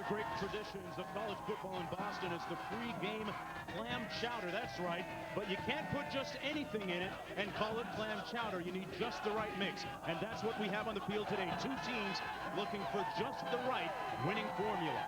the great traditions of college football in Boston is the pre-game clam chowder. That's right, but you can't put just anything in it and call it clam chowder. You need just the right mix, and that's what we have on the field today. Two teams looking for just the right winning formula.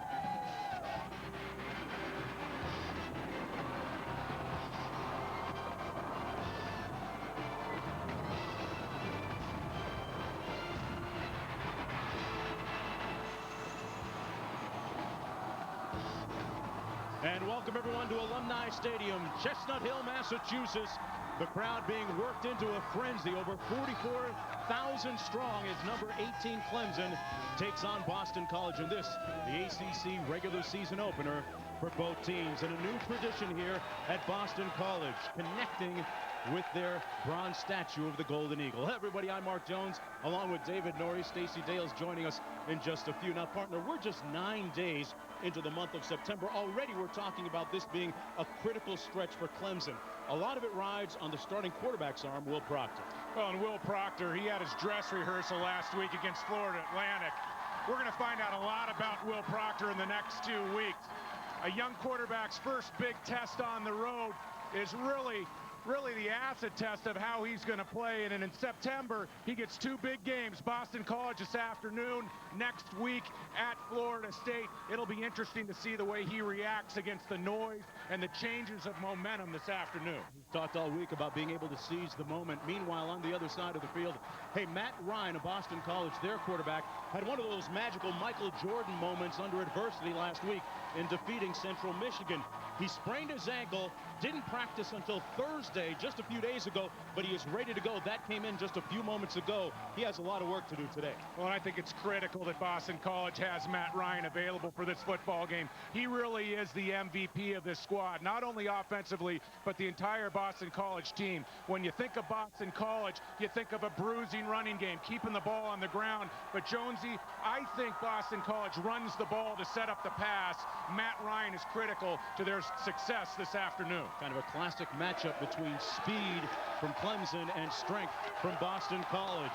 And welcome everyone to Alumni Stadium, Chestnut Hill, Massachusetts. The crowd being worked into a frenzy. Over 44,000 strong as number 18 Clemson takes on Boston College in this, the ACC regular season opener for both teams. And a new tradition here at Boston College, connecting with their bronze statue of the Golden Eagle. Hey everybody, I'm Mark Jones, along with David Norrie. Stacey Dale's joining us in just a few. Now, partner, we're just 9 days into the month of September. Already we're talking about this being a critical stretch for Clemson. A lot of it rides on the starting quarterback's arm, Will Proctor. Well, and Will Proctor, he had his dress rehearsal last week against Florida Atlantic. We're going to find out a lot about Will Proctor in the next 2 weeks. A young quarterback's first big test on the road is really the acid test of how he's going to play. And in September, he gets 2 big games. Boston College this afternoon, next week at Florida State. It'll be interesting to see the way he reacts against the noise and the changes of momentum this afternoon. We've talked all week about being able to seize the moment. Meanwhile, on the other side of the field, hey, Matt Ryan of Boston College, their quarterback, had one of those magical Michael Jordan moments under adversity last week in defeating Central Michigan. He sprained his ankle, didn't practice until Thursday, just a few days ago, but he is ready to go. That came in just a few moments ago. He has a lot of work to do today. Well, I think it's critical that Boston College has Matt Ryan available for this football game. He really is the MVP of this squad, not only offensively, but the entire Boston College team. When you think of Boston College, you think of a bruising running game, keeping the ball on the ground. But Jonesy, I think Boston College runs the ball to set up the pass. Matt Ryan is critical to their success this afternoon. Kind of a classic matchup between speed from Clemson and strength from Boston College.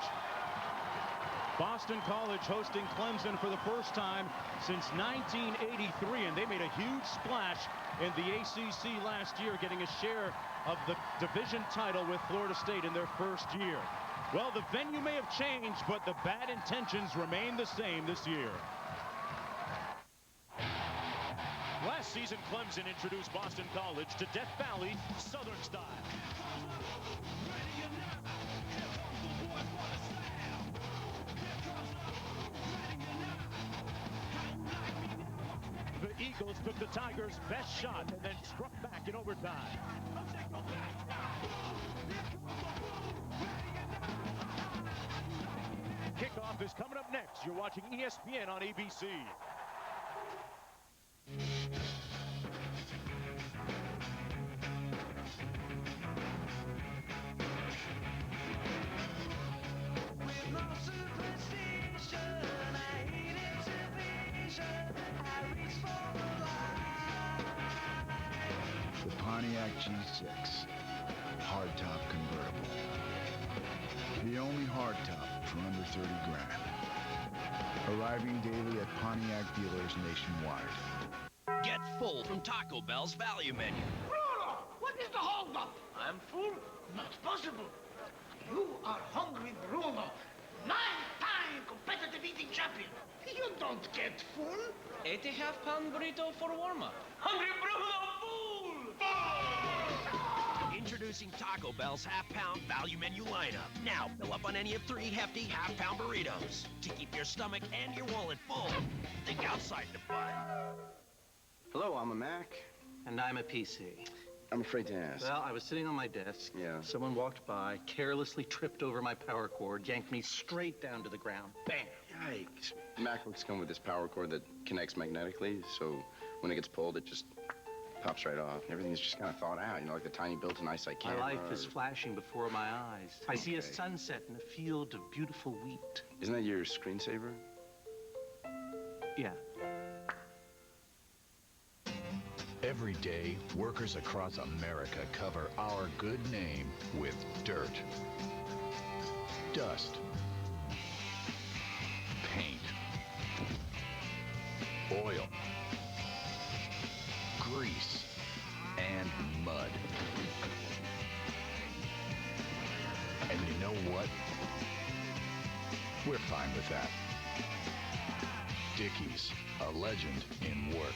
Boston College hosting Clemson for the first time since 1983, and they made a huge splash in the ACC last year, getting a share of the division title with Florida State in their first year. Well, the venue may have changed, but the bad intentions remain the same this year. Last season, Clemson introduced Boston College to Death Valley Southern style. The Eagles took the Tigers' best shot and then struck back in overtime. Kickoff is coming up next. You're watching ESPN on ABC. The Pontiac G6, hardtop convertible. The only hardtop for under 30 grand. Arriving daily at Pontiac dealers nationwide. Get full from Taco Bell's value menu. Bruno, what is the holdup? I'm full. Not possible. You are hungry, Bruno. 9-time competitive eating champion. You don't get full. 80 half-pound burrito for warm-up. Hungry Bruno, full! Introducing Taco Bell's half-pound value menu lineup. Now fill up on any of 3 hefty half-pound burritos to keep your stomach and your wallet full. Think outside the bun. Hello, I'm a Mac. And I'm a PC. I'm afraid to ask. Well, I was sitting on my desk. Yeah. Someone walked by, carelessly tripped over my power cord, yanked me straight down to the ground. Bam! Yikes. Mac books come with this power cord that connects magnetically, so when it gets pulled, it just pops right off. Everything's just kind of thought out, you know, like the tiny built-in eyesight camera. My life is flashing before my eyes. I see a sunset in a field of beautiful wheat. Isn't that your screensaver? Yeah. Every day, workers across America cover our good name with dirt, dust, paint, oil, fine with that. Dickies, a legend in work.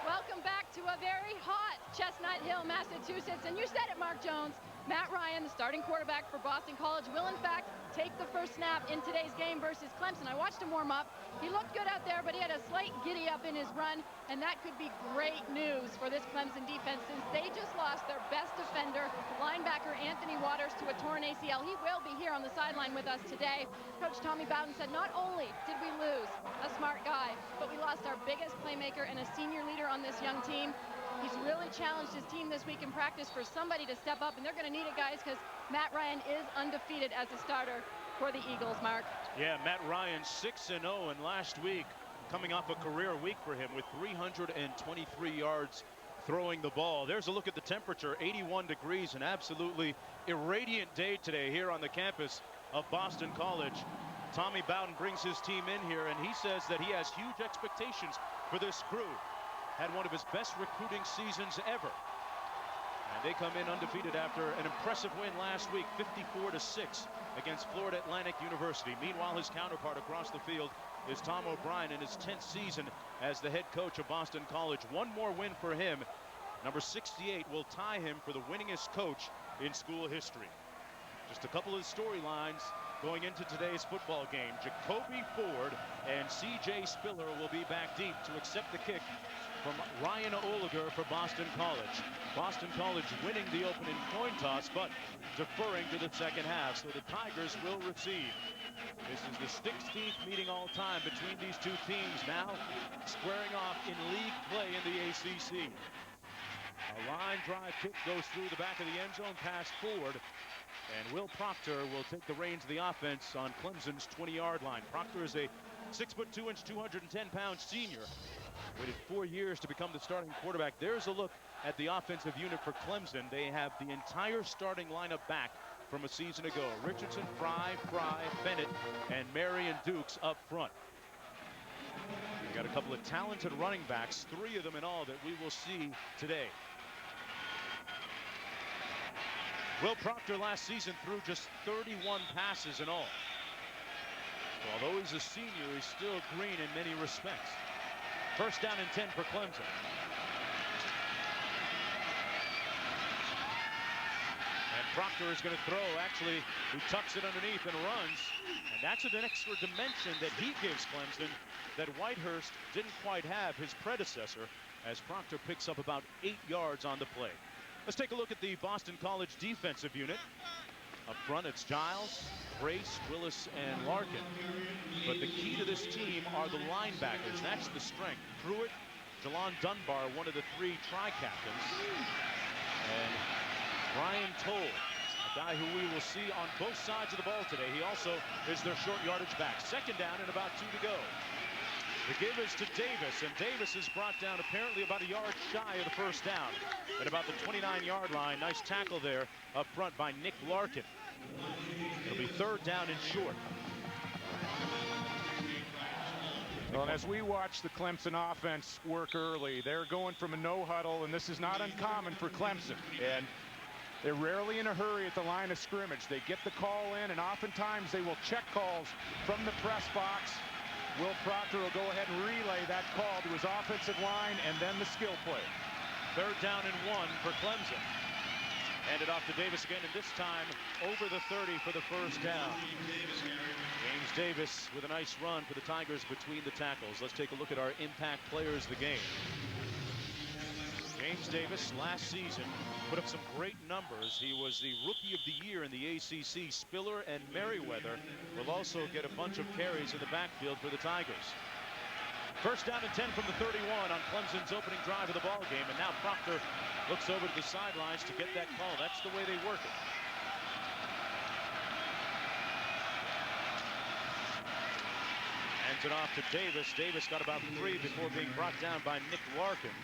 Welcome back to a very hot Chestnut Hill, Massachusetts. And you said it, Mark Jones. Matt Ryan, the starting quarterback for Boston College, will in fact take the first snap in today's game versus Clemson. I watched him warm up. He looked good out there, but he had a slight giddy up in his run, and that could be great news for this Clemson defense since they just lost their best defender, linebacker Anthony Waters, to a torn ACL. He will be here on the sideline with us today. Coach Tommy Bowden said, not only did we lose a smart guy, but we lost our biggest playmaker and a senior leader on this young team. He's really challenged his team this week in practice for somebody to step up, and they're going to need it, guys, because Matt Ryan is undefeated as a starter for the Eagles, Mark. Yeah, Matt Ryan 6-0, and last week coming off a career week for him with 323 yards throwing the ball. There's a look at the temperature, 81 degrees, an absolutely irradiant day today here on the campus of Boston College. Tommy Bowden brings his team in here, and he says that he has huge expectations for this crew. Had one of his best recruiting seasons ever. And they come in undefeated after an impressive win last week, 54-6 against Florida Atlantic University. Meanwhile, his counterpart across the field is Tom O'Brien in his 10th season as the head coach of Boston College. One more win for him. Number 68 will tie him for the winningest coach in school history. Just a couple of storylines going into today's football game. Jacoby Ford and C.J. Spiller will be back deep to accept the kick from Ryan Oliger for Boston College. Boston College winning the opening coin toss, but deferring to the second half, so the Tigers will receive. This is the 16th meeting all time between these two teams, now squaring off in league play in the ACC. A line drive kick goes through the back of the end zone, pass forward, and Will Proctor will take the reins of the offense on Clemson's 20-yard line. Proctor is a 6'2", 210-pound senior. Waited 4 years to become the starting quarterback. There's a look at the offensive unit for Clemson. They have the entire starting lineup back from a season ago. Richardson, Fry, Bennett, and Marion Dukes up front. We got a couple of talented running backs, 3 of them in all, that we will see today. Will Proctor last season threw just 31 passes in all. So although he's a senior, he's still green in many respects. First down and 10 for Clemson. And Proctor is going to throw. Actually, he tucks it underneath and runs. And that's an extra dimension that he gives Clemson that Whitehurst didn't quite have, his predecessor, as Proctor picks up about 8 yards on the play. Let's take a look at the Boston College defensive unit. Up front, it's Giles, Brace, Willis, and Larkin. But the key to this team are the linebackers. That's the strength. Pruitt, Jalon Dunbar, one of the 3 tri-captains. And Brian Toll, a guy who we will see on both sides of the ball today. He also is their short yardage back. Second down and about 2 to go. The give is to Davis, and Davis is brought down apparently about a yard shy of the first down at about the 29-yard line. Nice tackle there up front by Nick Larkin. It'll be third down and short. Well, and as we watch the Clemson offense work early, they're going from a no huddle, and this is not uncommon for Clemson. And they're rarely in a hurry at the line of scrimmage. They get the call in, and oftentimes they will check calls from the press box. Will Proctor will go ahead and relay that call to his offensive line and then the skill play. Third down and 1 for Clemson. Hand it off to Davis again, and this time over the 30 for the first down. James Davis with a nice run for the Tigers between the tackles. Let's take a look at our impact players of the game. James Davis last season put up some great numbers. He was the Rookie of the Year in the ACC. Spiller and Merriweather will also get a bunch of carries in the backfield for the Tigers. First down and 10 from the 31 on Clemson's opening drive of the ball game, and now Proctor looks over to the sidelines to get that call. That's the way they work it. Hands it off to Davis. Davis got about 3 before being brought down by Nick Larkin,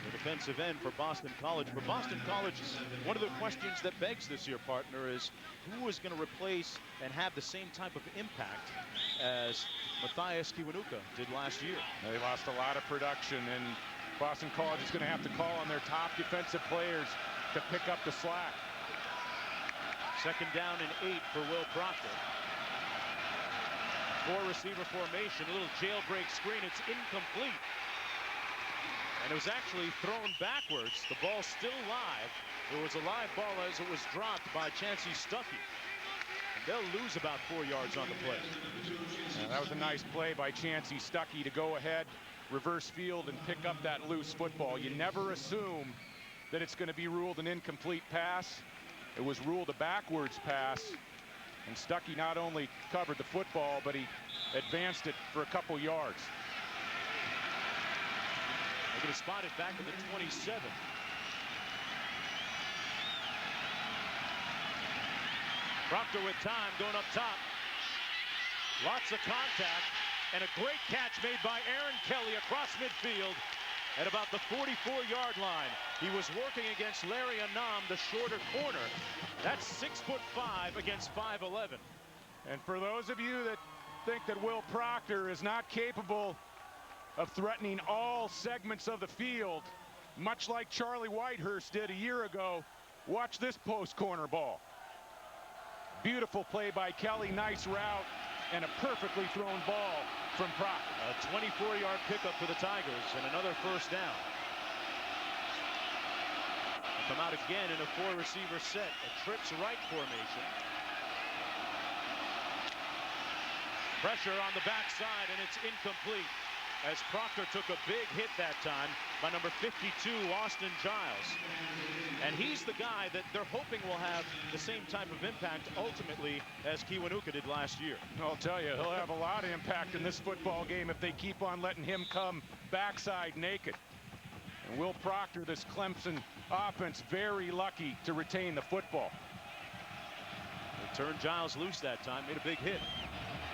the defensive end for Boston College. For Boston College, one of the questions that begs this year, partner, is who is going to replace and have the same type of impact as Matthias Kiwanuka did last year. They lost a lot of production, and Boston College is going to have to call on their top defensive players to pick up the slack. Second down and 8 for Will Proctor. 4-receiver formation, a little jailbreak screen. It's incomplete. And it was actually thrown backwards. The ball's still live. It was a live ball as it was dropped by Chancey Stuckey. And they'll lose about 4 yards on the play. That was a nice play by Chancey Stuckey to go ahead, reverse field, and pick up that loose football. You never assume that it's going to be ruled an incomplete pass. It was ruled a backwards pass. And Stuckey not only covered the football, but he advanced it for a couple yards. They're going to spot it back at the 27. Proctor with time, going up top. Lots of contact, and a great catch made by Aaron Kelly across midfield at about the 44-yard line. He was working against Larry Anam, the shorter corner. That's 6'5" against 5'11". And for those of you that think that Will Proctor is not capable of threatening all segments of the field, much like Charlie Whitehurst did a year ago, watch this post corner ball. Beautiful play by Kelly, nice route, and a perfectly thrown ball from Proctor. A 24-yard pickup for the Tigers and another first down. They'll come out again in a 4-receiver set, a trips right formation. Pressure on the backside, and it's incomplete as Proctor took a big hit that time by number 52, Austin Giles. And he's the guy that they're hoping will have the same type of impact ultimately as Kiwanuka did last year. I'll tell you, he'll have a lot of impact in this football game if they keep on letting him come backside naked. And Will Proctor, this Clemson offense, very lucky to retain the football. They turned Giles loose that time, made a big hit.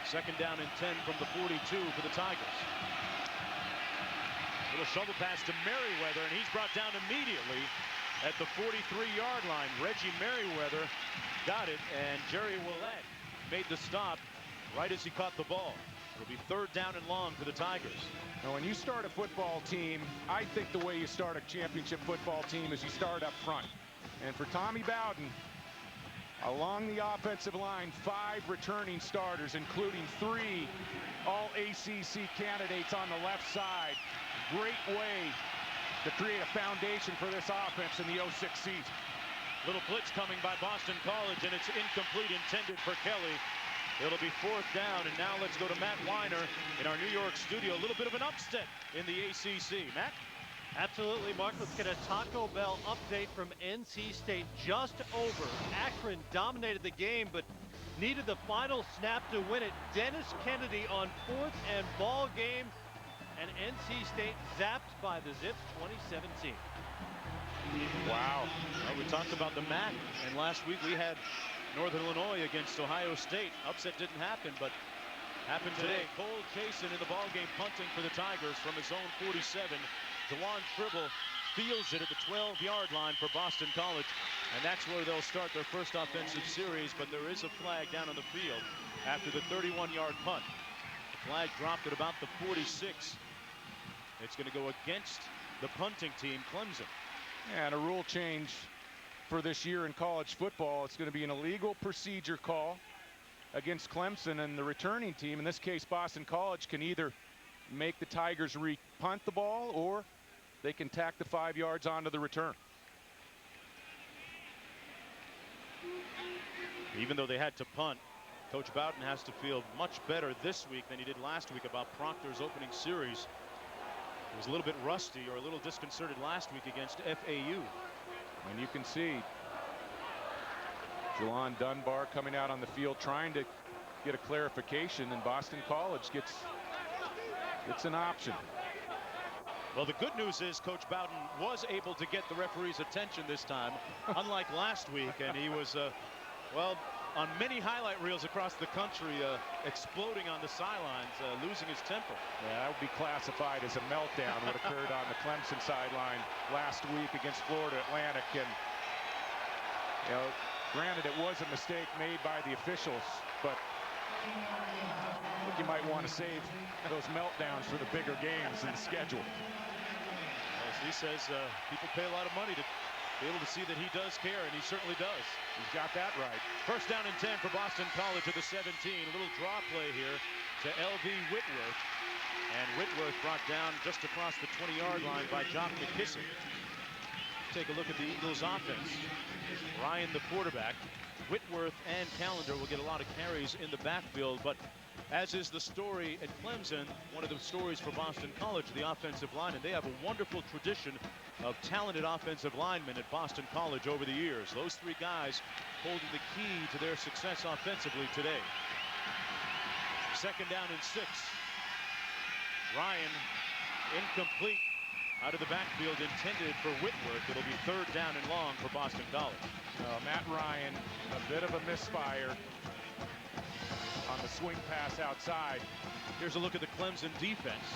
Second down and 10 from the 42 for the Tigers. Little shovel pass to Merriweather, and he's brought down immediately at the 43-yard line. Reggie Merriweather got it, and Jerry Willett made the stop right as he caught the ball. It'll be third down and long for the Tigers. Now, when you start a football team, I think the way you start a championship football team is you start up front. And for Tommy Bowden, along the offensive line, 5 returning starters, including 3 all-ACC candidates on the left side. Great way to create a foundation for this offense in the 06 season. Little blitz coming by Boston College, and it's incomplete, intended for Kelly. It'll be fourth down, and now let's go to Matt Weiner in our New York studio. A little bit of an upset in the ACC. Matt? Absolutely, Mark. Let's get a Taco Bell update from NC State. Just over. Akron dominated the game, but needed the final snap to win it. Dennis Kennedy on 4th and ball game, and NC State zapped by the Zips 2017. Wow. Well, we talked about the MAC, and last week we had Northern Illinois against Ohio State. Upset didn't happen, but happened today. Cole Chasen in the ballgame punting for the Tigers from his own 47. Dewan Tribble fields it at the 12-yard line for Boston College, and that's where they'll start their first offensive series, but there is a flag down on the field after the 31-yard punt. The flag dropped at about the 46. It's going to go against the punting team, Clemson. Yeah, and a rule change for this year in college football. It's going to be an illegal procedure call against Clemson, and the returning team, in this case Boston College, can either make the Tigers re-punt the ball, or they can tack the 5 yards onto the return. Even though they had to punt, Coach Bowden has to feel much better this week than he did last week about Proctor's opening series. He was a little bit rusty, or a little disconcerted last week against FAU. And you can see Jelon Dunbar coming out on the field trying to get a clarification, and Boston College gets an option. Well, the good news is Coach Bowden was able to get the referee's attention this time, unlike last week, and he was, well, on many highlight reels across the country, exploding on the sidelines, losing his temper. Yeah, that would be classified as a meltdown, what occurred on the Clemson sideline last week against Florida Atlantic. And, you know, granted, it was a mistake made by the officials, but I think you might want to save those meltdowns for the bigger games in the schedule. As he says, people pay a lot of money to be able to see that he does care, and he certainly does. He's got that right. First down and 10 for Boston College at the 17. A little draw play here to L.V. Whitworth. And Whitworth brought down just across the 20-yard line by Jock McKissick. Take a look at the Eagles offense. Ryan, the quarterback. Whitworth and Callender will get a lot of carries in the backfield, but as is the story at Clemson, one of the stories for Boston College, the offensive line, and they have a wonderful tradition of talented offensive linemen at Boston College over the years. Those three guys holding the key to their success offensively today. Second down and 6. Ryan incomplete out of the backfield, intended for Whitworth. It'll be third down and long for Boston College. Matt Ryan, a bit of a misfire on the swing pass outside. Here's a look at the Clemson defense.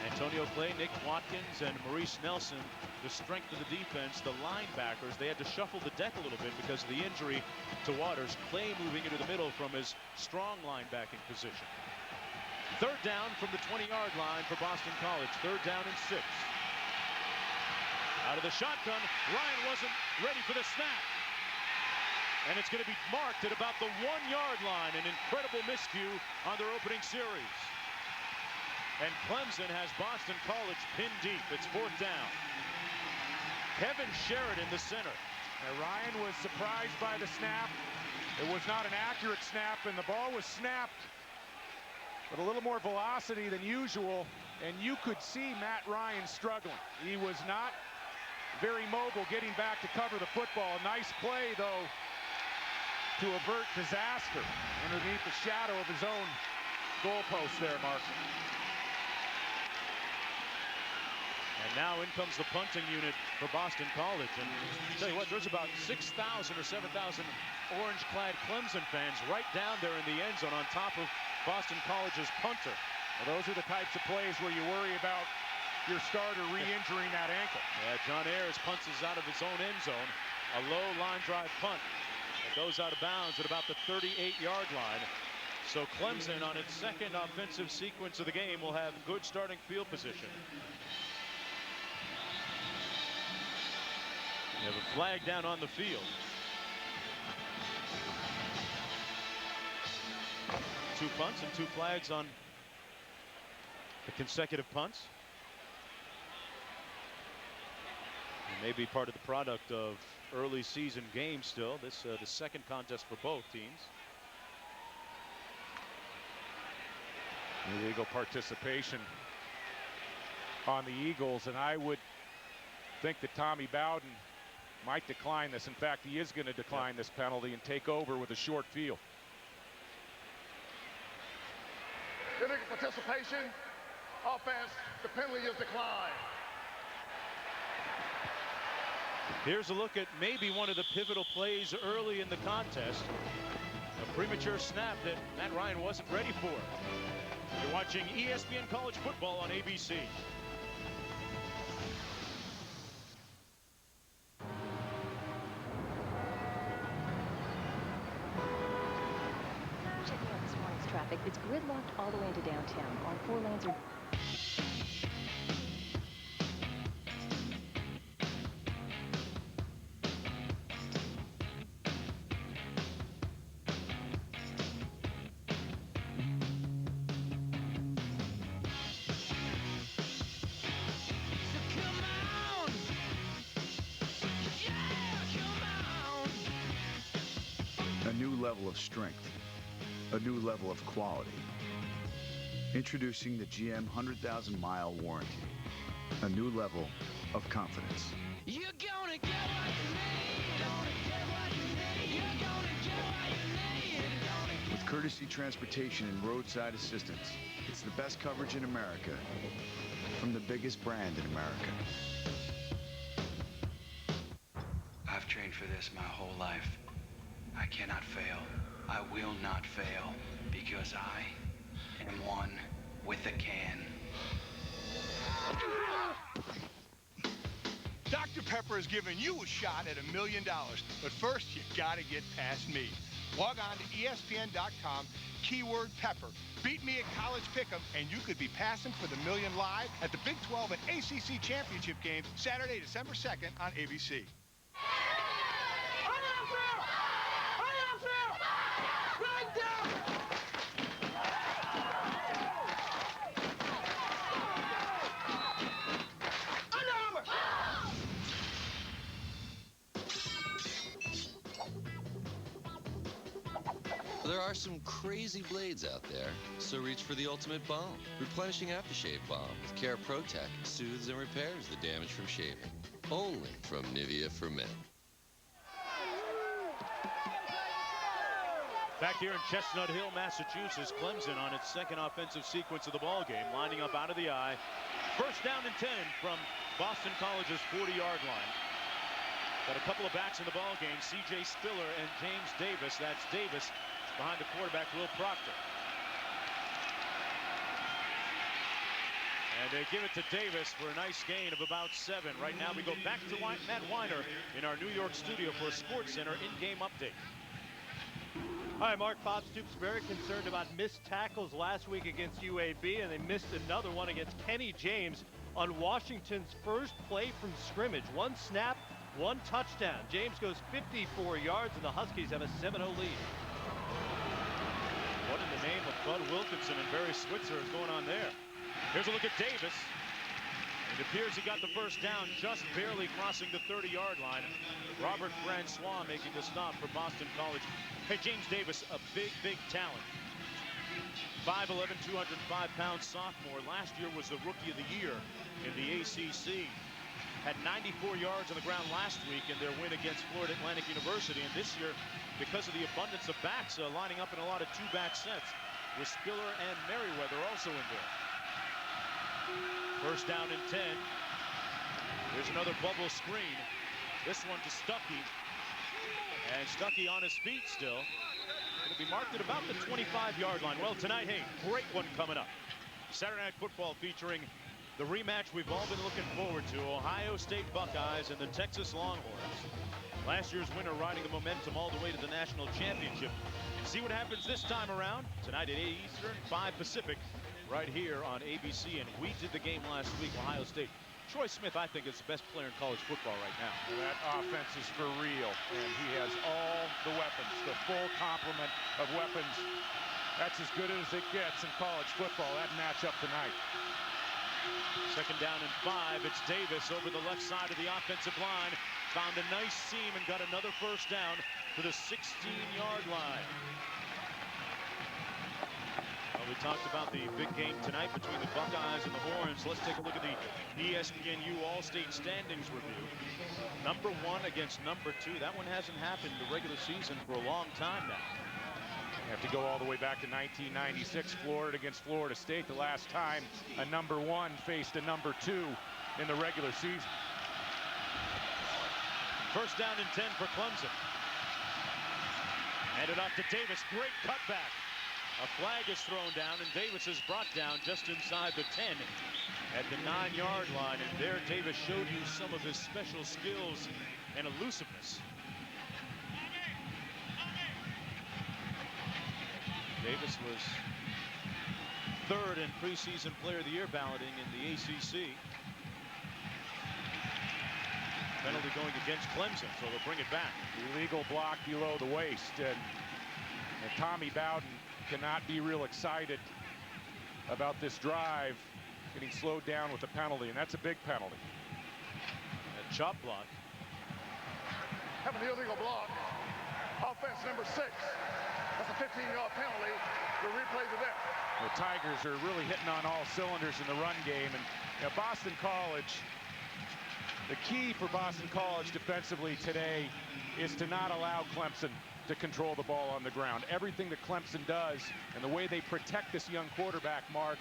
Antonio Clay, Nick Watkins, and Maurice Nelson, the strength of the defense. The linebackers, they had to shuffle the deck a little bit because of the injury to Waters. Clay moving into the middle from his strong linebacking position. Third down from the 20-yard line for Boston College. Third down and 6. Out of the shotgun, Ryan wasn't ready for the snap. And it's going to be marked at about the 1-yard line. An incredible miscue on their opening series. And Clemson has Boston College pinned deep. It's fourth down. Kevin Sheridan, the center. And Ryan was surprised by the snap. It was not an accurate snap, and the ball was snapped with a little more velocity than usual, and you could see Matt Ryan struggling. He was not very mobile getting back to cover the football. Nice play, though, to avert disaster underneath the shadow of his own goalpost there, Mark. And now in comes the punting unit for Boston College. And I'll tell you what, there's about 6,000 or 7,000 orange-clad Clemson fans right down there in the end zone on top of Boston College's punter. Well, those are the types of plays where you worry about your starter re-injuring that ankle. Yeah, John Ayers punts us out of his own end zone. A low line drive punt. It goes out of bounds at about the 38-yard line. So Clemson, on its second offensive sequence of the game, will have good starting field position. You have a flag down on the field. 2 punts and 2 flags on the consecutive punts. It may be part of the product of early season games still. This the second contest for both teams. Illegal participation on the Eagles, and I would think that Tommy Bowden might decline this. In fact, he is going to decline this penalty and take over with a short field. Illegal participation, offense, the penalty is declined. Here's a look at maybe one of the pivotal plays early in the contest. A premature snap that Matt Ryan wasn't ready for. You're watching ESPN College Football on ABC. Checking out this morning's traffic. It's gridlocked all the way into downtown. All 4 lanes are... A new level of strength, a new level of quality. Introducing the GM 100,000-mile warranty, a new level of confidence. You're gonna get what you need. Gonna get what you need. You're gonna get what you need. With courtesy transportation and roadside assistance, it's the best coverage in America from the biggest brand in America. I've trained for this my whole life. I cannot fail. I will not fail because I am one with a can. Dr. Pepper is giving you a shot at $1 million, but first you gotta get past me. Log on to ESPN.com, keyword Pepper. Beat me at College Pick'em, and you could be passing for the $1 million live at the Big 12 and ACC Championship games Saturday, December 2nd on ABC. There are some crazy blades out there, so reach for the ultimate balm. Replenishing aftershave balm with Care Protect soothes and repairs the damage from shaving. Only from Nivea for Men. Back here in Chestnut Hill, Massachusetts, Clemson on its second offensive sequence of the ball game, lining up out of the eye. First down and 10 from Boston College's 40-yard line. Got a couple of backs in the ball game, C.J. Spiller and James Davis. That's Davis behind the quarterback, Will Proctor. And they give it to Davis for a nice gain of about 7. Right now we go back to Matt Weiner in our New York studio for a Sports Center in-game update. Hi, Mark. Bob Stoops very concerned about missed tackles last week against UAB, and they missed another one against Kenny James on Washington's first play from scrimmage. One snap, one touchdown. James goes 54 yards, and the Huskies have a 7-0 lead. What in the name of Bud Wilkinson and Barry Switzer is going on there? Here's a look at Davis. It appears he got the first down, just barely crossing the 30-yard line. Robert Francois making the stop for Boston College. Hey, James Davis, a big, big talent. 5'11", 205-pound sophomore. Last year was the Rookie of the Year in the ACC. Had 94 yards on the ground last week in their win against Florida Atlantic University. And this year, because of the abundance of backs lining up in a lot of two-back sets, with Spiller and Merriweather also in there. First down and 10. Here's another bubble screen. This one to Stuckey. And Stuckey on his feet still. Going to be marked at about the 25-yard line. Well, tonight, hey, great one coming up. Saturday Night Football featuring the rematch we've all been looking forward to. Ohio State Buckeyes and the Texas Longhorns. Last year's winner riding the momentum all the way to the national championship. See what happens this time around. Tonight at 8 Eastern, 5 Pacific, right here on ABC. And we did the game last week, Ohio State. Troy Smith, I think, is the best player in college football right now. That offense is for real, and he has all the weapons, the full complement of weapons. That's as good as it gets in college football, that matchup tonight. Second down and 5. It's Davis over the left side of the offensive line. Found a nice seam and got another first down to the 16-yard line. We talked about the big game tonight between the Buckeyes and the Horns. Let's take a look at the ESPNU All-State Standings review. Number 1 against number 2. That one hasn't happened in the regular season for a long time now. You have to go all the way back to 1996, Florida against Florida State. The last time a number 1 faced a number 2 in the regular season. First down and 10 for Clemson. Handed off to Davis. Great cutback. A flag is thrown down, and Davis is brought down just inside the 10 at the 9-yard line. And there, Davis showed you some of his special skills and elusiveness. Davis was 3rd in preseason Player of the Year balloting in the ACC. Penalty going against Clemson, so they'll bring it back. Illegal block below the waist, and Tommy Bowden cannot be real excited about this drive getting slowed down with a penalty, and that's a big penalty. A chop block. Have an illegal block. Offense number 6. That's a 15-yard penalty. We'll replay the deck. The Tigers are really hitting on all cylinders in the run game, and Boston College, the key for Boston College defensively today is to not allow Clemson to control the ball on the ground. Everything that Clemson does and the way they protect this young quarterback, Mark,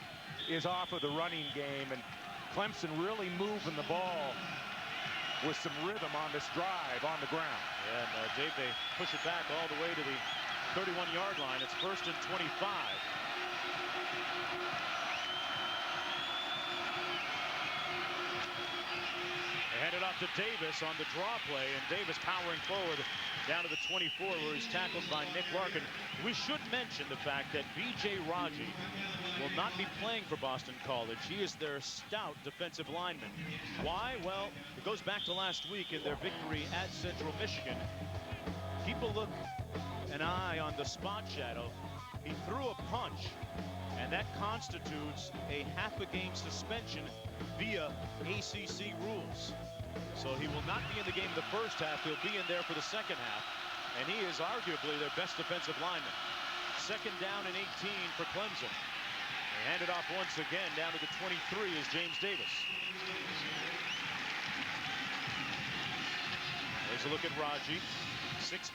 is off of the running game. And Clemson really moving the ball with some rhythm on this drive on the ground. And Dave, they push it back all the way to the 31-yard line. It's 1st and 25. They hand it off to Davis on the draw play, and Davis powering forward down to the 24 where he's tackled by Nick Larkin. We should mention the fact that B.J. Raji will not be playing for Boston College. He is their stout defensive lineman. Why? Well, it goes back to last week in their victory at Central Michigan. Keep an eye on the spot shadow. He threw a punch, and that constitutes a half-a-game suspension via ACC rules. So he will not be in the game in the first half. He'll be in there for the second half, and he is arguably their best defensive lineman. Second down and 18 for Clemson. They hand it off once again down to the 23 is James Davis. There's a look at Raji, 6'5",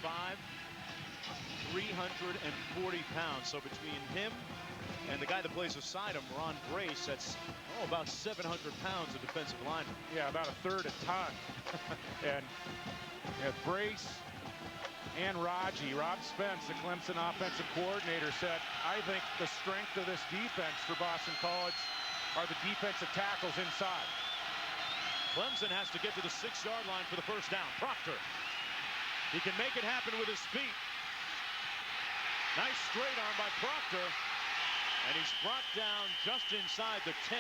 340 pounds. So between him and the guy that plays beside him, Ron Brace, that's about 700 pounds of defensive lineman. Yeah, about a third a ton. And Brace and Raji, Rob Spence, the Clemson offensive coordinator, said, I think the strength of this defense for Boston College are the defensive tackles inside. Clemson has to get to the 6-yard line for the first down. Proctor. He can make it happen with his feet. Nice straight arm by Proctor. And he's brought down just inside the 10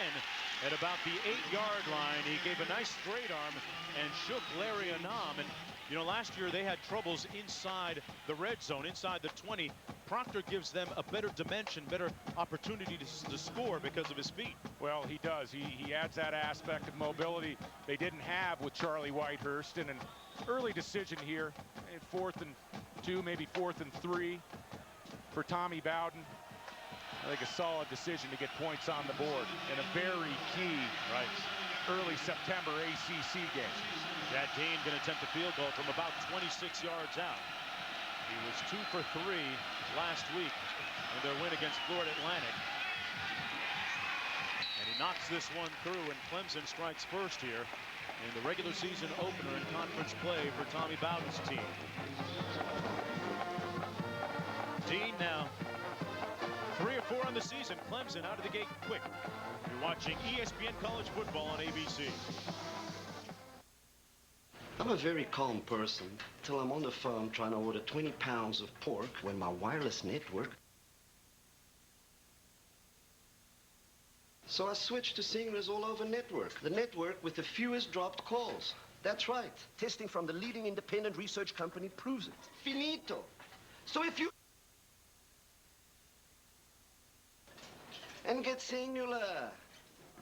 at about the 8-yard line. He gave a nice straight arm and shook Larry Anam. And, you know, last year they had troubles inside the red zone, inside the 20. Proctor gives them a better dimension, better opportunity to score because of his feet. Well, he does. He adds that aspect of mobility they didn't have with Charlie Whitehurst. And an early decision here, 4th and 2, maybe 4th and 3 for Tommy Bowden. I think a solid decision to get points on the board in a very key early September ACC game. Chad Dean going to attempt a field goal from about 26 yards out. He was 2 for 3 last week in their win against Florida Atlantic. And he knocks this one through, and Clemson strikes first here in the regular season opener in conference play for Tommy Bowden's team. Dean now 3 or 4 on the season. Clemson out of the gate quick. You're watching ESPN College Football on ABC. I'm a very calm person till I'm on the phone trying to order 20 pounds of pork when my wireless network. So I switched to Singular's all-over network, the network with the fewest dropped calls. That's right. Testing from the leading independent research company proves it. Finito. So if you... and get Singular.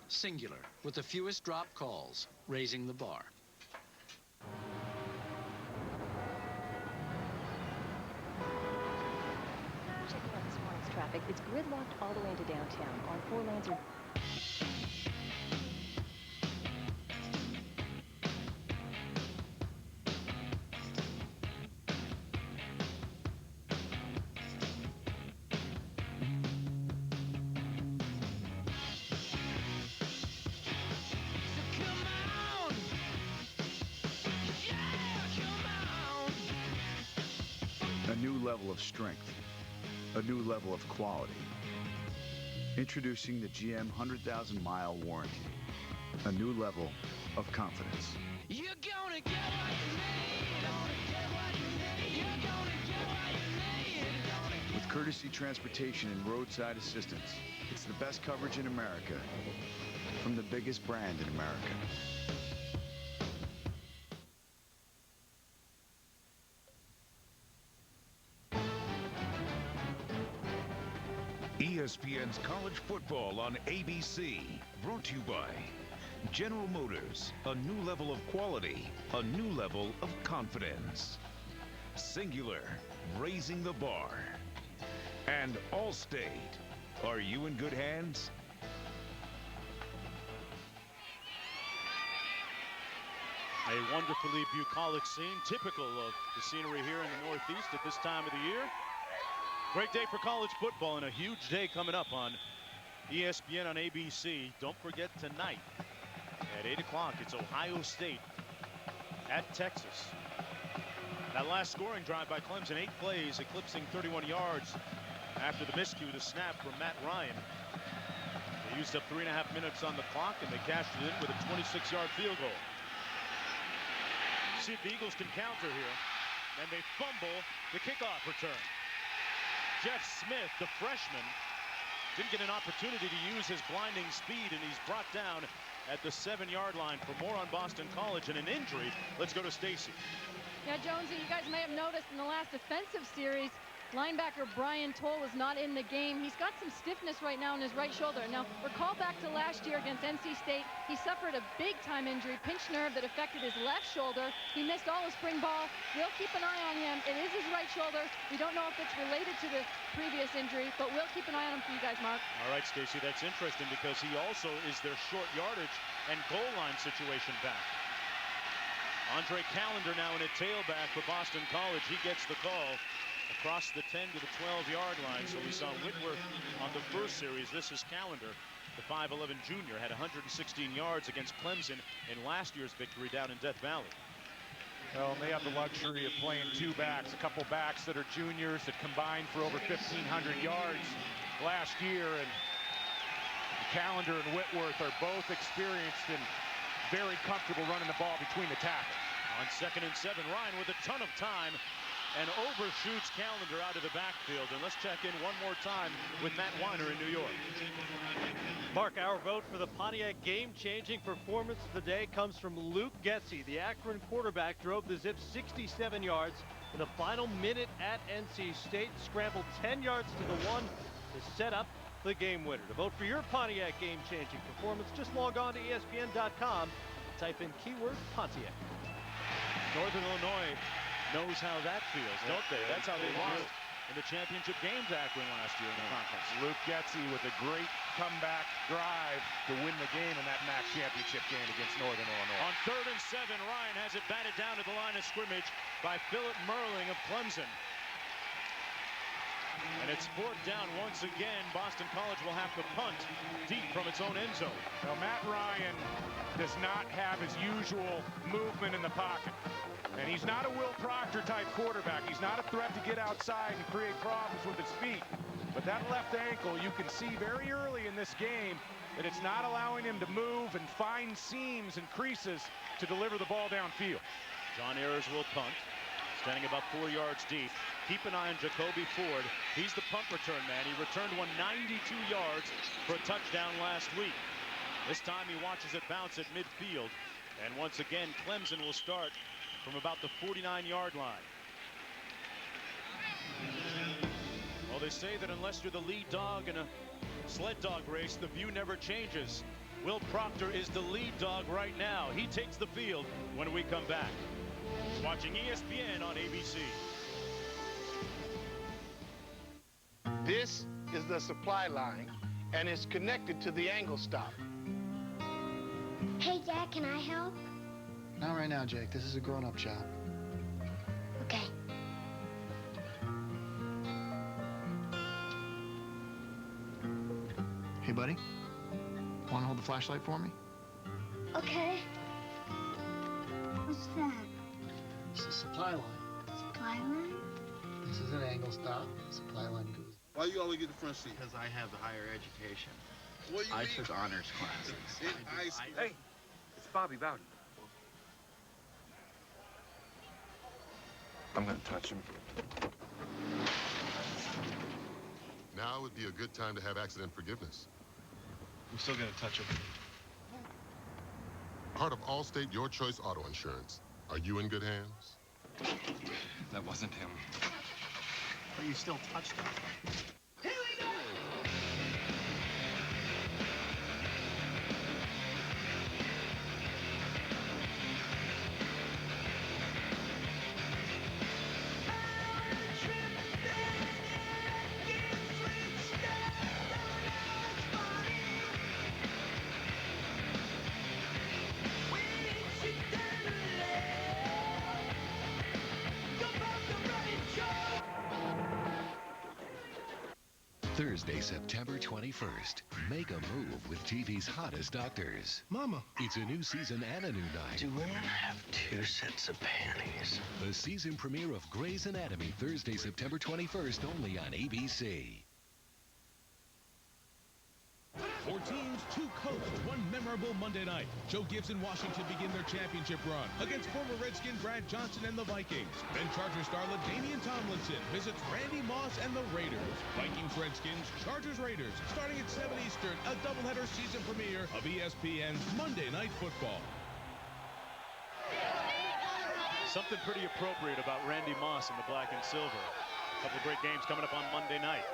Singular, with the fewest drop calls, raising the bar. Checking out this morning's traffic. It's gridlocked all the way into downtown. All 4 lanes are... A new level of strength, a new level of quality. Introducing the GM 100,000-mile warranty, a new level of confidence. You're gonna get what you need. You're gonna get what you need. With courtesy transportation and roadside assistance, it's the best coverage in America from the biggest brand in America. ESPN's College Football on ABC. Brought to you by General Motors. A new level of quality, a new level of confidence. Singular, raising the bar. And Allstate. Are you in good hands? A wonderfully bucolic scene, typical of the scenery here in the Northeast at this time of the year. Great day for college football and a huge day coming up on ESPN on ABC. Don't forget tonight at 8 o'clock, it's Ohio State at Texas. That last scoring drive by Clemson, 8 plays, eclipsing 31 yards after the miscue, the snap from Matt Ryan. They used up 3.5 minutes on the clock, and they cashed it in with a 26-yard field goal. see if the Eagles can counter here. And they fumble the kickoff return. Jeff Smith, the freshman, didn't get an opportunity to use his blinding speed, and he's brought down at the 7-yard line. For more on Boston College and an injury, let's go to Stacy. Yeah, Jonesy, you guys may have noticed in the last defensive series, linebacker Brian Toll was not in the game. He's got some stiffness right now in his right shoulder. Now, recall back to last year against NC State. He suffered a big-time injury, pinched nerve that affected his left shoulder. He missed all of spring ball. We'll keep an eye on him. It is his right shoulder. We don't know if it's related to the previous injury, but we'll keep an eye on him for you guys, Mark. All right, Stacy, that's interesting because he also is their short yardage and goal line situation back. Andre Callender now in a tailback for Boston College. He gets the call across the 10 to the 12-yard line. So we saw Whitworth on the first series. This is Callender, the 5'11 junior, had 116 yards against Clemson in last year's victory down in Death Valley. Well, they have the luxury of playing two backs, a couple backs that are juniors that combined for over 1,500 yards last year. And Callender and Whitworth are both experienced and very comfortable running the ball between the tackles. On 2nd and 7, Ryan with a ton of time and overshoots Callender out of the backfield. And let's check in one more time with Matt Weiner in New York. Mark, our vote for the Pontiac game-changing performance of the day comes from Luke Getsy. The Akron quarterback drove the Zips 67 yards in the final minute at NC State, scrambled 10 yards to the 1 to set up the game winner. To vote for your Pontiac game-changing performance, just log on to ESPN.com, type in keyword Pontiac. Northern Illinois knows how that feels, don't they? That's how they lost in the championship game to Akron last year in the conference. Luke Getsy with a great comeback drive to win the game in that MAC championship game against Northern Illinois. On 3rd and 7, Ryan has it batted down to the line of scrimmage by Philip Merling of Clemson. And it's 4th down once again. Boston College will have to punt deep from its own end zone. Now, Matt Ryan does not have his usual movement in the pocket. And he's not a Will Proctor type quarterback. He's not a threat to get outside and create problems with his feet. But that left ankle, you can see very early in this game that it's not allowing him to move and find seams and creases to deliver the ball downfield. John Ayers will punt, standing about 4 yards deep. Keep an eye on Jacoby Ford. He's the punt return man. He returned 192 yards for a touchdown last week. This time he watches it bounce at midfield. And once again, Clemson will start from about the 49-yard line. Well, they say that unless you're the lead dog in a sled dog race, the view never changes. Will Proctor is the lead dog right now. He takes the field when we come back. Watching ESPN on ABC. This is the supply line, and it's connected to the angle stop. Hey, Dad, can I help? Not right now, Jake. This is a grown-up job. Okay. Hey, buddy. Want to hold the flashlight for me? Okay. What's that? It's a supply line. Supply line? This is an angle stop. Supply line goes. Why you always get the front seat? Because I have a higher education. What do you I mean? took honors classes. In high school. Hey, it's Bobby Bowden. I'm gonna touch him. Now would be a good time to have accident forgiveness. I'm still gonna touch him. Part of Allstate Your Choice Auto Insurance. Are you in good hands? That wasn't him. But you still touched him. Thursday, September 21st. Make a move with TV's hottest doctors. Mama. It's a new season and a new night. Do women have 2 sets of panties? The season premiere of Grey's Anatomy, Thursday, September 21st, only on ABC. 4 teams, 2 coached, 1 memorable Monday night. Joe Gibbs and Washington begin their championship run against former Redskin Brad Johnson and the Vikings. Then Charger starlet Damian Tomlinson visits Randy Moss and the Raiders. Vikings, Redskins, Chargers, Raiders, starting at 7 Eastern, a doubleheader season premiere of ESPN's Monday Night Football. Something pretty appropriate about Randy Moss in the black and silver. A couple of great games coming up on Monday night.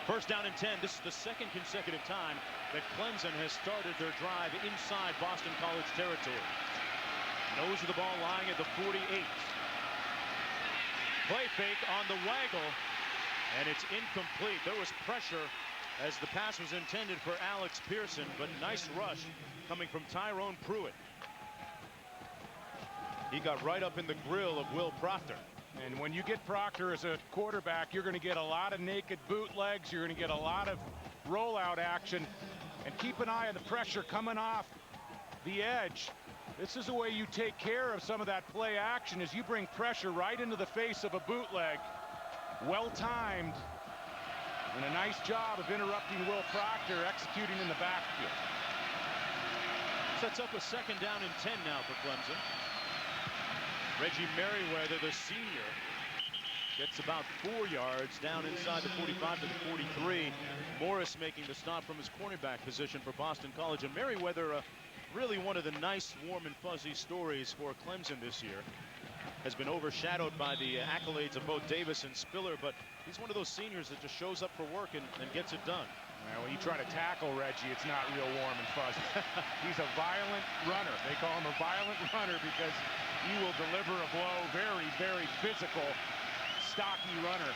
First down and 10. This is the second consecutive time that Clemson has started their drive inside Boston College territory. Nose of the ball lying at the 48. Play fake on the waggle, and it's incomplete. There was pressure as the pass was intended for Alex Pearson, but nice rush coming from Tyrone Pruitt. He got right up in the grill of Will Proctor. And when you get Proctor as a quarterback, you're going to get a lot of naked bootlegs. You're going to get a lot of rollout action. And keep an eye on the pressure coming off the edge. This is the way you take care of some of that play action, is you bring pressure right into the face of a bootleg. Well timed. And a nice job of interrupting Will Proctor, executing in the backfield. Sets up a second down and 10 now for Clemson. Reggie Merriweather, the senior, gets about 4 yards down inside the 45 to the 43. Morris making the stop from his cornerback position for Boston College. And Merriweather, really one of the nice, warm and fuzzy stories for Clemson this year. Has been overshadowed by the accolades of both Davis and Spiller, but he's one of those seniors that just shows up for work and gets it done. Well, when you try to tackle Reggie, it's not real warm and fuzzy. He's a violent runner. They call him a violent runner because he will deliver a blow. Very, very physical, stocky runner.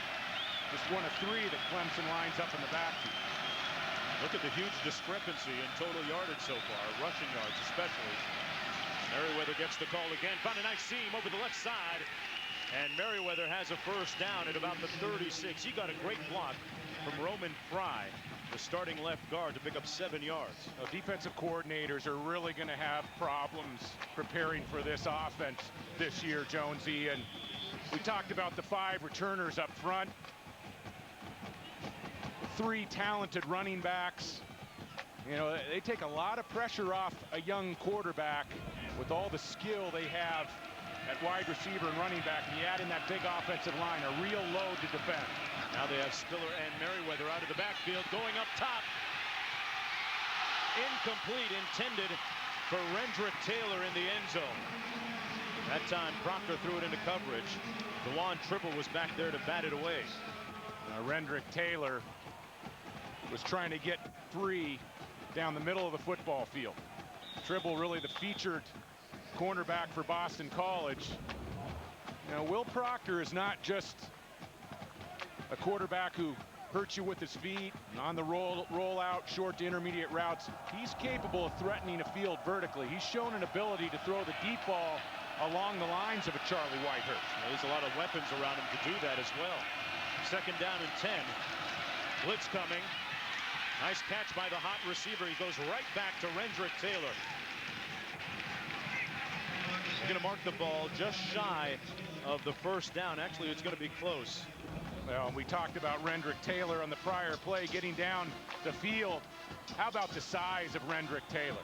Just one of 3 that Clemson lines up in the backfield. Look at the huge discrepancy in total yardage so far, rushing yards especially. Merriweather gets the call again, found a nice seam over the left side, and Merriweather has a first down at about the 36. He got a great block from Roman Fry, the starting left guard, to pick up 7 yards. Now, defensive coordinators are really going to have problems preparing for this offense this year, Jonesy. And we talked about the 5 returners up front. 3 talented running backs. You know, they take a lot of pressure off a young quarterback with all the skill they have at wide receiver and running back. And you add in that big offensive line, a real load to defend. Now they have Spiller and Merriweather out of the backfield, going up top. Incomplete, intended for Rendrick Taylor in the end zone. That time Proctor threw it into coverage. DeJuan Tribble was back there to bat it away. Rendrick Taylor was trying to get free down the middle of the football field. Tribble really the featured cornerback for Boston College. You know, Will Proctor is not just a quarterback who hurts you with his feet on the roll out short to intermediate routes. He's capable of threatening a field vertically. He's shown an ability to throw the deep ball along the lines of a Charlie Whitehurst. There's a lot of weapons around him to do that as well. Second down and 10. Blitz coming. Nice catch by the hot receiver. He goes right back to Rendrick Taylor. He's going to mark the ball just shy of the first down. Actually, it's going to be close. Well, we talked about Rendrick Taylor on the prior play getting down the field. How about the size of Rendrick Taylor?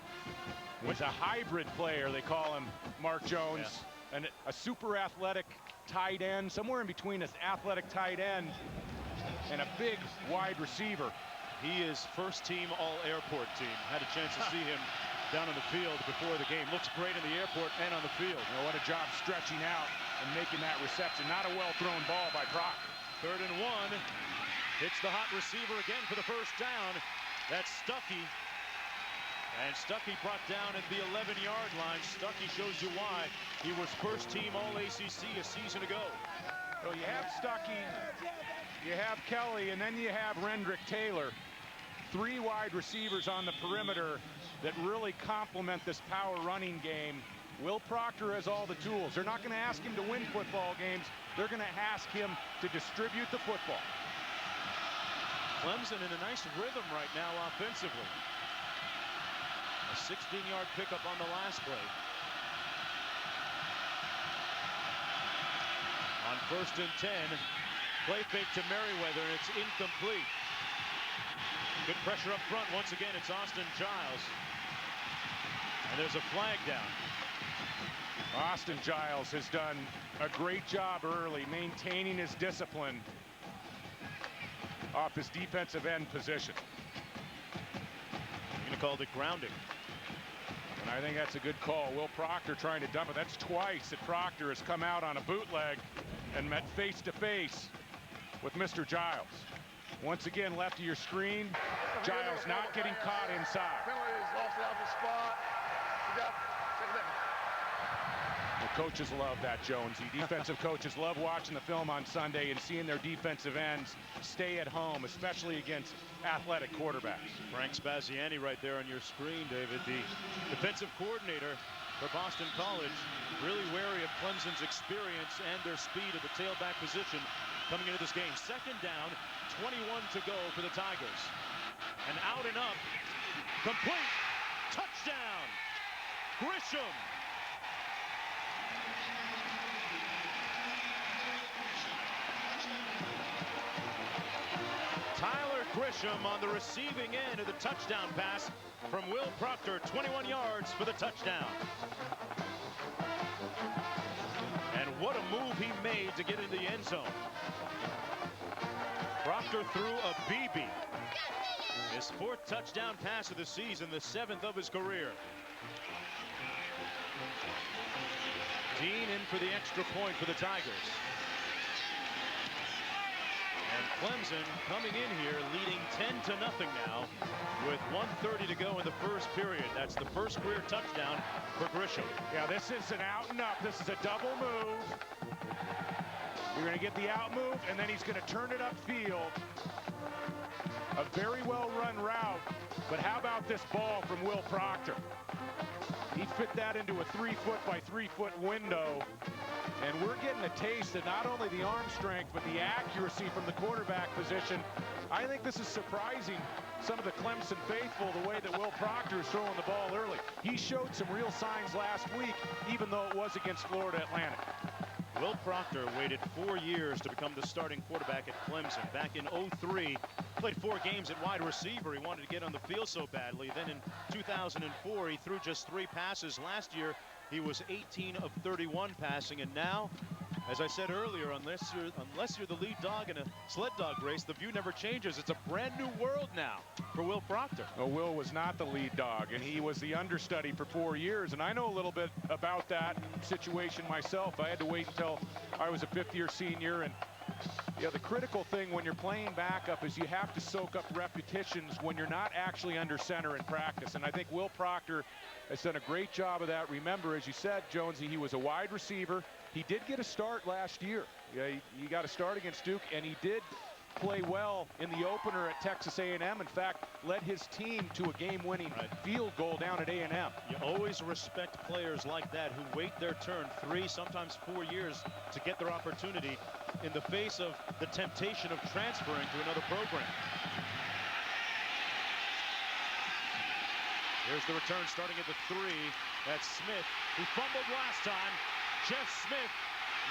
He's a hybrid player, they call him, Mark Jones. Yeah. And a super athletic tight end, somewhere in between an athletic tight end and a big wide receiver. He is first team all-airport team. Had a chance to see him down on the field before the game. Looks great in the airport and on the field. You know, what a job stretching out and making that reception. Not a well-thrown ball by Brock. 3rd and 1. Hits the hot receiver again for the first down. That's Stuckey. And Stuckey brought down at the 11-yard line. Stuckey shows you why he was first team all-ACC a season ago. Well, you have Stuckey, you have Kelly, and then you have Rendrick Taylor. 3 wide receivers on the perimeter that really complement this power running game. Will Proctor has all the tools. They're not going to ask him to win football games. They're going to ask him to distribute the football. Clemson in a nice rhythm right now offensively. A 16-yard pickup on the last play. On 1st and 10, play fake to Merriweather, and it's incomplete. Good pressure up front. Once again, it's Austin Giles. And there's a flag down. Austin Giles has done a great job early maintaining his discipline off his defensive end position. You're going to call it grounding. And I think that's a good call. Will Proctor trying to dump it. That's twice that Proctor has come out on a bootleg and met face to face with Mr. Giles. Once again, left of your screen. Giles not getting caught inside. Penalties, lost out of the spot. You got check it out. The coaches love that, Jonesy. Defensive coaches love watching the film on Sunday and seeing their defensive ends stay at home, especially against athletic quarterbacks. Frank Spaziani right there on your screen, David, the defensive coordinator for Boston College, really wary of Clemson's experience and their speed at the tailback position coming into this game. Second down, 21 to go for the Tigers. And out and up, complete, touchdown, Grisham. Tyler Grisham on the receiving end of the touchdown pass from Will Proctor, 21 yards for the touchdown. And what a move he made to get into the end zone. Proctor threw a BB. His 4th touchdown pass of the season, the 7th of his career. Dean in for the extra point for the Tigers. And Clemson coming in here leading 10-0 now with 1:30 to go in the first period. That's the first career touchdown for Grisham. Yeah, this is an out and up. This is a double move. You're going to get the out move, and then he's going to turn it upfield. A very well run route. But how about this ball from Will Proctor? He fit that into a 3-foot by 3-foot window. And we're getting a taste of not only the arm strength, but the accuracy from the quarterback position. I think this is surprising some of the Clemson faithful, the way that Will Proctor is throwing the ball early. He showed some real signs last week, even though it was against Florida Atlantic. Will Proctor waited 4 years to become the starting quarterback at Clemson. Back in '03, played 4 games at wide receiver. He wanted to get on the field so badly. Then in 2004, he threw just 3 passes. Last year, he was 18 of 31 passing. And now, as I said earlier, unless you're the lead dog in a sled dog race, the view never changes. It's a brand new world now for Will Proctor. Well, Will was not the lead dog, and he was the understudy for 4 years. And I know a little bit about that situation myself. I had to wait until I was a 5th-year senior. And yeah, the critical thing when you're playing backup is you have to soak up repetitions when you're not actually under center in practice. And I think Will Proctor has done a great job of that. Remember, as you said, Jonesy, he was a wide receiver. He did get a start last year. Yeah, he got a start against Duke, and he did play well in the opener at Texas A&M. In fact, led his team to a game-winning field goal down at A&M. You always respect players like that who wait their turn 3, sometimes 4 years to get their opportunity in the face of the temptation of transferring to another program. Here's the return starting at the 3. That's Smith, who fumbled last time. Jeff Smith,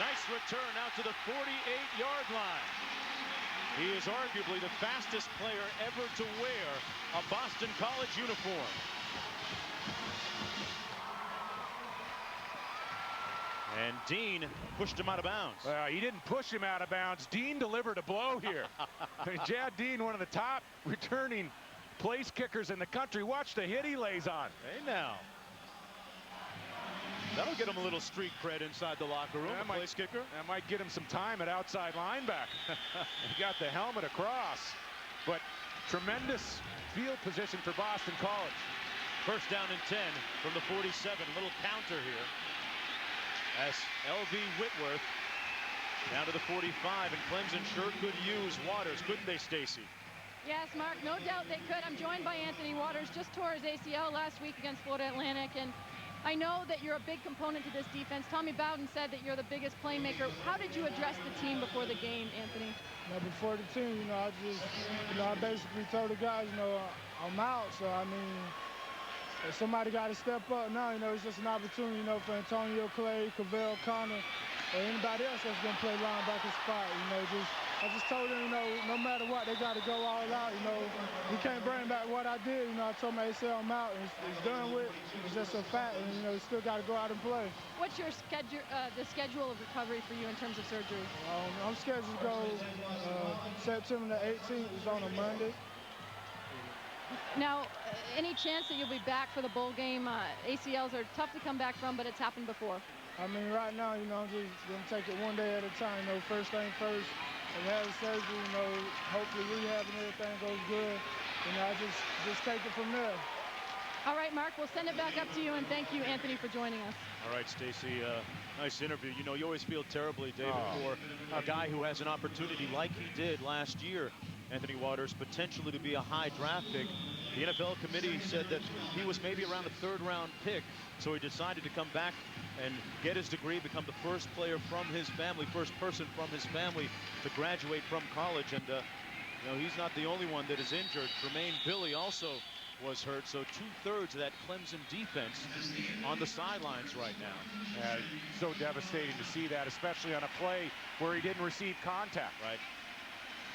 nice return out to the 48-yard line. He is arguably the fastest player ever to wear a Boston College uniform. And Dean pushed him out of bounds. He didn't push him out of bounds. Dean delivered a blow here. Jad Dean, one of the top returning place kickers in the country. Watch the hit he lays on. Hey now. That'll get him a little street cred inside the locker room. That place kicker. That might get him some time at outside linebacker. He got the helmet across. But tremendous field position for Boston College. First down and 10 from the 47. A little counter here. As L.V. Whitworth down to the 45. And Clemson sure could use Waters, couldn't they, Stacy? Yes, Mark, no doubt they could. I'm joined by Anthony Waters. Just tore his ACL last week against Florida Atlantic. And I know that you're a big component to this defense. Tommy Bowden said that you're the biggest playmaker. How did you address the team before the game, Anthony? Before the team, I just, I basically told the guys, I'm out. So, I mean, if somebody got to step up now, it's just an opportunity, for Antonio Clay, Cavell Connor, or anybody else that's going to play linebacker spot. Just I just told them, you know, no matter what, they got to go all out. You know, we can't bring back what I did. You know, I told my ACL I'm out, and it's done with. It's just a fact, and you know, still got to go out and play. What's your schedule, the schedule of recovery for you in terms of surgery? I'm scheduled to go September the 18th. It's on a Monday. Now, any chance that you'll be back for the bowl game? ACLs are tough to come back from, but it's happened before. I mean, right now, you know, I'm just going to take it one day at a time. You know, first thing first. If I have surgery, you know, hopefully rehab and everything goes good. You know, I just take it from there. All right, Mark, we'll send it back up to you, and thank you, Anthony, for joining us. All right, Stacy, nice interview. You know, you always feel terribly, David, for a guy who has an opportunity like he did last year, Anthony Waters, potentially to be a high draft pick. The NFL committee said that he was maybe around a third-round pick, so he decided to come back and get his degree, become the first player from his family, first person from his family to graduate from college. And, you know, he's not the only one that is injured. Tremaine Billy also was hurt, so 2/3 of that Clemson defense on the sidelines right now. So devastating to see that, especially on a play where he didn't receive contact. Right.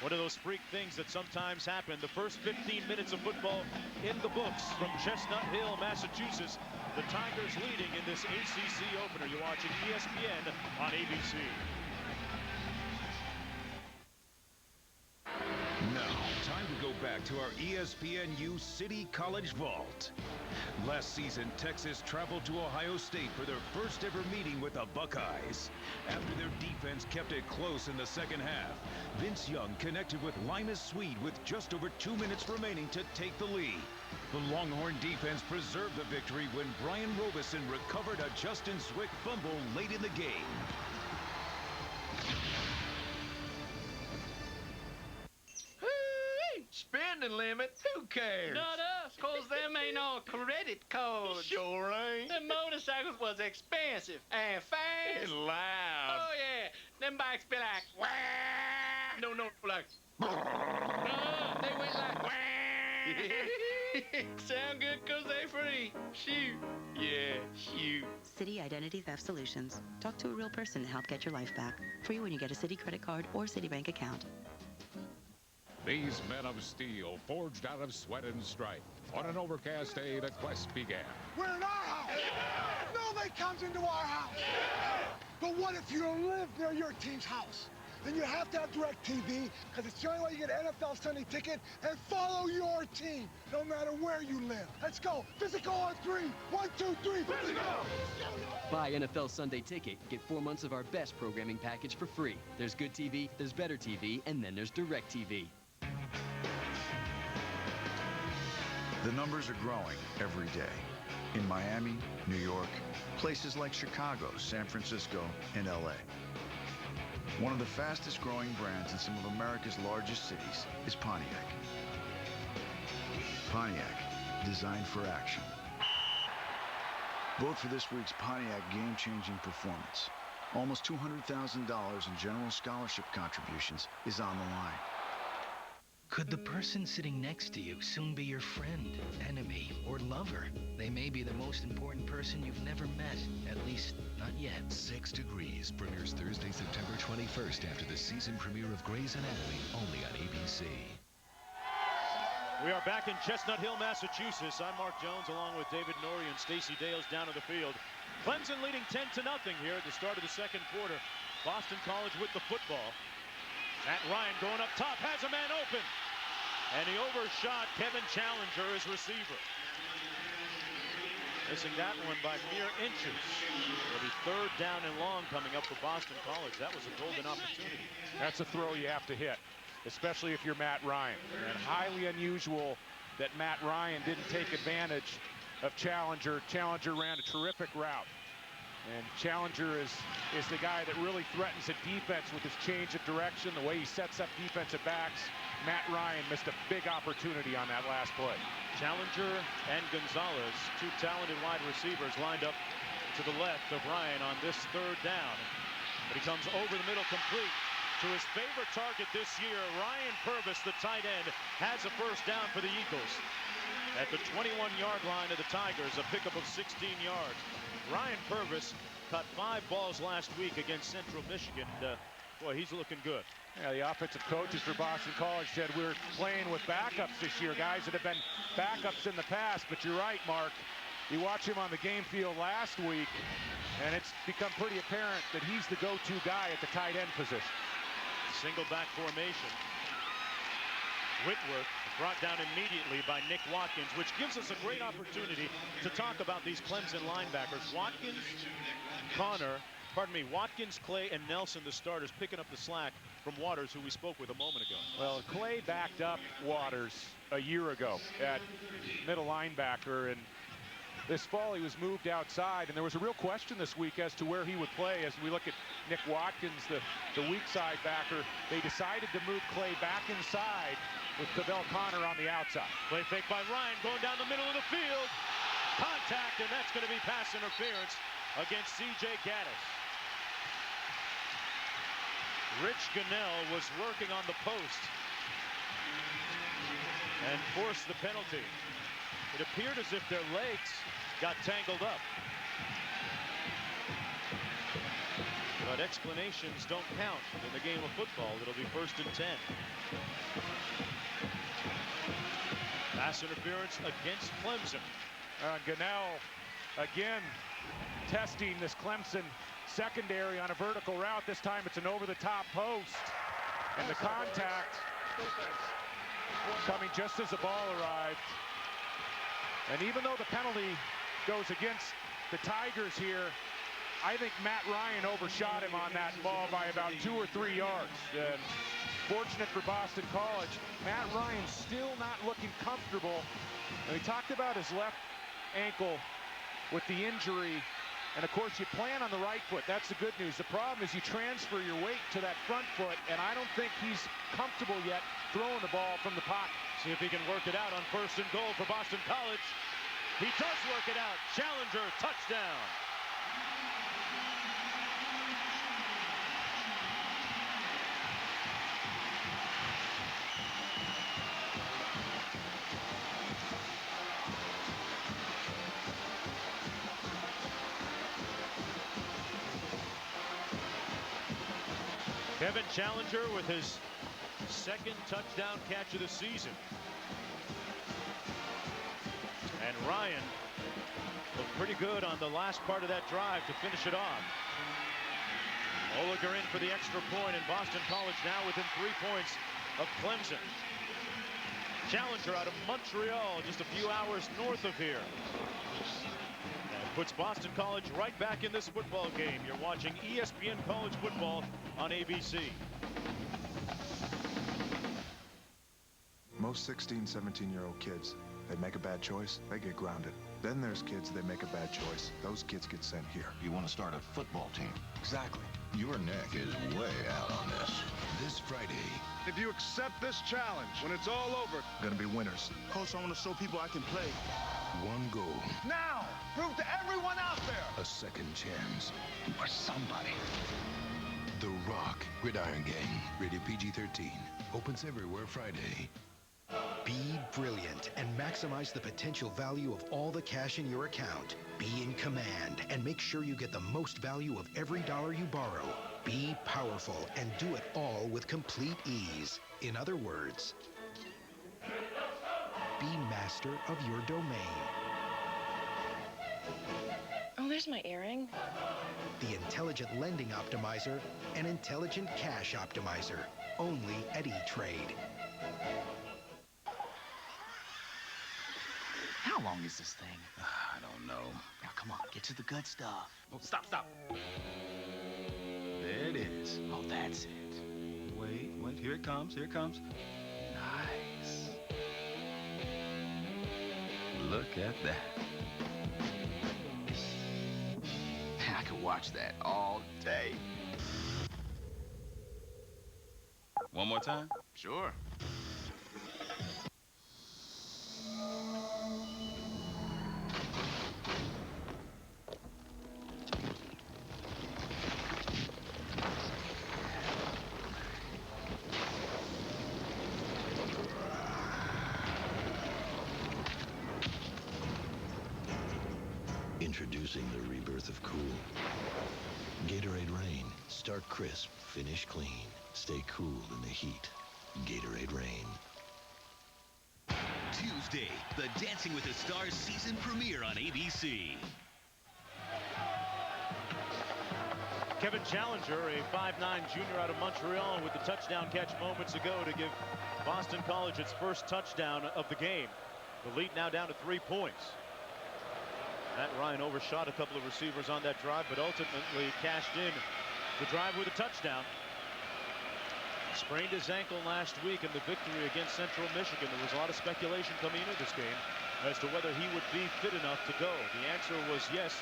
One of those freak things that sometimes happen. The first 15 minutes of football in the books from Chestnut Hill, Massachusetts. The Tigers leading in this ACC opener. You're watching ESPN on ABC. Now, time to go back to our ESPNU City College Vault. Last season, Texas traveled to Ohio State for their first ever meeting with the Buckeyes. After their defense kept it close in the second half, Vince Young connected with Limas Swede with just over 2 minutes remaining to take the lead. The Longhorn defense preserved the victory when Brian Robeson recovered a Justin Swick fumble late in the game. Spending limit? Who cares? Not us, cause them ain't no credit cards. Sure ain't. Them motorcycles was expensive and fast. And loud. Oh yeah, them bikes be like wah. No, like they went like wah. Sound good cause they free. Shoot. Yeah, shoot. Citi Identity Theft Solutions. Talk to a real person to help get your life back. Free when you get a Citi credit card or Citibank account. These men of steel, forged out of sweat and strife. On an overcast day, the quest began. We're in our house. Nobody comes into our house. But what if you don't live near your team's house? Then you have to have DirecTV, because it's the only way you get an NFL Sunday ticket and follow your team, no matter where you live. Let's go. Physical on 3. 1, 2, 3. Physical. Buy NFL Sunday ticket. Get 4 months of our best programming package for free. There's good TV, there's better TV, and then there's DirecTV. The numbers are growing every day. In Miami, New York, places like Chicago, San Francisco, and LA. One of the fastest growing brands in some of America's largest cities is Pontiac. Pontiac, designed for action. Vote for this week's Pontiac game-changing performance. Almost $200,000 in general scholarship contributions is on the line. Could the person sitting next to you soon be your friend, enemy, or lover? They may be the most important person you've never met, at least not yet. 6 Degrees premieres Thursday, September 21st after the season premiere of Grey's Anatomy, only on ABC. We are back in Chestnut Hill, Massachusetts. I'm Mark Jones along with David Norrie and Stacey Dales down on the field. Clemson leading 10-0 here at the start of the second quarter. Boston College with the football. Matt Ryan going up top, has a man open. And he overshot Kevin Challenger, his receiver. Missing that one by mere inches. It'll be 3rd down and long coming up for Boston College. That was a golden opportunity. That's a throw you have to hit, especially if you're Matt Ryan. And highly unusual that Matt Ryan didn't take advantage of Challenger. Challenger ran a terrific route. And Challenger is the guy that really threatens a defense with his change of direction, the way he sets up defensive backs. Matt Ryan missed a big opportunity on that last play. Challenger and Gonzalez, 2 talented wide receivers lined up to the left of Ryan on this 3rd down. But he comes over the middle complete to his favorite target this year. Ryan Purvis, the tight end, has a 1st down for the Eagles. At the 21-yard line of the Tigers, a pickup of 16 yards. Ryan Purvis caught 5 balls last week against Central Michigan. Boy, he's looking good. Yeah, the offensive coaches for Boston College said we're playing with backups this year, guys that have been backups in the past. But you're right, Mark. You watch him on the game field last week, and it's become pretty apparent that he's the go-to guy at the tight end position. Single back formation. Whitworth brought down immediately by Nick Watkins, which gives us a great opportunity to talk about these Clemson linebackers. Watkins, Clay, and Nelson, the starters, picking up the slack from Waters, who we spoke with a moment ago. Well, Clay backed up Waters a year ago at middle linebacker, and this fall he was moved outside, and there was a real question this week as to where he would play. As we look at Nick Watkins, the weak side backer, they decided to move Clay back inside with Cavell Connor on the outside. Play fake by Ryan, going down the middle of the field. Contact, and that's going to be pass interference against C.J. Gaddis. Rich Gunnell was working on the post and forced the penalty. It appeared as if their legs got tangled up. But explanations don't count in the game of football. It'll be 1st and 10. Pass interference against Clemson. Gunnell again testing this Clemson secondary on a vertical route. This time it's an over-the-top post. And the contact coming just as the ball arrived. And even though the penalty goes against the Tigers here, I think Matt Ryan overshot him on that ball by about 2 or 3 yards. Fortunate for Boston College, Matt Ryan still not looking comfortable. And we talked about his left ankle with the injury. And of course, you plan on the right foot. That's the good news. The problem is you transfer your weight to that front foot, and I don't think he's comfortable yet throwing the ball from the pocket. See if he can work it out on 1st and goal for Boston College. He does work it out. Challenger, touchdown. Kevin Challenger with his 2nd touchdown catch of the season. And Ryan looked pretty good on the last part of that drive to finish it off. Oliger in for the extra point, and Boston College now within 3 points of Clemson. Challenger out of Montreal, just a few hours north of here. And puts Boston College right back in this football game. You're watching ESPN College Football on ABC. Most 16, 17-year-old kids, they make a bad choice, they get grounded. Then there's kids, they make a bad choice. Those kids get sent here. You want to start a football team? Exactly. Your neck is way out on this. This Friday. If you accept this challenge, when it's all over, Gonna be winners. Coach, I want to show people I can play. One goal. Now, prove to everyone out there. A second chance. For somebody. The Rock Gridiron Gang. Rated PG-13. Opens everywhere Friday. Be brilliant and maximize the potential value of all the cash in your account. Be in command and make sure you get the most value of every dollar you borrow. Be powerful and do it all with complete ease. In other words, be master of your domain. Oh, there's my earring. The Intelligent Lending Optimizer and Intelligent Cash Optimizer. Only at E-Trade. How long is this thing? I don't know. Now, come on, get to the good stuff. Oh, stop. There it is. Oh, that's it. Wait, here it comes, Nice. Look at that. I could watch that all day. One more time? Sure. Introducing the rebirth of cool. Gatorade Rain. Start crisp, finish clean. Stay cool in the heat. Gatorade Rain. Tuesday, the Dancing with the Stars season premiere on ABC. Kevin Challenger, a 5'9" junior out of Montreal, with the touchdown catch moments ago to give Boston College its first touchdown of the game. The lead now down to 3 points. Matt Ryan overshot a couple of receivers on that drive, but ultimately cashed in the drive with a touchdown. Sprained his ankle last week in the victory against Central Michigan. There was a lot of speculation coming into this game as to whether he would be fit enough to go. The answer was yes,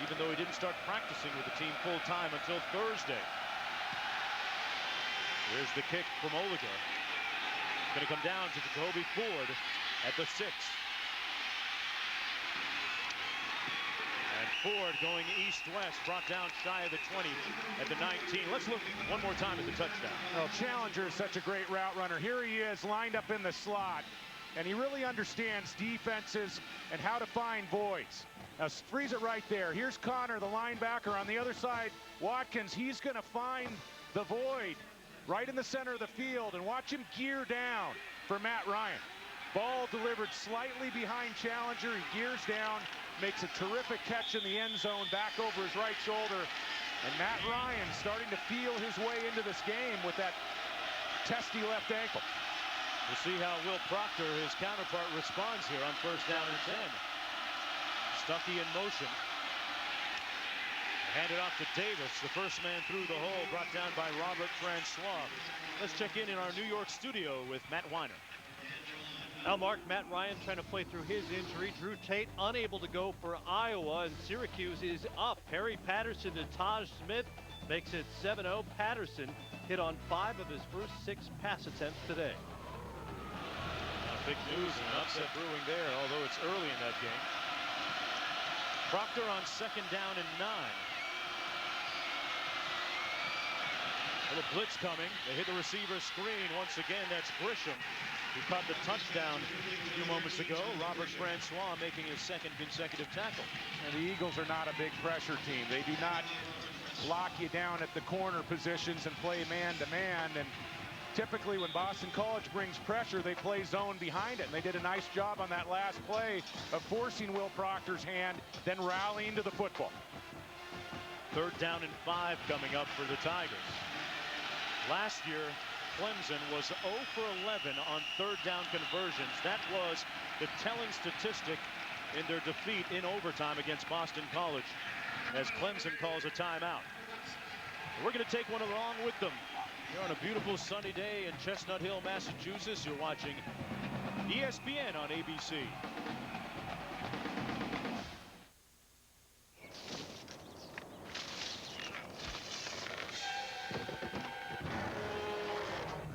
even though he didn't start practicing with the team full time until Thursday. Here's the kick from Oliger. Going to come down to Jacoby Ford at the 6. And Ford going east-west, brought down shy of the 20 at the 19. Let's look one more time at the touchdown. Well, Challenger is such a great route runner. Here he is lined up in the slot, and he really understands defenses and how to find voids. Now freeze it right there. Here's Connor, the linebacker. On the other side, Watkins. He's going to find the void right in the center of the field, and watch him gear down for Matt Ryan. Ball delivered slightly behind Challenger. He gears down, makes a terrific catch in the end zone, back over his right shoulder. And Matt Ryan starting to feel his way into this game with that testy left ankle. We'll see how Will Proctor, his counterpart, responds here on 1st down and 10. Stuckey in motion. Handed off to Davis, the first man through the hole, brought down by Robert Francois. Let's check in our New York studio with Matt Weiner. Now, Mark, Matt Ryan trying to play through his injury. Drew Tate unable to go for Iowa, and Syracuse is up. Harry Patterson to Taj Smith makes it 7-0. Patterson hit on 5 of his first 6 pass attempts today. Big news and an upset brewing there, although it's early in that game. Proctor on 2nd down and 9. Little blitz coming. They hit the receiver screen. Once again, that's Grisham, who caught the touchdown a few moments ago. Robert Francois making his 2nd consecutive tackle. And the Eagles are not a big pressure team. They do not lock you down at the corner positions and play man-to-man. And typically when Boston College brings pressure, they play zone behind it. And they did a nice job on that last play of forcing Will Proctor's hand, then rallying to the football. 3rd down and 5 coming up for the Tigers. Last year, Clemson was 0 for 11 on 3rd down conversions. That was the telling statistic in their defeat in overtime against Boston College, as Clemson calls a timeout. We're going to take one along with them. Here on a beautiful sunny day in Chestnut Hill, Massachusetts. You're watching ESPN on ABC.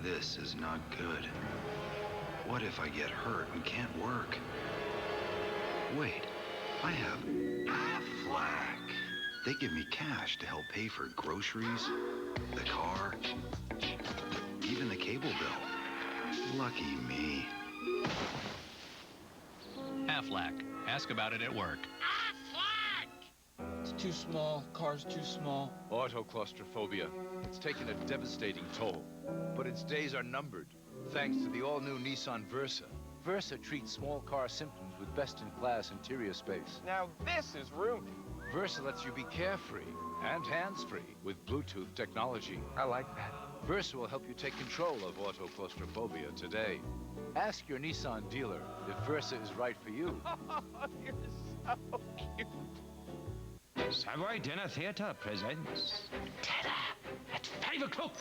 This is not good. What if I get hurt and can't work? Wait, I have Aflac. They give me cash to help pay for groceries, the car, even the cable bill. Lucky me. Aflac. Ask about it at work. It's too small. Car's too small. Autoclaustrophobia. It's taken a devastating toll. But its days are numbered, thanks to the all-new Nissan Versa. Versa treats small car symptoms with best-in-class interior space. Now this is roomy. Versa lets you be carefree and hands-free with Bluetooth technology. I like that. Versa will help you take control of autoclaustrophobia today. Ask your Nissan dealer if Versa is right for you. You're so cute. Savoy Dinner Theater presents Dinner at 5 o'clock.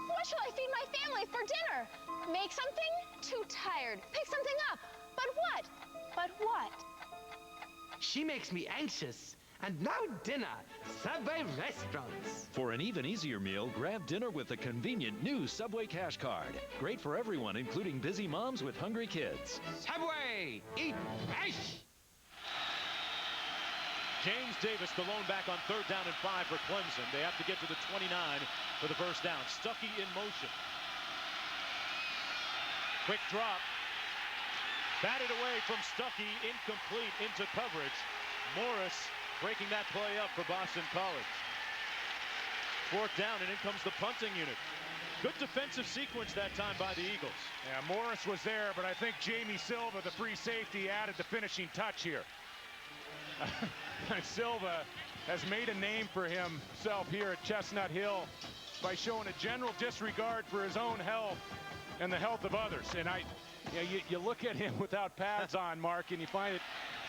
What shall I feed my family for dinner? Make something? Too tired. Pick something up. But what? But what? She makes me anxious. And now dinner. Subway restaurants. For an even easier meal, grab dinner with the convenient new Subway Cash Card. Great for everyone, including busy moms with hungry kids. Subway! Eat fresh! James Davis, the lone back on 3rd down and 5 for Clemson. They have to get to the 29 for the first down. Stuckey in motion. Quick drop. Batted away from Stuckey, incomplete into coverage. Morris breaking that play up for Boston College. Fourth down, and in comes the punting unit. Good defensive sequence that time by the Eagles. Yeah, Morris was there, but I think Jamie Silva, the free safety, added the finishing touch here. Silva has made a name for himself here at Chestnut Hill by showing a general disregard for his own health and the health of others. And you look at him without pads on, Mark, and you find it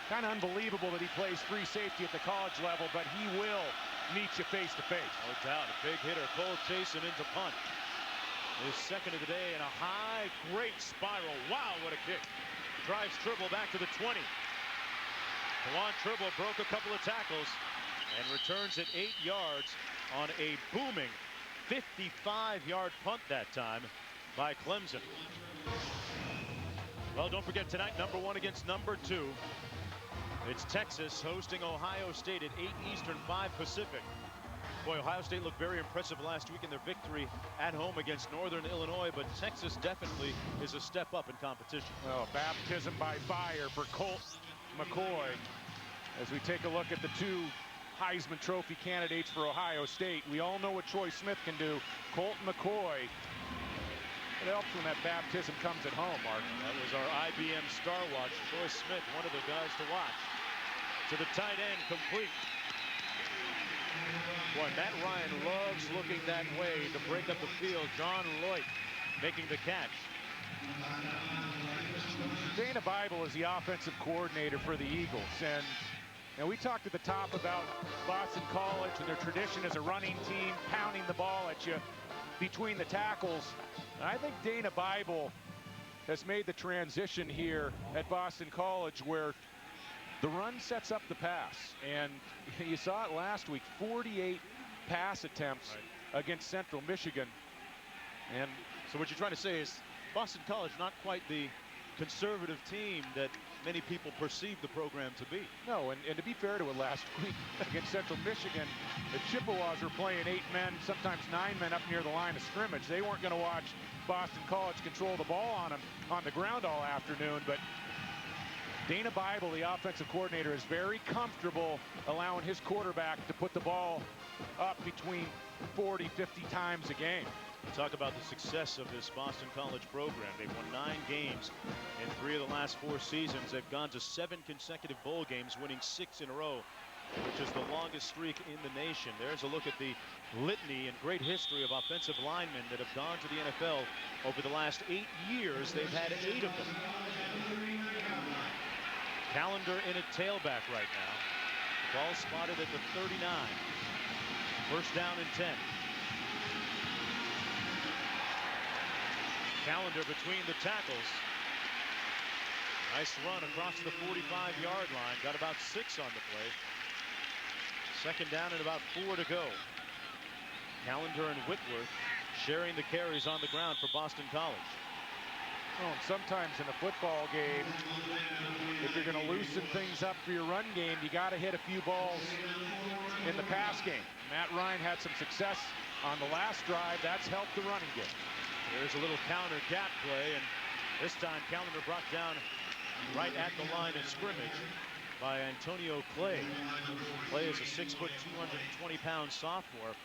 kind of unbelievable that he plays free safety at the college level, but he will meet you face to face. No doubt, a big hitter. Cole chasing into punt. His second of the day, and a high, great spiral. Wow, what a kick. Drives Tribble back to the 20. Juwan Tribble broke a couple of tackles and returns it 8 yards on a booming 55-yard punt that time by Clemson. Well, don't forget tonight, number 1 against number 2. It's Texas hosting Ohio State at 8 Eastern, 5 Pacific. Boy, Ohio State looked very impressive last week in their victory at home against Northern Illinois, but Texas definitely is a step up in competition. Well, baptism by fire for Colt McCoy as we take a look at the 2 Heisman Trophy candidates for Ohio State. We all know what Troy Smith can do. Colt McCoy. It helps when that baptism comes at home, Mark. That was our IBM Star Watch. Troy Smith, one of the guys to watch. To the tight end, complete. Boy, Matt Ryan loves looking that way to break up the field. John Lloyd making the catch. Dana Bible is the offensive coordinator for the Eagles, and we talked at the top about Boston College and their tradition as a running team, pounding the ball at you between the tackles. And I think Dana Bible has made the transition here at Boston College where the run sets up the pass. And you saw it last week, 48 pass attempts against Central Michigan. And so what you're trying to say is Boston College not quite the conservative team that many people perceive the program to be. No, and to be fair to it, last week against Central Michigan, the Chippewas were playing 8 men, sometimes 9 men up near the line of scrimmage. They weren't going to watch Boston College control the ball on them on the ground all afternoon, but Dana Bible, the offensive coordinator, is very comfortable allowing his quarterback to put the ball up between 40, 50 times a game. Talk about the success of this Boston College program. They've won 9 games in 3 of the last 4 seasons. They've gone to 7 consecutive bowl games, winning 6 in a row, which is the longest streak in the nation. There's a look at the litany and great history of offensive linemen that have gone to the NFL over the last 8 years. They've had 8 of them. Calendar in at tailback right now. The ball spotted at the 39. First down and 10. Calendar between the tackles. Nice run across the 45-yard line. Got about 6 on the play. Second down and about 4 to go. Calendar and Whitworth sharing the carries on the ground for Boston College. Oh, and sometimes in a football game, if you're going to loosen things up for your run game, you got to hit a few balls in the pass game. Matt Ryan had some success on the last drive. That's helped the running game. There's a little counter gap play, and this time Calendar brought down right at the line of scrimmage by Antonio Clay. Clay is a 6', 220-pound sophomore.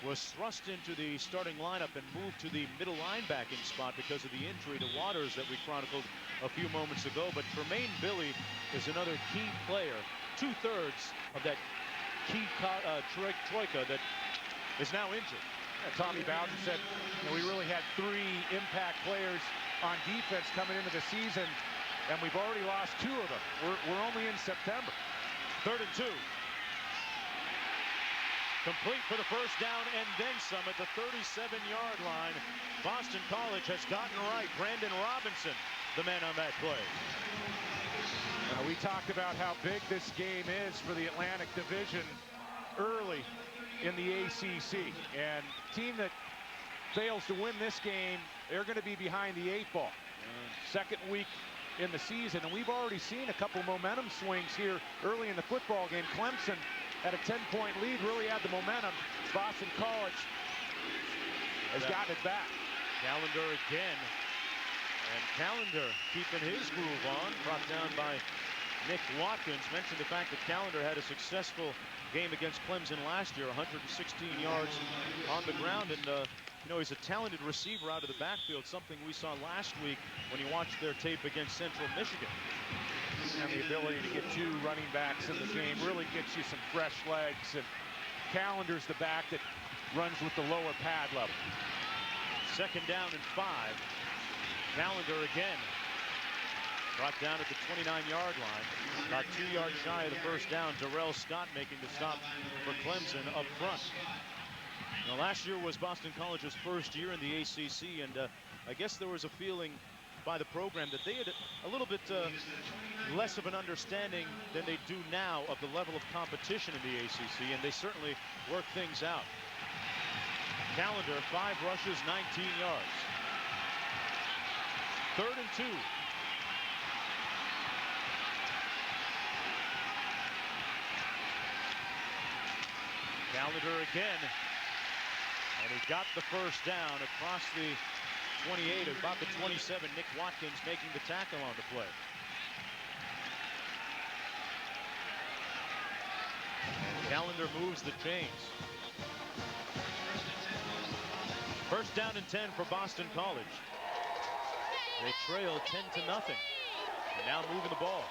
Was thrust into the starting lineup and moved to the middle linebacking spot because of the injury to Waters that we chronicled a few moments ago. But Tremaine Billy is another key player, 2/3 of that key troika that is now injured. Tommy Bowden said we really had 3 impact players on defense coming into the season, and we've already lost 2 of them. We're only in September. 3rd and 2. Complete for the first down and then some at the 37-yard line. Boston College has gotten right. Brandon Robinson, the man on that play. We talked about how big this game is for the Atlantic Division early in the ACC. And a team that fails to win this game, they're going to be behind the 8 ball. Second week in the season, and we've already seen a couple momentum swings here early in the football game. Clemson had a 10-point lead, really had the momentum. Boston College has gotten it back. Calendar again. And Calendar keeping his groove on. Brought down by Nick Watkins mentioned the fact that Callender had a successful game against Clemson last year, 116 yards on the ground, and you know, he's a talented receiver out of the backfield, something we saw last week when you watched their tape against Central Michigan. And the ability to get 2 running backs in the game really gets you some fresh legs, and Callender's the back that runs with the lower pad level. 2nd down and 5. Callender again brought down at the 29-yard line. About 2 yards shy of the first down. Darrell Scott making the stop for Clemson up front. Now, last year was Boston College's first year in the ACC, and I guess there was a feeling by the program that they had a little bit less of an understanding than they do now of the level of competition in the ACC, and they certainly worked things out. Callender, 5 rushes, 19 yards. 3rd and 2. Callender again, and he got the first down across the 28, about the 27. Nick Watkins making the tackle on the play. And Callender moves the chains. 1st down and 10 for Boston College. They trail 10-0. And now moving the ball.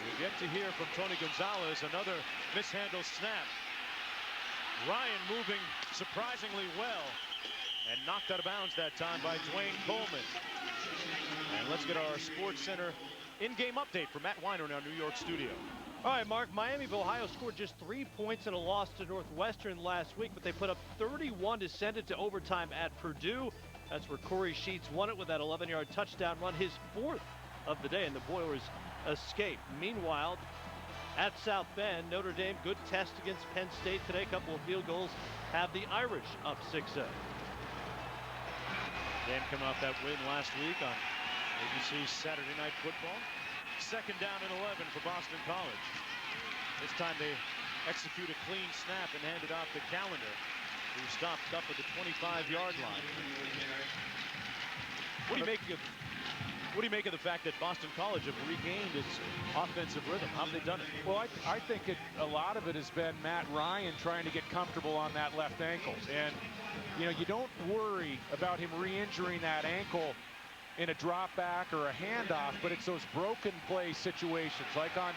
We've yet to hear from Tony Gonzalez. Another mishandled snap. Ryan moving surprisingly well and knocked out of bounds that time by Dwayne Coleman. And let's get our Sports Center in-game update from Matt Weiner in our New York studio. All right, Mark, Miami of Ohio scored just 3 points in a loss to Northwestern last week, but they put up 31 to send it to overtime at Purdue. That's where Corey Sheets won it with that 11-yard touchdown run, his 4th of the day, and the Boilers escape. Meanwhile, at South Bend, Notre Dame, good test against Penn State today. A couple of field goals have the Irish up 6-0. Game coming off that win last week on ABC Saturday Night Football. 2nd down and 11 for Boston College. This time they execute a clean snap and hand it off to Callender, who stopped up at the 25-yard line. What do you make of the fact that Boston College have regained its offensive rhythm? How have they done it? Well, I think a lot of it has been Matt Ryan trying to get comfortable on that left ankle. And, you know, you don't worry about him re-injuring that ankle in a drop back or a handoff, but it's those broken play situations, like on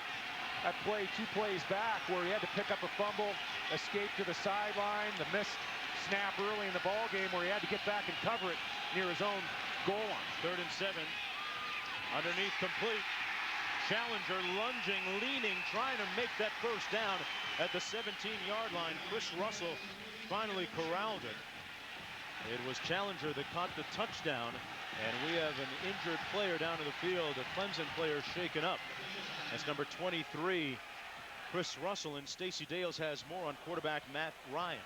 that play 2 plays back where he had to pick up a fumble, escape to the sideline, the missed snap early in the ball game where he had to get back and cover it near his own goal line. 3rd and 7. Underneath complete. Challenger lunging, leaning, trying to make that first down at the 17-yard line. Chris Russell finally corralled it. It was Challenger that caught the touchdown, and we have an injured player down in the field, a Clemson player shaken up. That's number 23, Chris Russell, and Stacey Dales has more on quarterback Matt Ryan.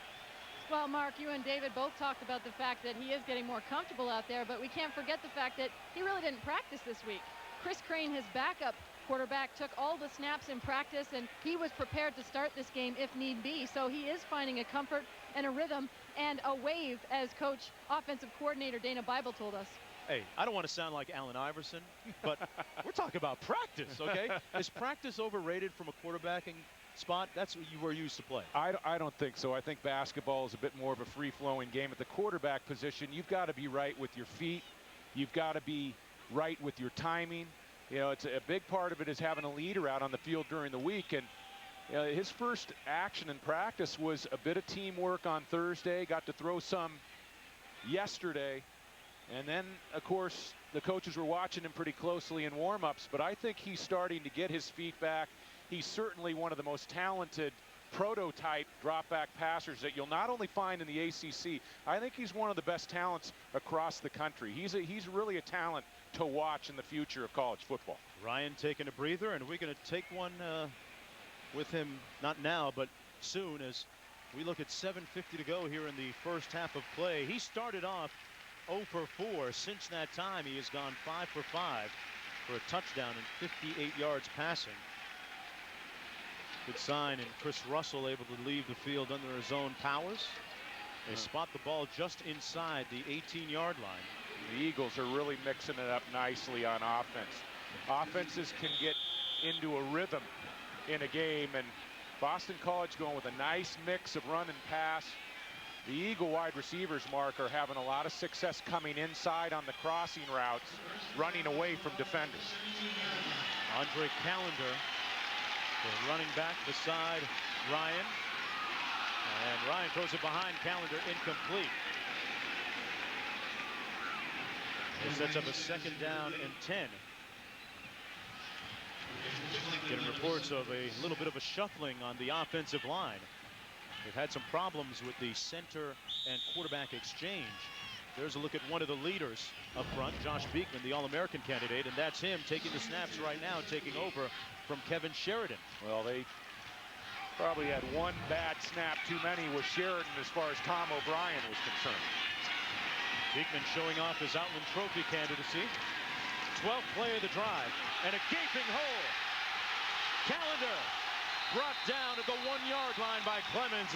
Well, Mark, you and David both talked about the fact that he is getting more comfortable out there, but we can't forget the fact that he really didn't practice this week. Chris Crane, his backup quarterback, took all the snaps in practice, and he was prepared to start this game if need be. So he is finding a comfort and a rhythm and a wave, as coach offensive coordinator Dana Bible told us. Hey, I don't want to sound like Allen Iverson, but we're talking about practice, okay? Is practice overrated from a quarterbacking spot? That's what you were used to play. I don't think so. I think basketball is a bit more of a free-flowing game. At the quarterback position, you've got to be right with your feet. You've got to be right with your timing. You know, it's a big part of it is having a leader out on the field during the week. And you know, his first action in practice was a bit of teamwork on Thursday. Got to throw some yesterday. And then, of course, the coaches were watching him pretty closely in warm-ups. But I think he's starting to get his feet back. He's certainly one of the most talented prototype drop-back passers that you'll not only find in the ACC. I think he's one of the best talents across the country. He's really a talent to watch in the future of college football. Ryan taking a breather, and we're going to take one with him, not now, but soon, as we look at 7:50 to go here in the first half of play. He started off 0 for 4. Since that time, he has gone 5 for 5 for a touchdown and 58 yards passing. Good sign, and Chris Russell able to leave the field under his own powers. They spot the ball just inside the 18-yard line. The Eagles are really mixing it up nicely on offense. Offenses can get into a rhythm in a game, and Boston College going with a nice mix of run and pass. The Eagle wide receivers, Mark, are having a lot of success coming inside on the crossing routes, running away from defenders. Andre Callender, the running back beside Ryan. And Ryan throws it behind Callender, incomplete. It sets up a 2nd down and 10. Getting reports of a little bit of a shuffling on the offensive line. They've had some problems with the center and quarterback exchange. There's a look at one of the leaders up front, Josh Beekman, the All-American candidate, and that's him taking the snaps right now, taking over from Kevin Sheridan. Well, they probably had one bad snap too many with Sheridan as far as Tom O'Brien was concerned. Beekman showing off his Outland Trophy candidacy. 12th play of the drive, and a gaping hole. Callender brought down at the 1-yard line by Clemens.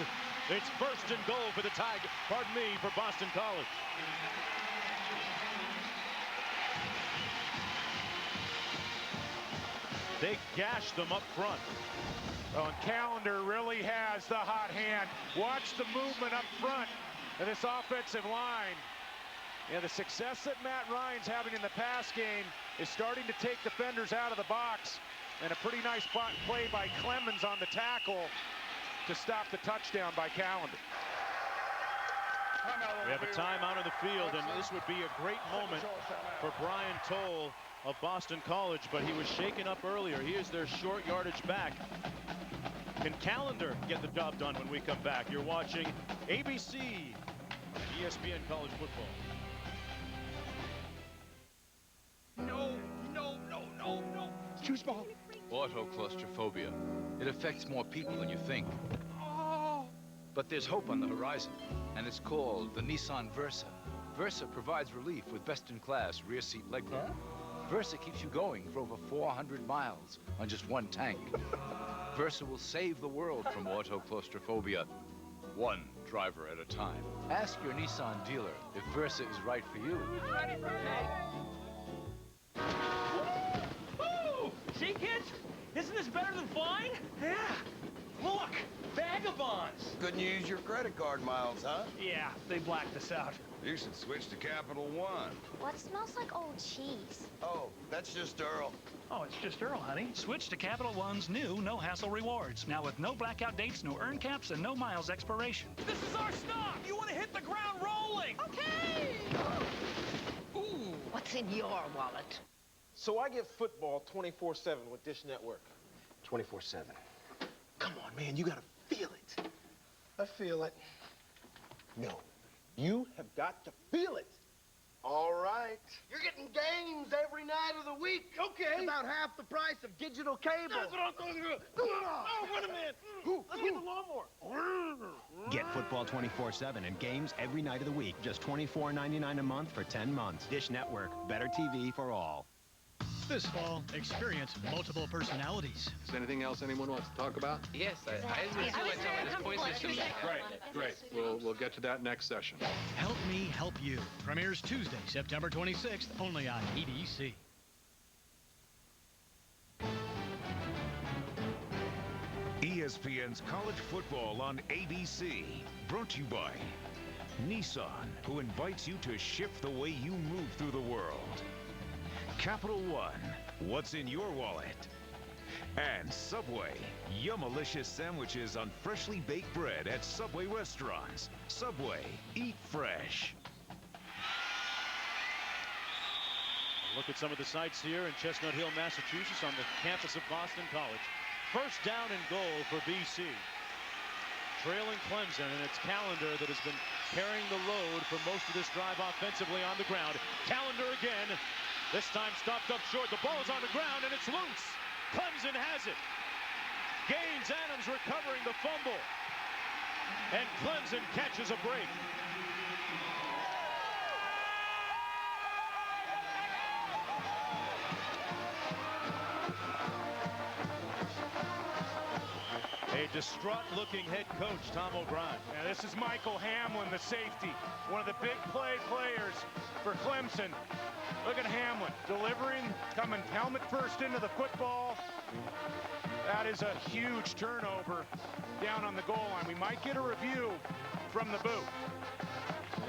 It's 1st and goal for the Tigers, for Boston College. They gashed them up front. Well, and Callender really has the hot hand. Watch the movement up front of this offensive line. And the success that Matt Ryan's having in the pass game is starting to take defenders out of the box. And a pretty nice play by Clemens on the tackle to stop the touchdown by Callender. We have a timeout on the field, and this would be a great moment for Brian Toll of Boston College, but he was shaken up earlier. He is their short yardage back. Can Callender get the job done when we come back? You're watching ABC, ESPN College Football. No, no, no, no, no. Too small. Autoclaustrophobia. It affects more people than you think. Oh. But there's hope on the horizon, and it's called the Nissan Versa. Versa provides relief with best-in-class rear seat legroom. Versa keeps you going for over 400 miles on just one tank. Versa will save the world from autoclaustrophobia, one driver at a time. Ask your Nissan dealer if Versa is right for you. Ready for me? Woo! See, kids? Isn't this better than flying? Yeah. Look, vagabonds. Couldn't use your credit card miles, huh? Yeah, they blacked us out. You should switch to Capital One. What smells like old cheese? Oh, that's just Earl. Oh, it's just Earl, honey. Switch to Capital One's new no-hassle rewards. Now with no blackout dates, no earn caps, and no miles expiration. This is our stop. You want to hit the ground rolling. Okay. Ooh. What's in your wallet? So I get football 24/7 with Dish Network. 24/7. Come on, man, you gotta feel it. I feel it. No, you have got to feel it. All right. You're getting games every night of the week. Okay. About half the price of digital cable. That's what I'm talking about. Oh, wait a minute. Let's get the lawnmower. Get football 24/7 and games every night of the week. Just $24.99 a month for 10 months. Dish Network. Better TV for all. This fall, experience multiple personalities. Is there anything else anyone wants to talk about? Yes, I would too like some of this point system. Great. We'll get to that next session. Help Me Help You. Premieres Tuesday, September 26th, only on EDC. ESPN's College Football on ABC. Brought to you by Nissan, who invites you to shift the way you move through the world. Capital One, what's in your wallet? And Subway, Yum-alicious sandwiches on freshly baked bread at Subway restaurants. Subway, eat fresh. Look at some of the sights here in Chestnut Hill, Massachusetts on the campus of Boston College. 1st down and goal for BC. Trailing Clemson, and it's Callender that has been carrying the load for most of this drive offensively on the ground. Callender again. This time stopped up short. The ball is on the ground, and it's loose. Clemson has it. Gaines Adams recovering the fumble. And Clemson catches a break. A distraught-looking head coach, Tom O'Brien. Yeah, This is Michael Hamlin, the safety, one of the big players for Clemson. Look at Hamlin delivering, coming helmet first into the football. That is a huge turnover down on the goal line. We might get a review from the booth.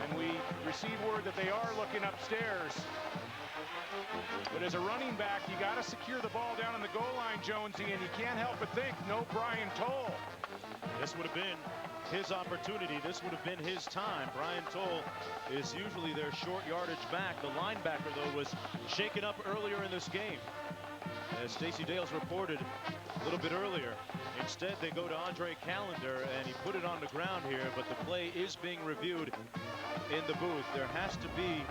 And we receive word that they are looking upstairs. But as a running back, you got to secure the ball down on the goal line, Jonesy, and you can't help but think, no Brian Toll. This would have been his opportunity. This would have been his time. Brian Toll is usually their short yardage back. The linebacker, though, was shaken up earlier in this game. As Stacey Dales reported a little bit earlier, instead they go to Andre Callender, and he put it on the ground here, but the play is being reviewed in the booth. There has to be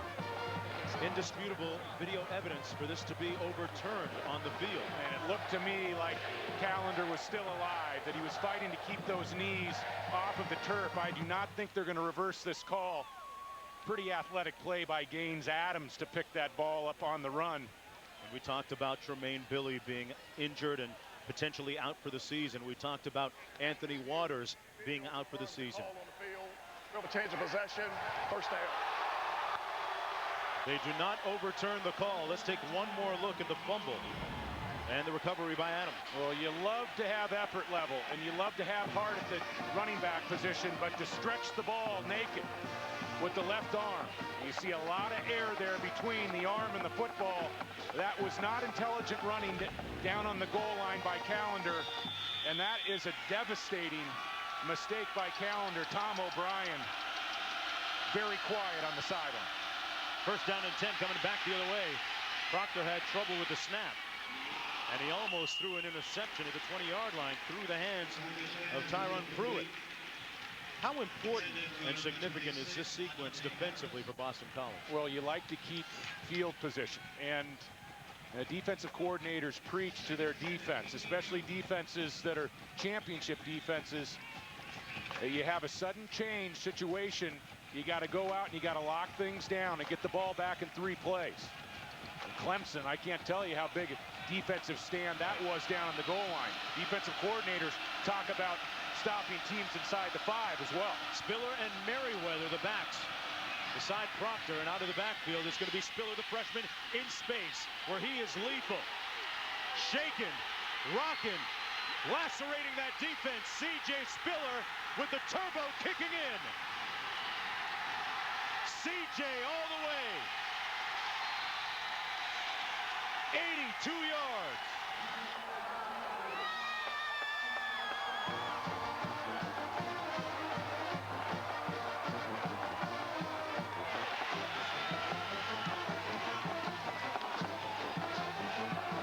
indisputable video evidence for this to be overturned on the field. And it looked to me like Callender was still alive, that he was fighting to keep those knees off of the turf. I do not think they're going to reverse this call. Pretty athletic play by Gaines Adams to pick that ball up on the run. And we talked about Tremaine Billy being injured and potentially out for the season. We talked about Anthony Waters being out for the season. Ball on the field. We have a change of possession. First down. They do not overturn the call. Let's take one more look at the fumble and the recovery by Adams. Well, you love to have effort level, and you love to have heart at the running back position, but to stretch the ball naked with the left arm. You see a lot of air there between the arm and the football. That was not intelligent running down on the goal line by Callender, and that is a devastating mistake by Callender. Tom O'Brien very quiet on the sideline. First down and 10 coming back the other way. Proctor had trouble with the snap, and he almost threw an interception at the 20-yard line through the hands of Tyron Pruitt. How important and significant is this sequence defensively for Boston College? Well, you like to keep field position, and defensive coordinators preach to their defense, especially defenses that are championship defenses. You have a sudden change situation, you got to go out and you got to lock things down and get the ball back in 3 plays. And Clemson, I can't tell you how big a defensive stand that was down on the goal line. Defensive coordinators talk about stopping teams inside the 5 as well. Spiller and Merriweather, the backs. Beside Proctor, and out of the backfield is going to be Spiller, the freshman, in space, where he is lethal. Shaken, rocking, lacerating that defense. C.J. Spiller with the turbo kicking in. C.J. all the way. 82 yards.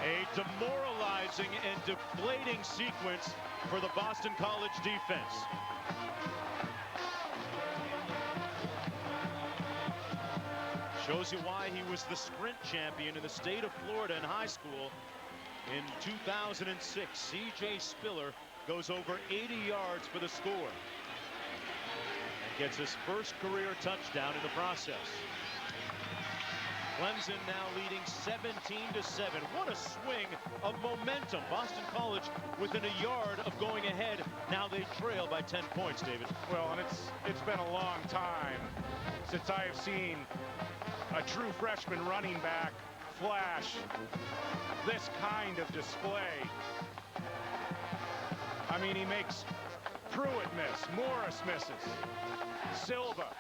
A demoralizing and deflating sequence for the Boston College defense. Shows you why he was the sprint champion in the state of Florida in high school in 2006. C.J. Spiller goes over 80 yards for the score and gets his first career touchdown in the process. Clemson now leading 17-7. What a swing of momentum. Boston College within a yard of going ahead. Now they trail by 10 points, David. Well, and it's been a long time since I have seen a true freshman running back flash this kind of display. I mean, he makes Pruitt miss, Morris misses, Silva.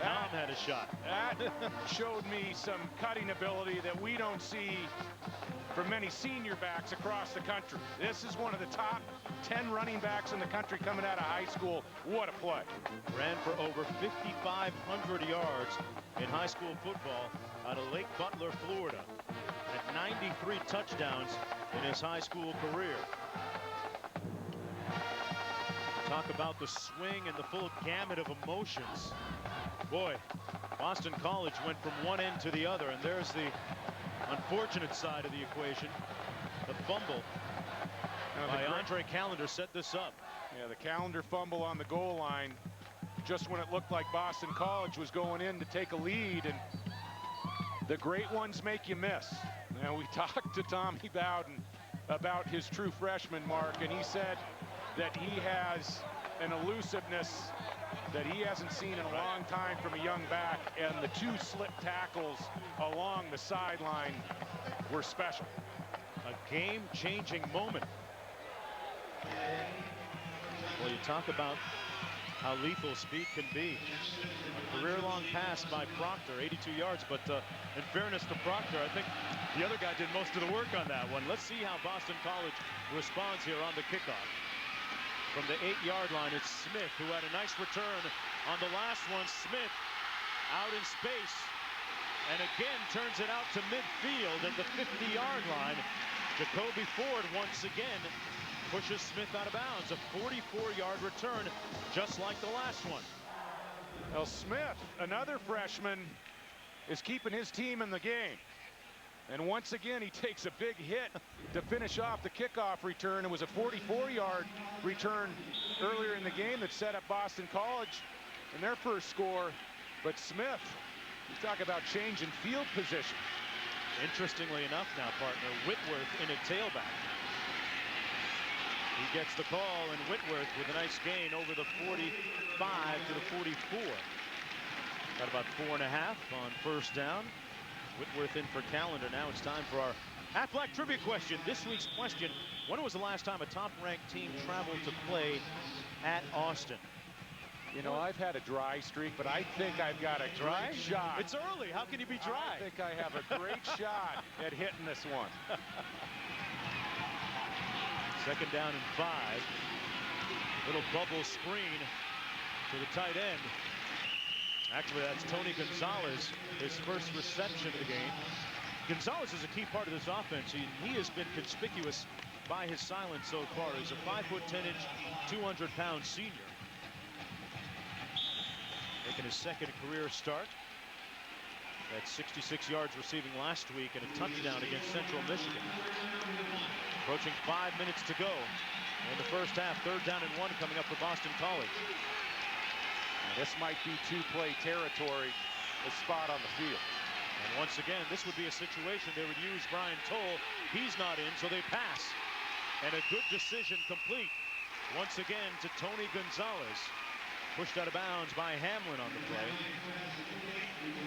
Tom had a shot. That showed me some cutting ability that we don't see from many senior backs across the country. This is one of the top 10 running backs in the country coming out of high school. What a play. Ran for over 5,500 yards in high school football out of Lake Butler, Florida. Had 93 touchdowns in his high school career. Talk about the swing and the full gamut of emotions. Boy, Boston College went from one end to the other, and there's the unfortunate side of the equation. The fumble by Andre Callender set this up. Yeah, the Callender fumble on the goal line just when it looked like Boston College was going in to take a lead, and the great ones make you miss. Now, we talked to Tommy Bowden about his true freshman mark, and he said that he has an elusiveness that he hasn't seen in a long time from a young back, and the 2 slip tackles along the sideline were special. A game-changing moment. Well, you talk about how lethal speed can be. A career-long pass by Proctor, 82 yards, but in fairness to Proctor, I think the other guy did most of the work on that one. Let's see how Boston College responds here on the kickoff. From the 8-yard line, it's Smith, who had a nice return on the last one. Smith out in space, and again turns it out to midfield at the 50-yard line. Jacoby Ford once again pushes Smith out of bounds. A 44-yard return, just like the last one. Well, Smith, another freshman, is keeping his team in the game. And once again, he takes a big hit to finish off the kickoff return. It was a 44-yard return earlier in the game that set up Boston College in their first score. But Smith, you talk about changing field position. Interestingly enough now, partner, Whitworth in at tailback. He gets the call, and Whitworth with a nice gain over the 45 to the 44. Got about 4.5 on first down. Whitworth in for Callender. Now it's time for our Aflac trivia question. This week's question: when was the last time a top-ranked team traveled to play at Austin? You know, I've had a dry streak, but I think I've got a great shot. It's early. How can you be dry? I think I have a great shot at hitting this one. Second down and 5. Little bubble screen to the tight end. Actually, that's Tony Gonzalez, his first reception of the game. Gonzalez is a key part of this offense. He has been conspicuous by his silence so far. He's a 5'10", 200-pound senior. Making his second career start. That's 66 yards receiving last week and a touchdown against Central Michigan. Approaching 5 minutes to go in the first half. 3rd down and 1 coming up for Boston College. This might be 2-play territory, a spot on the field. And once again, this would be a situation they would use Brian Toll. He's not in, so they pass. And a good decision complete. Once again to Tony Gonzalez. Pushed out of bounds by Hamlin on the play.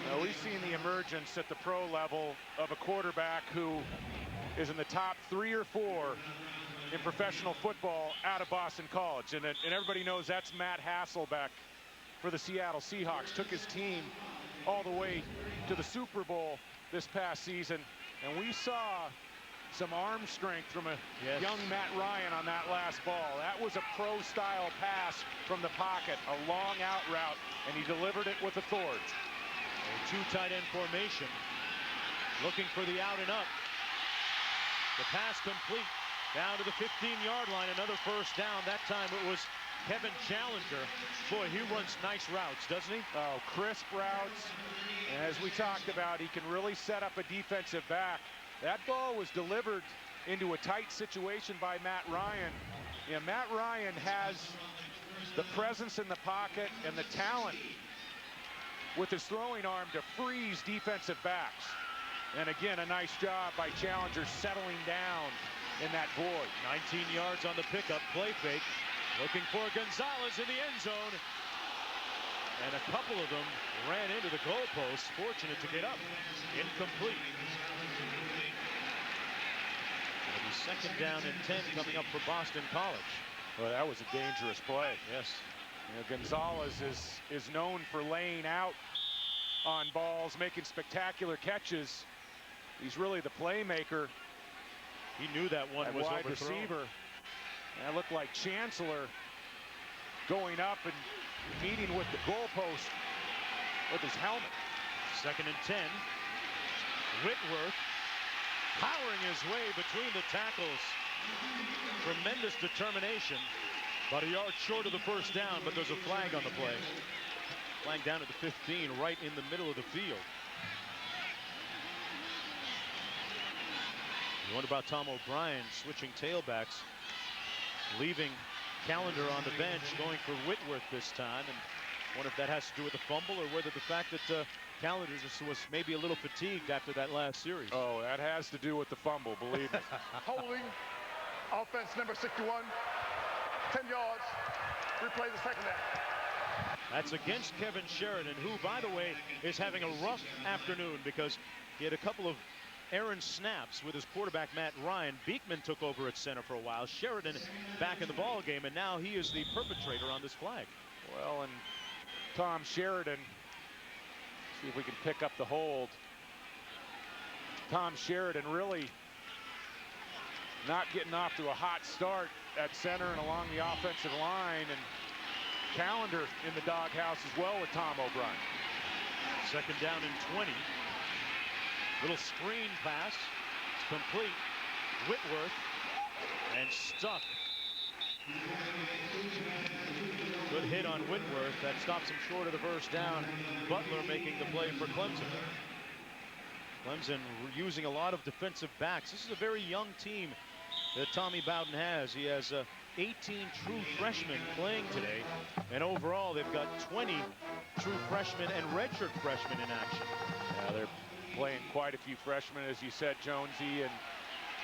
Now, we've seen the emergence at the pro level of a quarterback who is in the top 3 or 4 in professional football out of Boston College. And everybody knows that's Matt Hasselbeck for the Seattle Seahawks. Took his team all the way to the Super Bowl this past season. And we saw some arm strength from a young Matt Ryan on that last ball. That was a pro-style pass from the pocket, a long out route, and he delivered it with authority. A 2 tight end formation, looking for the out and up. The pass complete, down to the 15-yard line, another first down. That time it was Kevin Challenger. Boy, he runs nice routes, doesn't he? Oh, crisp routes. And as we talked about, he can really set up a defensive back. That ball was delivered into a tight situation by Matt Ryan. Yeah, Matt Ryan has the presence in the pocket and the talent with his throwing arm to freeze defensive backs. And again, a nice job by Challenger settling down in that void. 19 yards on the pickup, play fake. Looking for Gonzalez in the end zone. And a couple of them ran into the goalpost. Fortunate to get up. Incomplete. It'll be 2nd down and 10 coming up for Boston College. Well, that was a dangerous play. Yes. You know, Gonzalez is known for laying out on balls, making spectacular catches. He's really the playmaker. He knew that one was wide overthrown. Receiver. And it looked like Chancellor going up and meeting with the goalpost with his helmet. 2nd and 10. Whitworth powering his way between the tackles. Tremendous determination. About a yard short of the first down, but there's a flag on the play. Flag down at the 15, right in the middle of the field. You wonder about Tom O'Brien switching tailbacks, leaving Callender on the bench, going for Whitworth this time, and wonder if that has to do with the fumble or whether the fact that Callender was maybe a little fatigued after that last series. Oh, that has to do with the fumble, believe me. Holding, offense number 61, 10 yards. Replay the second half. That's against Kevin Sheridan, who, by the way, is having a rough afternoon because he had a couple of errant snaps with his quarterback, Matt Ryan. Beekman took over at center for a while. Sheridan back in the ball game, and now he is the perpetrator on this flag. Well, and Tom Sheridan, see if we can pick up the hold. Tom Sheridan really not getting off to a hot start at center and along the offensive line, and Callender in the doghouse as well with Tom O'Brien. Second down and 20. Little screen pass. It's complete. Whitworth and stuck. Good hit on Whitworth. That stops him short of the first down. Butler making the play for Clemson. Clemson using a lot of defensive backs. This is a very young team that Tommy Bowden has. He has 18 true freshmen playing today, and overall they've got 20 true freshmen and redshirt freshmen in action. Yeah, they're playing quite a few freshmen, as you said, Jonesy, and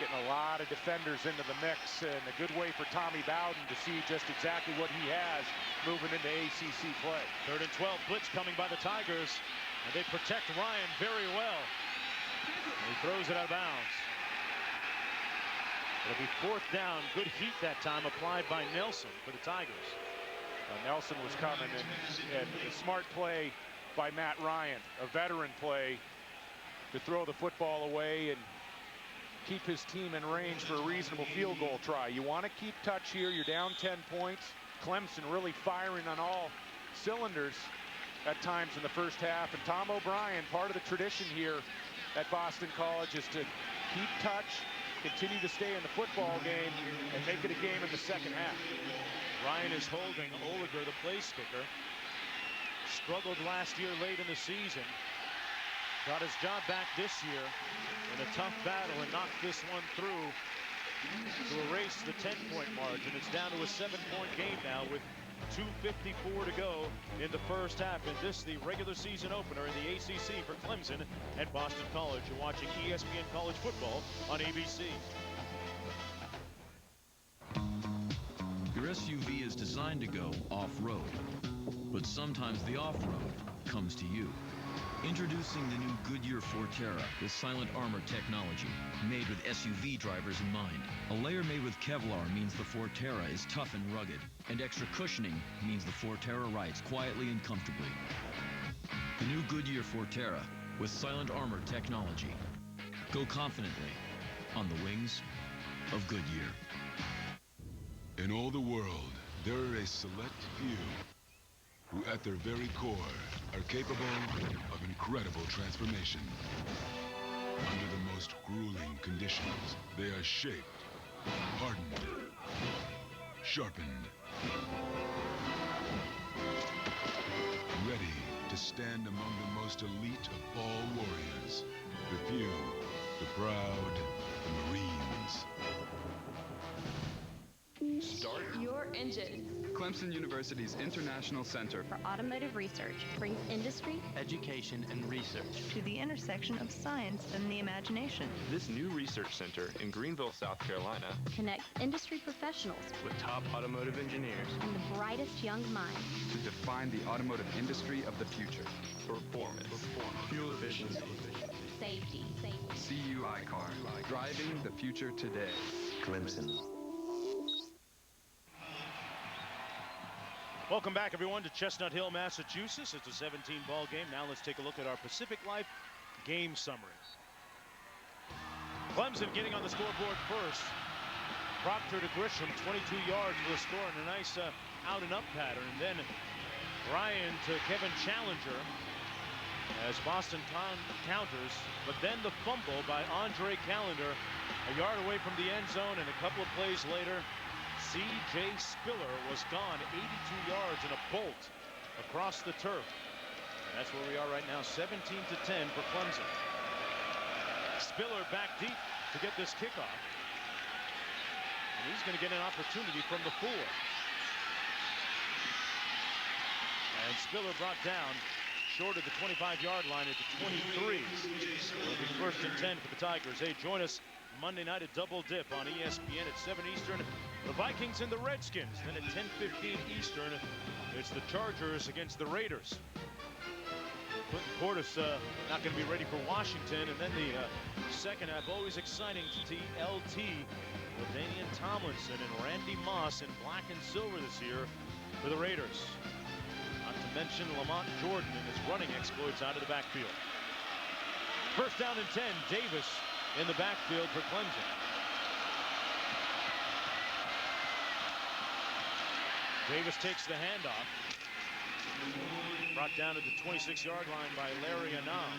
getting a lot of defenders into the mix, and a good way for Tommy Bowden to see just exactly what he has moving into ACC play. 3rd and 12, blitz coming by the Tigers, and they protect Ryan very well. He throws it out of bounds. It'll be 4th down. Good heat that time applied by Nelson for the Tigers. Nelson was coming, and a smart play by Matt Ryan, a veteran play to throw the football away and keep his team in range for a reasonable field goal try. You want to keep touch here. You're down 10 points. Clemson really firing on all cylinders at times in the first half. And Tom O'Brien, part of the tradition here at Boston College is to keep touch, continue to stay in the football game, and make it a game in the second half. Ryan is holding Oliger, the place kicker. Struggled last year late in the season. Got his job back this year in a tough battle and knocked this one through to erase the 10-point margin. It's down to a 7-point game now with 2:54 to go in the first half. And this the regular season opener in the ACC for Clemson and Boston College. You're watching ESPN College Football on ABC. Your SUV is designed to go off-road, but sometimes the off-road comes to you. Introducing the new Goodyear Forterra with silent armor technology, made with SUV drivers in mind. A layer made with Kevlar means the Forterra is tough and rugged, and extra cushioning means the Forterra rides quietly and comfortably. The new Goodyear Forterra with silent armor technology. Go confidently on the wings of Goodyear. In all the world, there are a select few who at their very core are capable of incredible transformation. Under the most grueling conditions, they are shaped, hardened, sharpened, ready to stand among the most elite of all warriors, the few, the proud, the Marines. Start your engine. Clemson University's International Center for Automotive Research brings industry, education, and research to the intersection of science and the imagination. This new research center in Greenville, South Carolina connects industry professionals with top automotive engineers and the brightest young minds to define the automotive industry of the future. Performance, fuel efficiency, safety. CUI car, driving the future today. Clemson. Welcome back, everyone, to Chestnut Hill, Massachusetts. It's a 17-ball game. Now let's take a look at our Pacific Life game summary. Clemson getting on the scoreboard first. Proctor to Grisham, 22 yards for the score, and a nice out-and-up pattern. And then Ryan to Kevin Challenger as Boston counters. But then the fumble by Andre Callender, a yard away from the end zone, and a couple of plays later, C.J. Spiller was gone 82 yards in a bolt across the turf. And that's where we are right now, 17-10 for Clemson. Spiller back deep to get this kickoff. And he's going to get an opportunity from the 4. And Spiller brought down short of the 25-yard line at the 23. It'll be 1st and 10 for the Tigers. Hey, join us Monday night at Double Dip on ESPN at 7 Eastern, The Vikings and the Redskins. Then at 10:15 Eastern, it's the Chargers against the Raiders. Clinton Portis not going to be ready for Washington. And then the second half, always exciting TLT with Danian Tomlinson and Randy Moss in black and silver this year for the Raiders. Not to mention Lamont Jordan and his running exploits out of the backfield. First down and 10, Davis in the backfield for Clemson. Davis takes the handoff. Brought down to the 26-yard line by Larry Anam.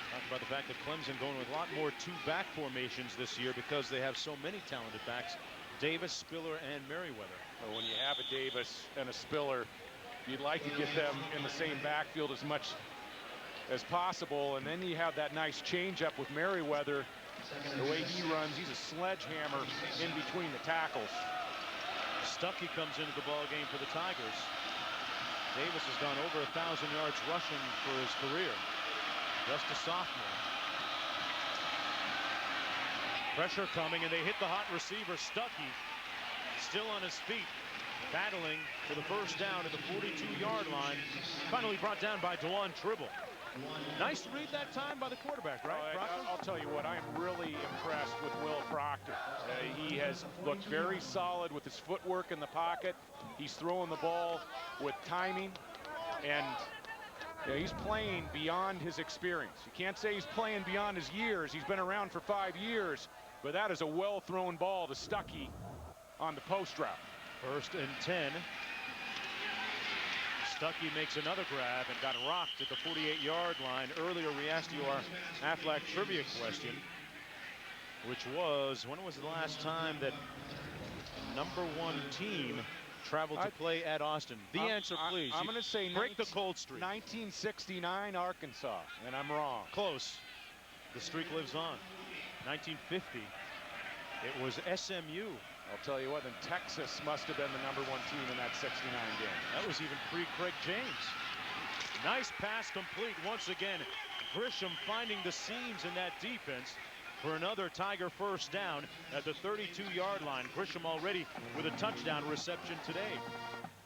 Talk about the fact that Clemson going with a lot more two-back formations this year because they have so many talented backs. Davis, Spiller, and Merriweather. Well, when you have a Davis and a Spiller, you'd like to get them in the same backfield as much as possible. And then you have that nice changeup with Merriweather. The way he runs, he's a sledgehammer in between the tackles. Stuckey comes into the ball game for the Tigers. Davis has gone over 1,000 yards rushing for his career. Just a sophomore. Pressure coming, and they hit the hot receiver. Stuckey still on his feet, battling for the first down at the 42-yard line. Finally brought down by Dewan Tribble. Nice read that time by the quarterback, right? I'll tell you what, I am really impressed with Will Proctor. He has looked very solid with his footwork in the pocket. He's throwing the ball with timing, and he's playing beyond his experience. You can't say he's playing beyond his years. He's been around for 5 years, but that is a well-thrown ball to Stuckey on the post route. First and 10. Stuckey makes another grab and got rocked at the 48-yard line. Earlier, we asked you our Aflac trivia question, which was, when was the last time that #1 team traveled to play at Austin? The answer, please. I'm going to say break the cold streak. 1969 Arkansas, and I'm wrong. Close. The streak lives on. 1950. It was SMU. I'll tell you what, then Texas must have been the #1 team in that 69 game. That was even pre-Craig James. Nice pass complete once again. Grisham finding the seams in that defense for another Tiger first down at the 32-yard line. Grisham already with a touchdown reception today.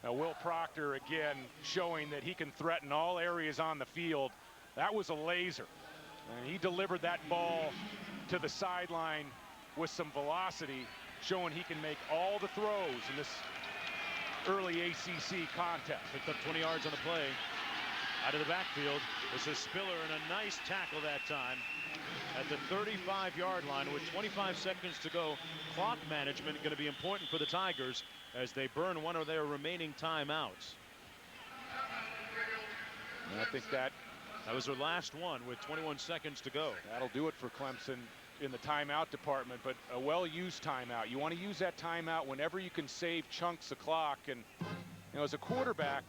Now Will Proctor again showing that he can threaten all areas on the field. That was a laser. And he delivered that ball to the sideline with some velocity, showing he can make all the throws in this early ACC contest. Picked up 20 yards on the play. Out of the backfield, this is Spiller, and a nice tackle that time at the 35-yard line with 25 seconds to go. Clock management going to be important for the Tigers as they burn one of their remaining timeouts. And I think that was their last one with 21 seconds to go. That'll do it for Clemson in the timeout department, but a well-used timeout. You want to use that timeout whenever you can save chunks of clock. And as a quarterback,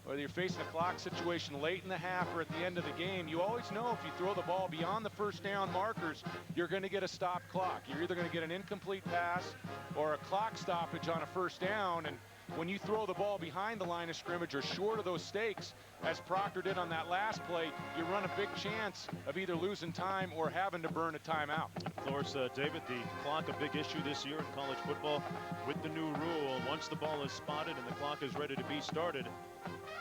whether you're facing a clock situation late in the half or at the end of the game, you always know if you throw the ball beyond the first down markers, you're going to get a stopped clock. You're either going to get an incomplete pass or a clock stoppage on a first down. And when you throw the ball behind the line of scrimmage or short of those stakes, as Proctor did on that last play, you run a big chance of either losing time or having to burn a timeout. Of course, David, the clock a big issue this year in college football with the new rule. Once the ball is spotted and the clock is ready to be started,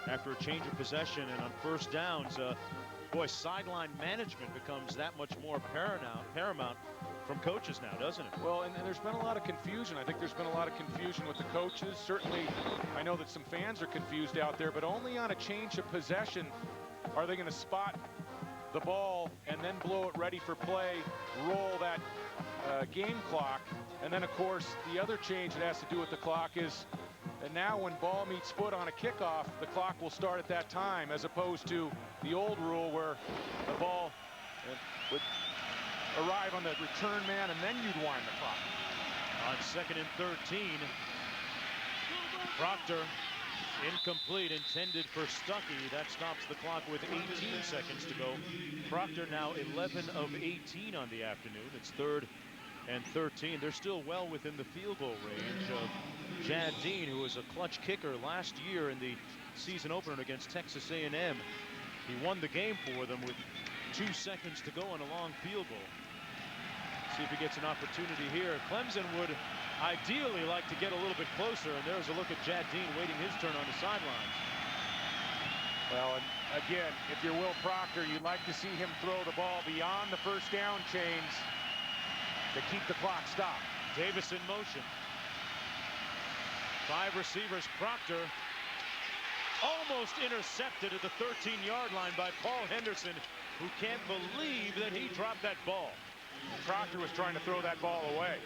after a change of possession and on first downs, boy, sideline management becomes that much more paramount from coaches now, doesn't it? Well, and there's been a lot of confusion. I think there's been a lot of confusion with the coaches. Certainly, I know that some fans are confused out there, but only on a change of possession are they going to spot the ball and then blow it ready for play, roll that game clock. And then, of course, the other change that has to do with the clock is that now when ball meets foot on a kickoff, the clock will start at that time, as opposed to the old rule where the ball would arrive on the return man and then you'd wind the clock. On 2nd and 13, Proctor incomplete, intended for Stuckey. That stops the clock with 18 seconds to go. Proctor now 11 of 18 on the afternoon. It's 3rd and 13. They're still well within the field goal range of Jad Dean, who was a clutch kicker last year in the season opener against Texas A&M. He won the game for them with 2 seconds to go on a long field goal. See if he gets an opportunity here. Clemson would ideally like to get a little bit closer, and there's a look at Jad Dean waiting his turn on the sidelines. Well, and again, if you're Will Proctor, you'd like to see him throw the ball beyond the first down chains to keep the clock stopped. Davis in motion. 5 receivers. Proctor almost intercepted at the 13-yard line by Paul Henderson, who can't believe that he dropped that ball. Proctor was trying to throw that ball away.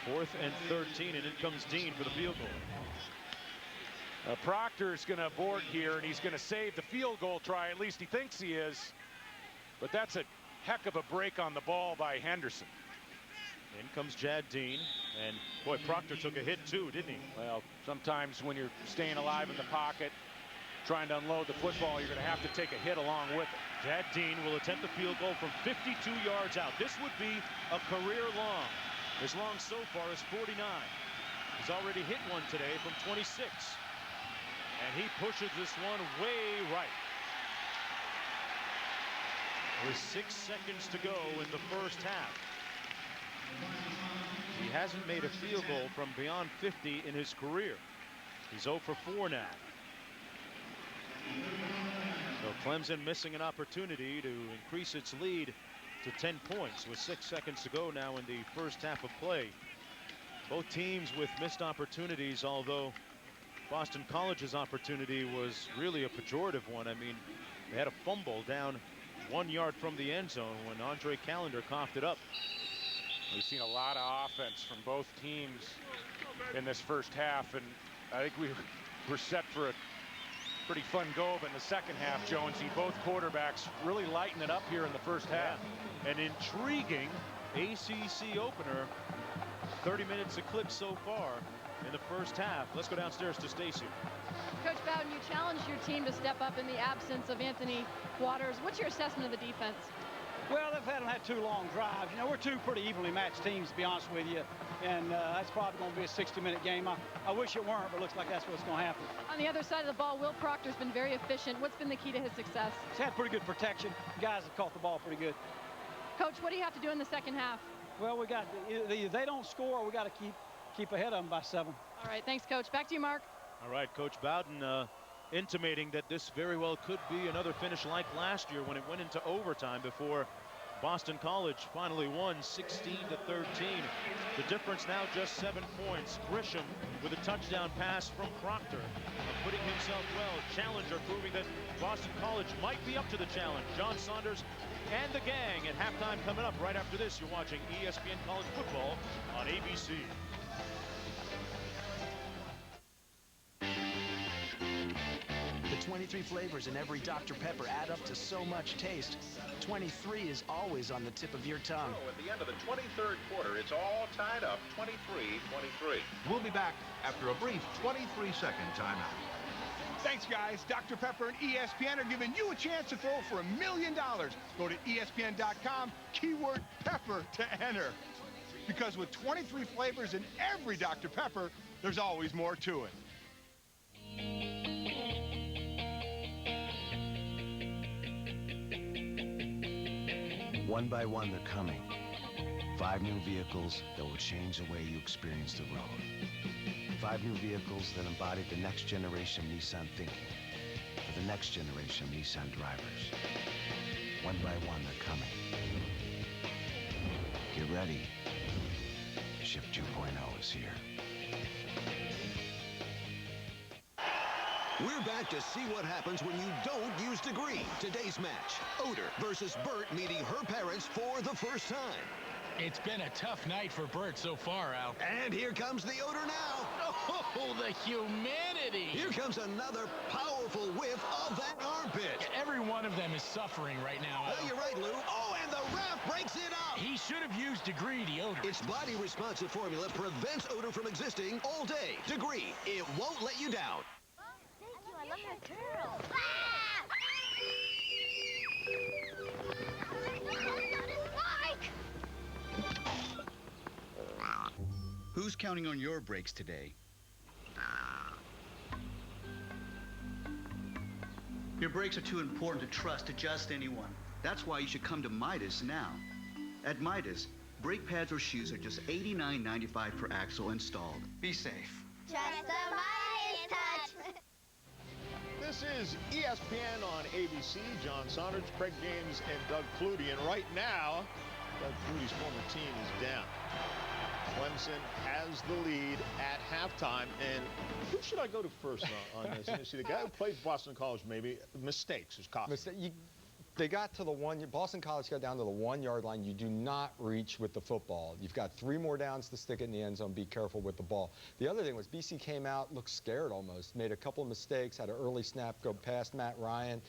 4th and 13, and in comes Dean for the field goal. Proctor's going to abort here, and he's going to save the field goal try. At least he thinks he is. But that's a heck of a break on the ball by Henderson. In comes Jad Dean, and boy, Proctor took a hit too, didn't he? Well, sometimes when you're staying alive in the pocket, trying to unload the football, you're going to have to take a hit along with it. Jad Dean will attempt the field goal from 52 yards out. This would be a career long. As long so far as 49. He's already hit one today from 26. And he pushes this one way right. With 6 seconds to go in the first half. He hasn't made a field goal from beyond 50 in his career. He's 0 for 4 now. So Clemson missing an opportunity to increase its lead to 10 points with 6 seconds to go now in the first half of play. Both teams with missed opportunities, although Boston College's opportunity was really a pejorative one. I mean, they had a fumble down 1 yard from the end zone when Andre Callender coughed it up. We've seen a lot of offense from both teams in this first half, and I think we're set for a pretty fun go of it in the second half, Jonesy. Both quarterbacks really lighten it up here in the first half. An intriguing ACC opener. 30 minutes eclipse so far in the first half. Let's go downstairs to Stacy. Coach Bowden, you challenged your team to step up in the absence of Anthony Waters. What's your assessment of the defense? Well, they've had 2 long drives. You know, we're 2 pretty evenly matched teams, to be honest with you. And that's probably going to be a 60-minute game. I wish it weren't, but it looks like that's what's going to happen. On the other side of the ball, Will Proctor's been very efficient. What's been the key to his success? He's had pretty good protection. Guys have caught the ball pretty good. Coach, what do you have to do in the second half? Well, we got either they don't score, or we got to keep ahead of them by 7. All right, thanks, Coach. Back to you, Mark. All right, Coach Bowden intimating that this very well could be another finish like last year when it went into overtime before Boston College finally won 16-13. The difference now just 7 points. Grisham with a touchdown pass from Proctor, putting himself well. Challenger proving that Boston College might be up to the challenge. John Saunders and the gang at halftime coming up right after this. You're watching ESPN College Football on ABC. The 23 flavors in every Dr. Pepper add up to so much taste. 23 is always on the tip of your tongue. So at the end of the 23rd quarter, it's all tied up, 23-23. We'll be back after a brief 23-second timeout. Thanks, guys. Dr. Pepper and ESPN are giving you a chance to throw for $1 million. Go to ESPN.com, keyword Pepper to enter. Because with 23 flavors in every Dr. Pepper, there's always more to it. One by one, they're coming. 5 new vehicles that will change the way you experience the road. 5 new vehicles that embody the next generation of Nissan thinking for the next generation of Nissan drivers. One by one, they're coming. Get ready. Shift 2.0 is here. We're back to see what happens when you don't use degree. Today's match, Oder versus Bert meeting her parents for the first time. It's been a tough night for Bert so far, Al. And here comes the Oder now. Oh, the humanity. Here comes another powerful whiff of that armpit. Every one of them is suffering right now, Al. Oh, you're right, Lou. Oh, and the ref breaks it up. He should have used degree deodorant. Its body-responsive formula prevents odor from existing all day. Degree, it won't let you down. I love that girl. Who's counting on your brakes today? Your brakes are too important to trust to just anyone. That's why you should come to Midas now. At Midas, Brake pads or shoes are just $89.95 per axle installed. Be safe. Trust the Midas Touch. This is ESPN on ABC. John Saunders, Craig James, and Doug Flutie. And right now, Doug Flutie's former team is down. Clemson has the lead at halftime. And who should I go to first on this? You see, the guy who played Boston College, maybe mistakes is costing. They got to the Boston College got down to the 1-yard line. You do not reach with the football. You've got 3 more downs to stick it in the end zone. Be careful with the ball. The other thing was BC came out, looked scared almost, made a couple of mistakes, had an early snap go past Matt Ryan.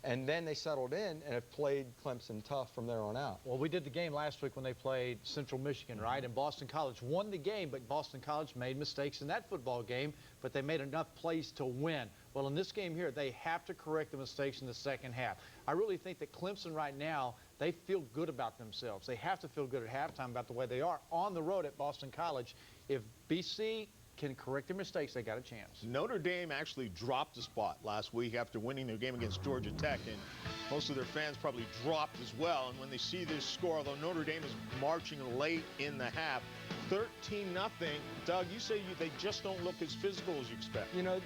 And then they settled in and have played Clemson tough from there on out. Well, we did the game last week when they played Central Michigan, right? And Boston College won the game, but Boston College made mistakes in that football game, but they made enough plays to win. Well, in this game here, they have to correct the mistakes in the second half. I really think that Clemson right now, they feel good about themselves. They have to feel good at halftime about the way they are on the road at Boston College. If BC can correct their mistakes, they got a chance. Notre Dame actually dropped a spot last week after winning their game against Georgia Tech, and most of their fans probably dropped as well. And when they see this score, although Notre Dame is marching late in the half, 13-0. Doug, you say they just don't look as physical as you expect. You know,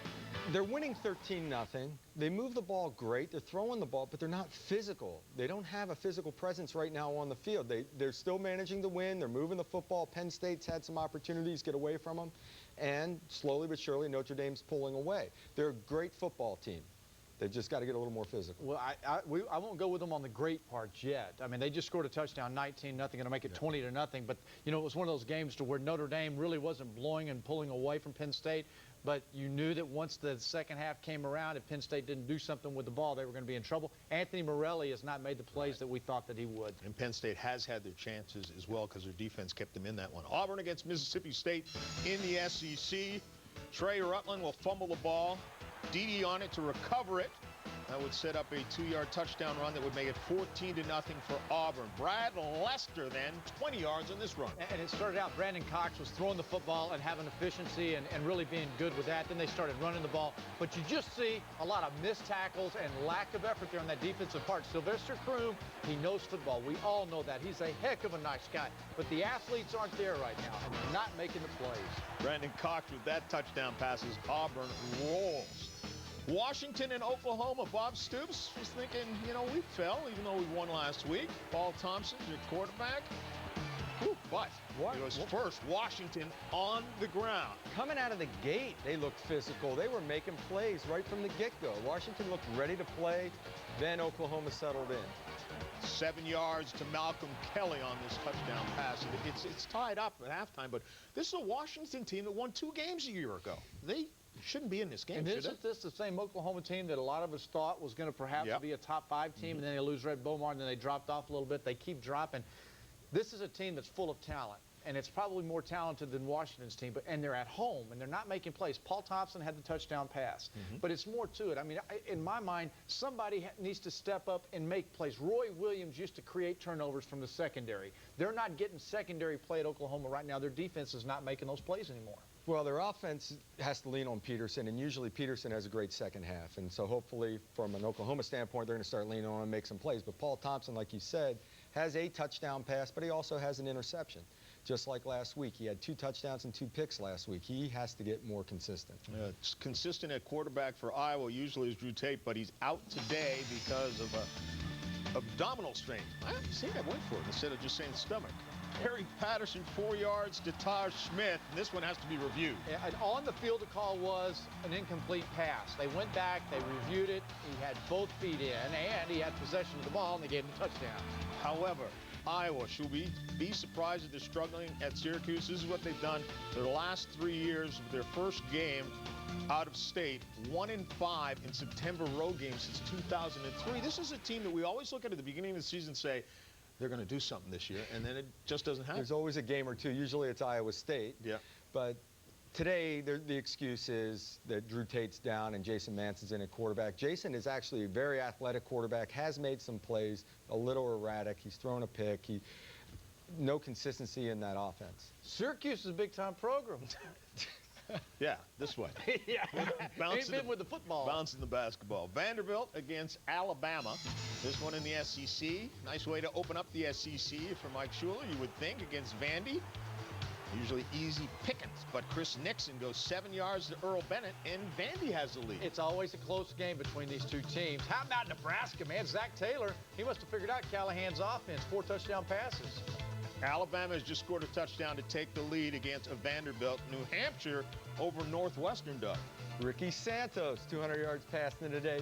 they're winning 13-0. They move the ball great. They're throwing the ball, but they're not physical. They don't have a physical presence right now on the field. They're still managing to win. They're moving the football. Penn State's had some opportunities to get away from them. And slowly but surely, Notre Dame's pulling away. They're a great football team. They've just got to get a little more physical. Well, I won't go with them on the great parts yet. I mean, they just scored a touchdown, 19-0, going to make it 20-0. But, you know, it was one of those games to where Notre Dame really wasn't blowing and pulling away from Penn State. But you knew that once the second half came around, if Penn State didn't do something with the ball, they were going to be in trouble. Anthony Morelli has not made the plays that we thought that he would. And Penn State has had their chances as well because their defense kept them in that one. Auburn against Mississippi State in the SEC. Trey Rutland will fumble the ball. Dede on it to recover it. That would set up a 2-yard touchdown run that would make it 14-0 for Auburn. Brad Lester then 20 yards on this run. And it started out, Brandon Cox was throwing the football and having efficiency and really being good with that. Then they started running the ball. But you just see a lot of missed tackles and lack of effort there on that defensive part. Sylvester Croom, he knows football. We all know that. He's a heck of a nice guy. But the athletes aren't there right now, and they're not making the plays. Brandon Cox with that touchdown passes. Auburn rolls. Washington and Oklahoma. Bob Stoops was thinking, you know, we fell, even though we won last week. Paul Thompson's your quarterback. Whew, but it was first Washington on the ground. Coming out of the gate, they looked physical. They were making plays right from the get-go. Washington looked ready to play. Then Oklahoma settled in. 7 yards to Malcolm Kelly on this touchdown pass. It's tied up at halftime, but this is a Washington team that won 2 games a year ago. They shouldn't be in this game, and should isn't this the same Oklahoma team that a lot of us thought was going to perhaps be a top 5 team, and then they lose Red Beaumont, and then they dropped off a little bit. They keep dropping. This is a team that's full of talent, and it's probably more talented than Washington's team, and they're at home, and they're not making plays. Paul Thompson had the touchdown pass, but it's more to it. I mean, in my mind, somebody needs to step up and make plays. Roy Williams used to create turnovers from the secondary. They're not getting secondary play at Oklahoma right now. Their defense is not making those plays anymore. Well, their offense has to lean on Peterson, and usually Peterson has a great second half. And so hopefully, from an Oklahoma standpoint, they're going to start leaning on and make some plays. But Paul Thompson, like you said, has a touchdown pass, but he also has an interception. Just like last week. He had 2 touchdowns and 2 picks last week. He has to get more consistent. It's consistent at quarterback for Iowa usually is Drew Tate, but he's out today because of abdominal strain. I think I went for it instead of just saying stomach. Harry Patterson, 4 yards to Taj Smith, and this one has to be reviewed. And on the field, the call was an incomplete pass. They went back, they reviewed it, he had both feet in, and he had possession of the ball, and they gave him a touchdown. However, Iowa, should we be surprised if they're struggling at Syracuse? This is what they've done their last 3 years of their first game out of state, 1-5 in September road games since 2003. This is a team that we always look at the beginning of the season and say, they're going to do something this year, and then it just doesn't happen. There's always a game or two. Usually it's Iowa State. Yeah. But today, the excuse is that Drew Tate's down and Jason Manson's in at quarterback. Jason is actually a very athletic quarterback, has made some plays, a little erratic. He's thrown a pick. No consistency in that offense. Syracuse is a big-time program. Yeah, this way. Yeah. Ain't been with the football. Bouncing the basketball. Vanderbilt against Alabama. This one in the SEC. Nice way to open up the SEC for Mike Schuler, you would think, against Vandy. Usually easy pickings, but Chris Nixon goes 7 yards to Earl Bennett, and Vandy has the lead. It's always a close game between these two teams. How about Nebraska, man? Zach Taylor, he must have figured out Callahan's offense. 4 touchdown passes. Alabama has just scored a touchdown to take the lead against Vanderbilt. New Hampshire over Northwestern, Doug. Ricky Santos, 200 yards passing today.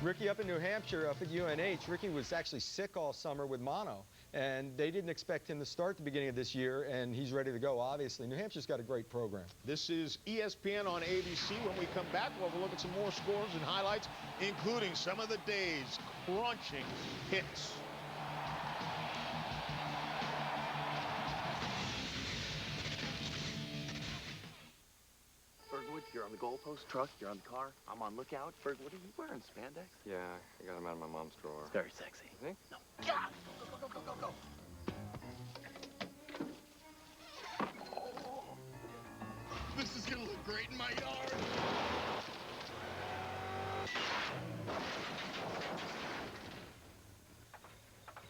Ricky up in New Hampshire, up at UNH. Ricky was actually sick all summer with mono, and they didn't expect him to start at the beginning of this year, and he's ready to go, obviously. New Hampshire's got a great program. This is ESPN on ABC. When we come back, we'll have a look at some more scores and highlights, including some of the day's crunching hits. Bergwood, you're on the goalpost truck, you're on the car, I'm on lookout. Berg, what are you wearing, spandex? Yeah, I got them out of my mom's drawer. It's very sexy. You think? No. Yeah! Go, go, go, go, go. This is gonna look great in my yard.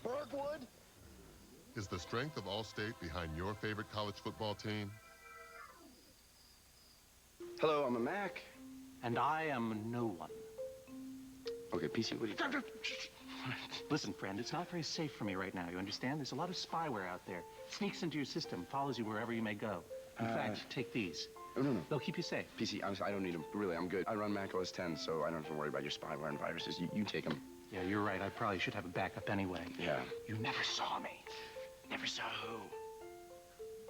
Bergwood? Is the strength of Allstate behind your favorite college football team? Hello, I'm a Mac. And I am no one. Okay, PC, what do you... Listen, friend, it's not very safe for me right now, you understand? There's a lot of spyware out there. Sneaks into your system, follows you wherever you may go. In fact, take these. No. They'll keep you safe. PC, honestly, I don't need them. Really, I'm good. I run Mac OS 10, so I don't have to worry about your spyware and viruses. You take them. Yeah, you're right. I probably should have a backup anyway. Yeah. You never saw me. Never saw who?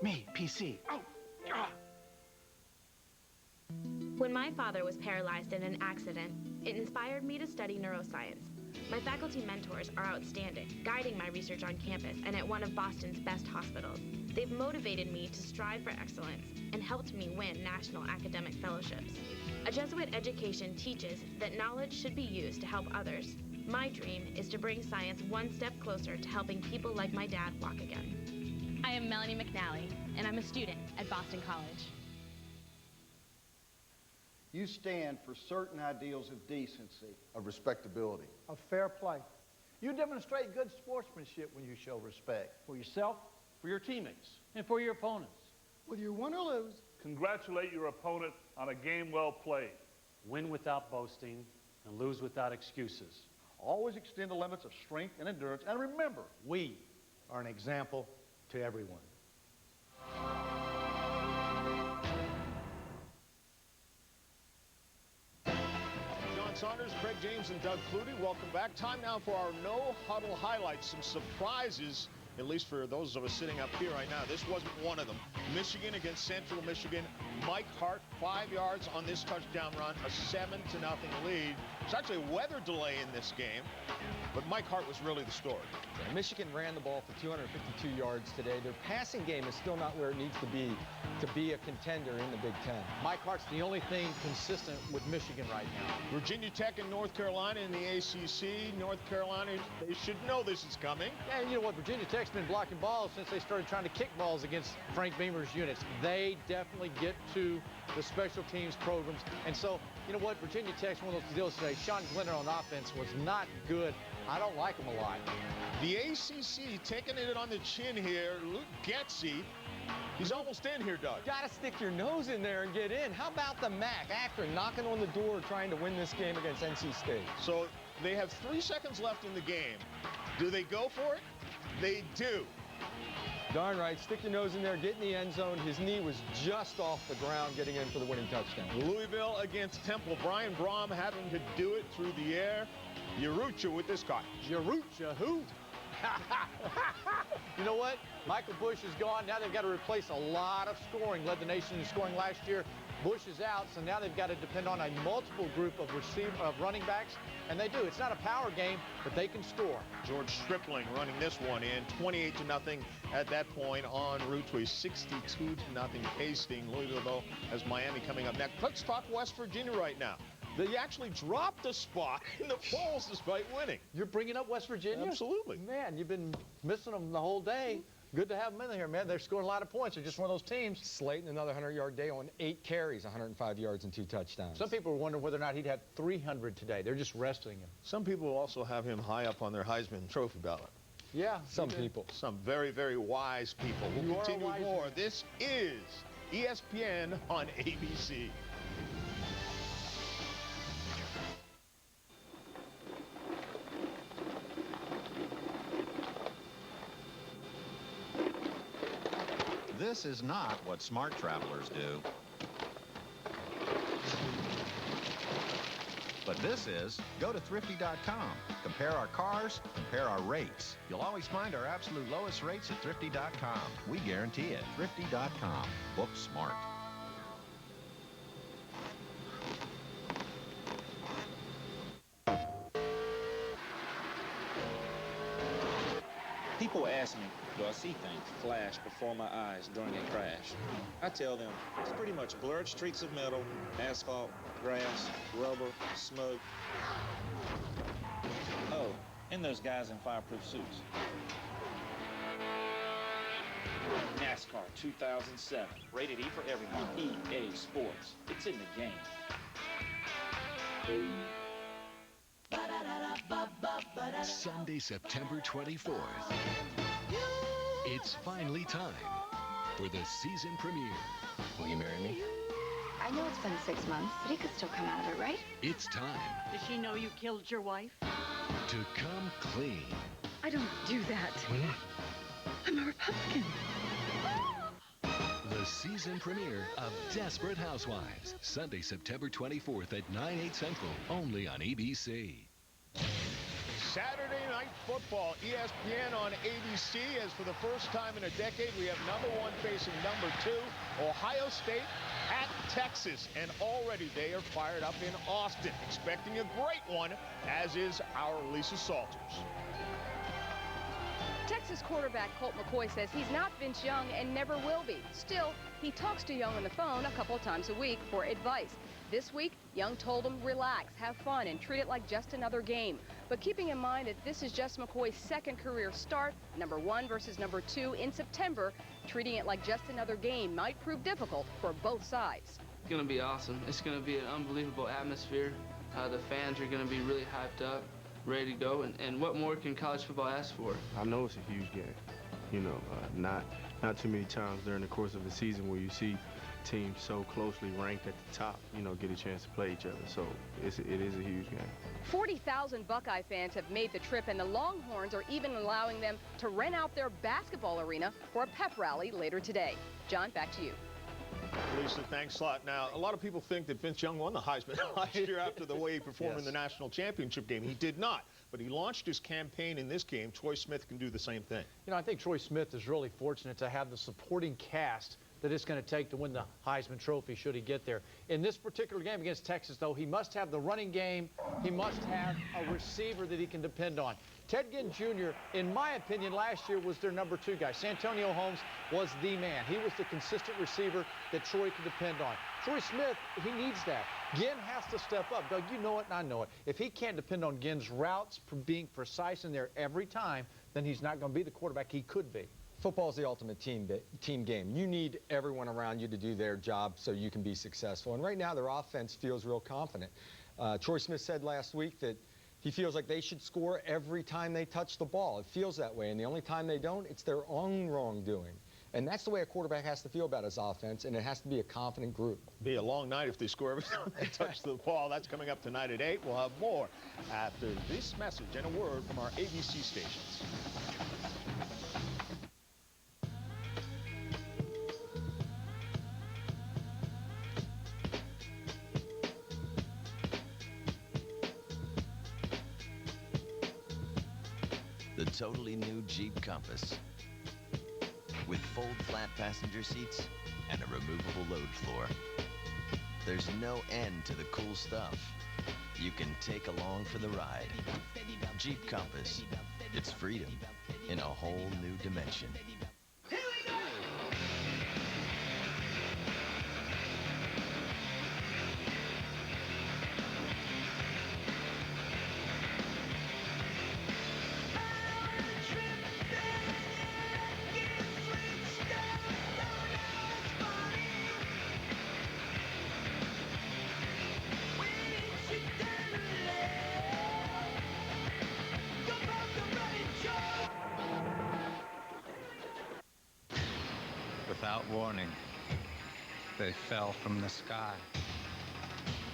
Me, PC. Oh! When my father was paralyzed in an accident, it inspired me to study neuroscience. My faculty mentors are outstanding, guiding my research on campus and at one of Boston's best hospitals. They've motivated me to strive for excellence and helped me win national academic fellowships. A Jesuit education teaches that knowledge should be used to help others. My dream is to bring science one step closer to helping people like my dad walk again. I am Melanie McNally, and I'm a student at Boston College. You stand for certain ideals of decency, of respectability, of fair play. You demonstrate good sportsmanship when you show respect. For yourself, for your teammates, and for your opponents. Whether you win or lose, congratulate your opponent on a game well played. Win without boasting and lose without excuses. Always extend the limits of strength and endurance, and remember, we are an example to everyone. Saunders, Craig James, and Doug Flutie. Welcome back. Time now for our No Huddle highlights. Some surprises, at least for those of us sitting up here right now. This wasn't one of them. Michigan against Central Michigan. Mike Hart, 5 yards on this touchdown run, a 7-0 lead. There's actually a weather delay in this game, but Mike Hart was really the story. Yeah, Michigan ran the ball for 252 yards today. Their passing game is still not where it needs to be a contender in the Big Ten. Mike Hart's the only thing consistent with Michigan right now. Virginia Tech and North Carolina in the ACC. North Carolina, they should know this is coming. Yeah, and you know what? Virginia Tech's been blocking balls since they started trying to kick balls against Frank Beamer's units. They definitely get to the special teams programs. And so, you know what? Virginia Tech's one of those deals today. Sean Glenner on offense was not good. I don't like him a lot. The ACC taking it on the chin here. Luke Getsy. He's almost in here, Doug. Got to stick your nose in there and get in. How about the MAC after knocking on the door trying to win this game against NC State? So they have 3 seconds left in the game. Do they go for it? They do. Darn right. Stick your nose in there, get in the end zone. His knee was just off the ground getting in for the winning touchdown. Louisville against Temple. Brian Brom having to do it through the air. Yarucha with this guy. Yarucha who? You know what? Michael Bush is gone. Now they've got to replace a lot of scoring. Led the nation in scoring last year. Bush is out, so now they've got to depend on a multiple group of running backs, and they do. It's not a power game, but they can score. George Stripling running this one in, 28-0 at that point en route to a 62-0 pasting. Louisville, though, has Miami coming up next. Let's talk West Virginia right now. They actually dropped a spot in the polls despite winning. You're bringing up West Virginia? Absolutely. Man, you've been missing them the whole day. Good to have them in here, man. They're scoring a lot of points. They're just one of those teams. Slayton, another 100-yard day on 8 carries, 105 yards and 2 touchdowns. Some people were wondering whether or not he'd had 300 today. They're just resting him. Some people also have him high up on their Heisman Trophy ballot. Yeah. Some people. Some very, very wise people. We'll continue with more. This is ESPN on ABC. This is not what smart travelers do. But this is, go to thrifty.com. Compare our cars, compare our rates. You'll always find our absolute lowest rates at thrifty.com. We guarantee it. Thrifty.com. Book smart. People ask me, do I see things flash before my eyes during a crash? I tell them, it's pretty much blurred streaks of metal, asphalt, grass, rubber, smoke. Oh, and those guys in fireproof suits. NASCAR 2007, rated E for everyone, EA Sports. It's in the game. Sunday, September 24th. It's finally time for the season premiere. Will you marry me? I know it's been 6 months, but he could still come out of it, right? It's time Does she know you killed your wife? to come clean. I don't do that. I'm a Republican. The season premiere of Desperate Housewives. Sunday, September 24th at 9/8 Central, only on ABC. Saturday Night Football, ESPN on ABC. As for the first time in a decade, we have #1 facing #2, Ohio State at Texas. And already they are fired up in Austin, expecting a great one, as is our Lisa Salters. Texas quarterback Colt McCoy says he's not Vince Young and never will be. Still, he talks to Young on the phone a couple times a week for advice. This week, Young told him relax, have fun, and treat it like just another game. But keeping in mind that this is just McCoy's second career start, #1 versus #2 in September, treating it like just another game might prove difficult for both sides. It's going to be awesome. It's going to be an unbelievable atmosphere. The fans are going to be really hyped up, ready to go, and what more can college football ask for? I know it's a huge game. You know, not too many times during the course of a season where you see teams so closely ranked at the top, you know, get a chance to play each other. So it is a huge game. 40,000 Buckeye fans have made the trip, and the Longhorns are even allowing them to rent out their basketball arena for a pep rally later today. John, back to you. Lisa, thanks a lot. Now, a lot of people think that Vince Young won the Heisman last year after the way he performed in the national championship game. He did not, but he launched his campaign in this game. Troy Smith can do the same thing. You know, I think Troy Smith is really fortunate to have the supporting cast that it's going to take to win the Heisman Trophy should he get there. In this particular game against Texas, though, he must have the running game. He must have a receiver that he can depend on. Ted Ginn Jr., in my opinion, last year was their #2 guy. Santonio Holmes was the man. He was the consistent receiver that Troy could depend on. Troy Smith, he needs that. Ginn has to step up. Doug, you know it and I know it. If he can't depend on Ginn's routes being precise in there every time, then he's not going to be the quarterback he could be. Football is the ultimate team game. You need everyone around you to do their job so you can be successful. And right now, their offense feels real confident. Troy Smith said last week that he feels like they should score every time they touch the ball. It feels that way. And the only time they don't, it's their own wrongdoing. And that's the way a quarterback has to feel about his offense, and it has to be a confident group. Be a long night if they score every time they touch the ball. That's coming up tonight at 8. We'll have more after this message and a word from our ABC stations. The totally new Jeep Compass with fold-flat passenger seats and a removable load floor. There's no end to the cool stuff. You can take along for the ride. Jeep Compass. It's freedom in a whole new dimension. warning. They fell from the sky.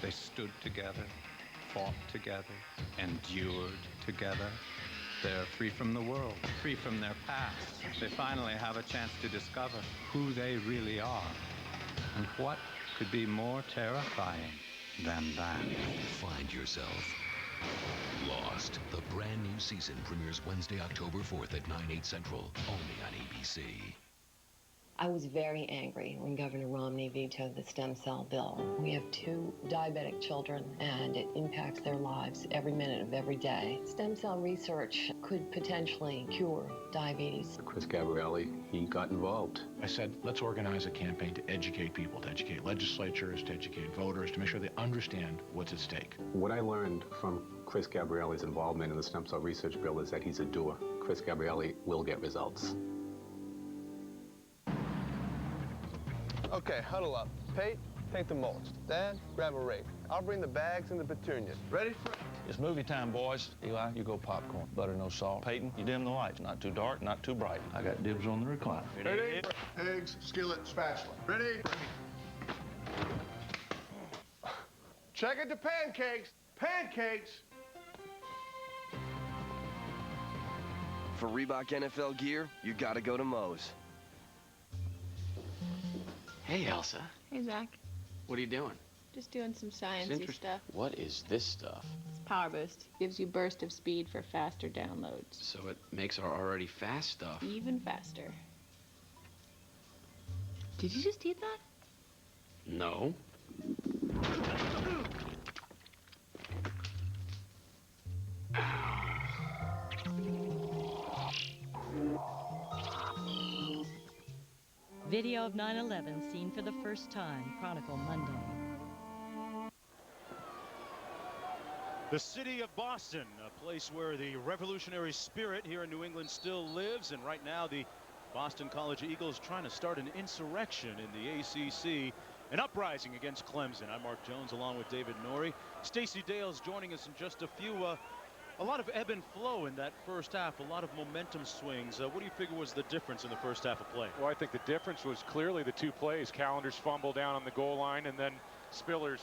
They stood together, fought together, endured together. They're free from the world, free from their past. They finally have a chance to discover who they really are. And what could be more terrifying than that? Find yourself. Lost. The brand new season premieres Wednesday, October 4th at 9/8 Central, only on ABC. I was very angry when Governor Romney vetoed the stem cell bill. We have 2 diabetic children, and it impacts their lives every minute of every day. Stem cell research could potentially cure diabetes. Chris Gabrielli, he got involved. I said, let's organize a campaign to educate people, to educate legislatures, to educate voters, to make sure they understand what's at stake. What I learned from Chris Gabrielli's involvement in the stem cell research bill is that he's a doer. Chris Gabrielli will get results. Okay, huddle up. Pate, take the mulch. Dad, grab a rake. I'll bring the bags and the petunias. Ready for... It's movie time, boys. Eli, you go popcorn. Butter, no salt. Peyton, you dim the lights. Not too dark, not too bright. I got dibs on the recliner. Ready? Eggs, skillet, spatula. Ready? Check it to pancakes. Pancakes! For Reebok NFL gear, you gotta go to Moe's. Hey, Elsa. Hey, Zach. What are you doing? Just doing some sciencey stuff. What is this stuff? It's Power Boost. Gives you burst of speed for faster downloads. So it makes our already fast stuff even faster. Did you just eat that? No. Video of 9/11 seen for the first time, Chronicle Monday. The city of Boston, a place where the revolutionary spirit here in New England still lives, and right now the Boston College Eagles trying to start an insurrection in the ACC, an uprising against Clemson. I'm Mark Jones along with David Norrie. Stacey Dale's joining us in just a few. A lot of ebb and flow in that first half, a lot of momentum swings. What do you figure was the difference in the first half of play? Well, I think the difference was clearly the 2 plays. Calendar's fumble down on the goal line, and then Spiller's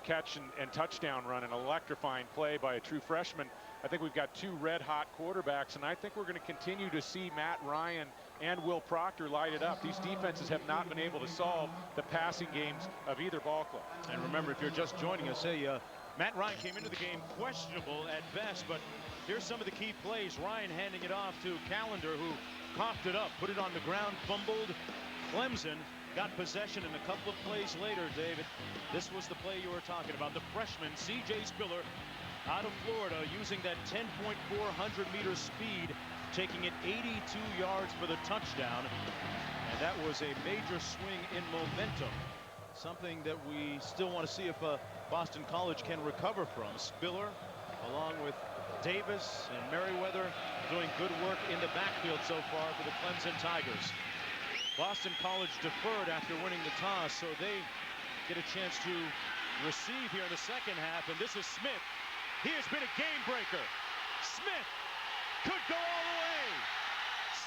catch and touchdown run, an electrifying play by a true freshman. I think we've got 2 red-hot quarterbacks, and I think we're going to continue to see Matt Ryan and Will Proctor light it up. These defenses have not been able to solve the passing games of either ball club. And remember, if you're just joining us, hey, Matt Ryan came into the game questionable at best, but here's some of the key plays. Ryan handing it off to Callender, who coughed it up, put it on the ground, fumbled. Clemson got possession, and a couple of plays later, David, this was the play you were talking about. The freshman, C.J. Spiller, out of Florida, using that 10.4 100-meter speed, taking it 82 yards for the touchdown. And that was a major swing in momentum. Something that we still want to see if Boston College can recover from. Spiller, along with Davis and Merriweather, doing good work in the backfield so far for the Clemson Tigers. Boston College deferred after winning the toss, so they get a chance to receive here in the second half. And this is Smith. He has been a game breaker. Smith could go all the way.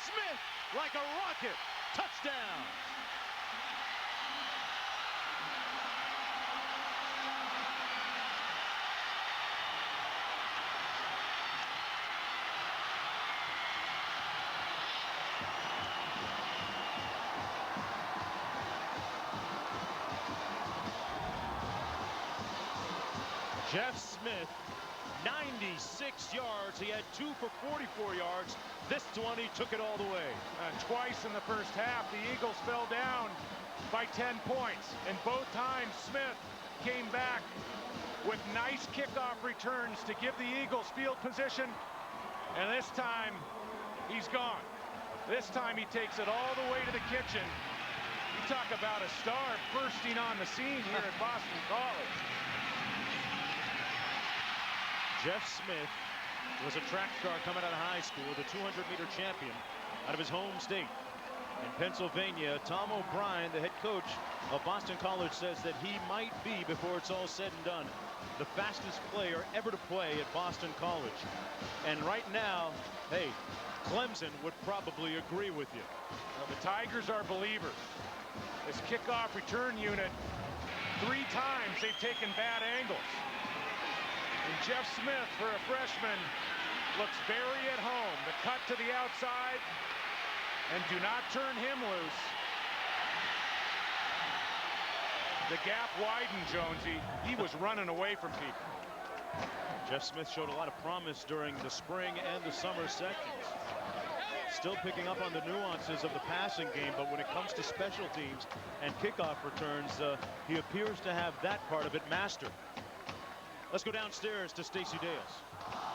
Smith like a rocket. Touchdown. Jeff Smith, 96 yards. He had 2 for 44 yards. This one, he took it all the way. Twice in the first half, the Eagles fell down by 10 points. And both times, Smith came back with nice kickoff returns to give the Eagles field position. And this time, he's gone. This time, he takes it all the way to the kitchen. You talk about a star bursting on the scene here at Boston College. Jeff Smith was a track star coming out of high school, the 200-meter champion out of his home state. In Pennsylvania, Tom O'Brien, the head coach of Boston College, says that he might be, before it's all said and done, the fastest player ever to play at Boston College. And right now, hey, Clemson would probably agree with you. Well, the Tigers are believers. This kickoff return unit, 3 times they've taken bad angles. And Jeff Smith, for a freshman, looks very at home. The cut to the outside, and do not turn him loose. The gap widened, Jonesy. He was running away from people. Jeff Smith showed a lot of promise during the spring and the summer sections. Still picking up on the nuances of the passing game, but when it comes to special teams and kickoff returns, he appears to have that part of it mastered. Let's go downstairs to Stacey Dales.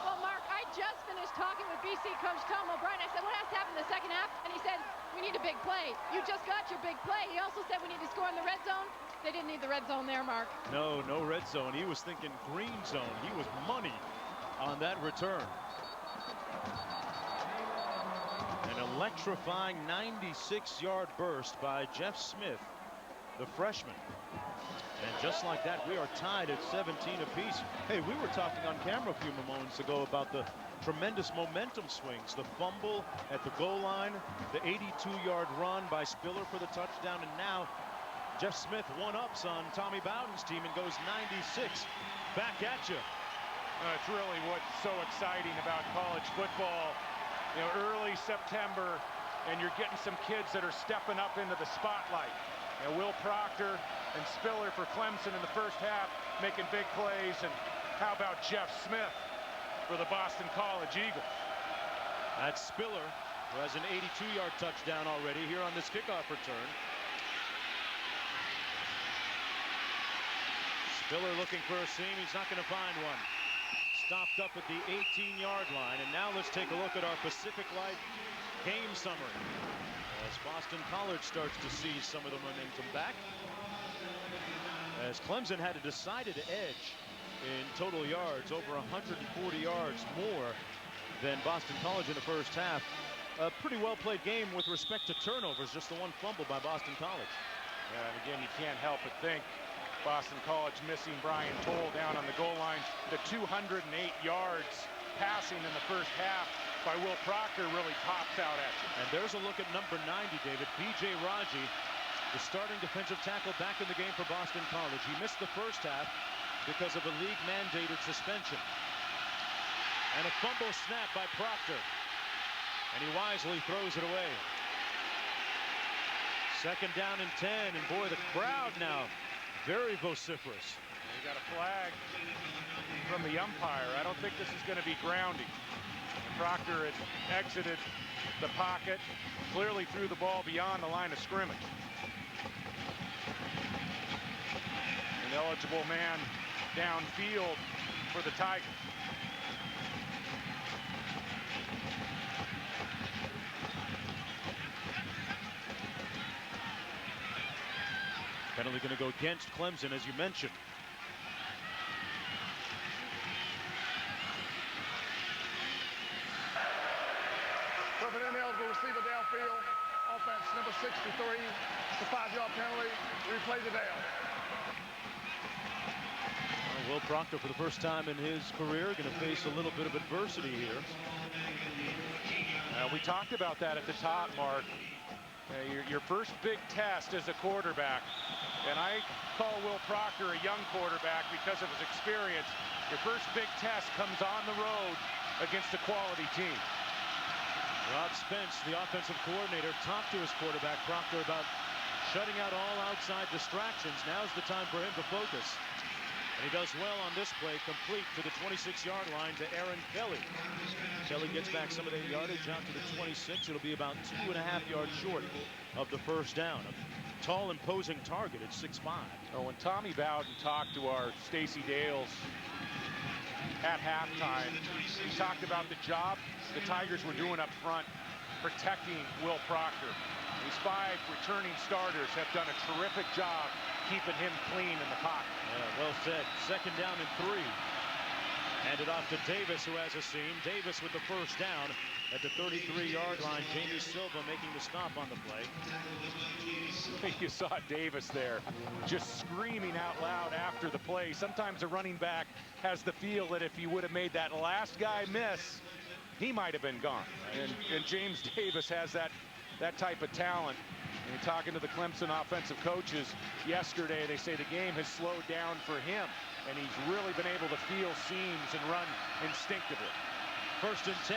Well, Mark, I just finished talking with BC coach Tom O'Brien. I said, what has to happen in the second half? And he said, we need a big play. You just got your big play. He also said we need to score in the red zone. They didn't need the red zone there, Mark. No red zone. He was thinking green zone. He was money on that return. An electrifying 96-yard burst by Jeff Smith, the freshman. And just like that, we are tied at 17 apiece. Hey, we were talking on camera a few moments ago about the tremendous momentum swings. The fumble at the goal line, the 82-yard run by Spiller for the touchdown, and now Jeff Smith one-ups on Tommy Bowden's team and goes 96 back at you. It's really what's so exciting about college football. You know, early September, and you're getting some kids that are stepping up into the spotlight. You know, Will Proctor and Spiller for Clemson in the first half making big plays. And how about Jeff Smith for the Boston College Eagles? That's Spiller, who has an 82-yard touchdown already here on this kickoff return. Spiller looking for a seam. He's not going to find one. Stopped up at the 18-yard line. And now let's take a look at our Pacific Life game summary as Boston College starts to seize some of the momentum back, as Clemson had a decided edge in total yards, over 140 yards more than Boston College in the first half. A pretty well played game with respect to turnovers, just the one fumble by Boston College. Yeah, and again, you can't help but think Boston College missing Brian Toll down on the goal line. The 208 yards passing in the first half by Will Proctor really pops out at you. And there's a look at number 90, David. B.J. Raji, the starting defensive tackle, back in the game for Boston College. He missed the first half because of a league-mandated suspension. And a fumble snap by Proctor. And he wisely throws it away. Second down and 10. And boy, the crowd now very vociferous. We got a flag from the umpire. I don't think this is going to be grounding. Proctor had exited the pocket, clearly threw the ball beyond the line of scrimmage. An eligible man downfield for the Tigers. Penalty going to go against Clemson, as you mentioned. With an ineligible receiver downfield, offense number 63, it's a 5-yard penalty. Replay the down. Will Proctor, for the first time in his career, going to face a little bit of adversity here. We talked about that at the top, Mark. Your first big test as a quarterback, and I call Will Proctor a young quarterback because of his experience. Your first big test comes on the road against a quality team. Rod Spence, the offensive coordinator, talked to his quarterback, Proctor, about shutting out all outside distractions. Now's the time for him to focus. And he does well on this play, complete to the 26-yard line to Aaron Kelly. Kelly gets back some of that yardage out to the 26. It'll be about 2.5 yards short of the first down. A tall, imposing target at 6'5". Oh, when Tommy Bowden talked to our Stacey Dales at halftime, he talked about the job the Tigers were doing up front, protecting Will Proctor. These 5 returning starters have done a terrific job keeping him clean in the pocket. Yeah, well said. Second down and 3. Handed off to Davis, who has a seam. Davis with the first down at the 33-yard line. Jamie Silva making the stop on the play. You saw Davis there just screaming out loud after the play. Sometimes a running back has the feel that if he would have made that last guy miss, he might have been gone. And James Davis has that type of talent. And talking to the Clemson offensive coaches yesterday, they say the game has slowed down for him, and he's really been able to feel seams and run instinctively. 1st and 10.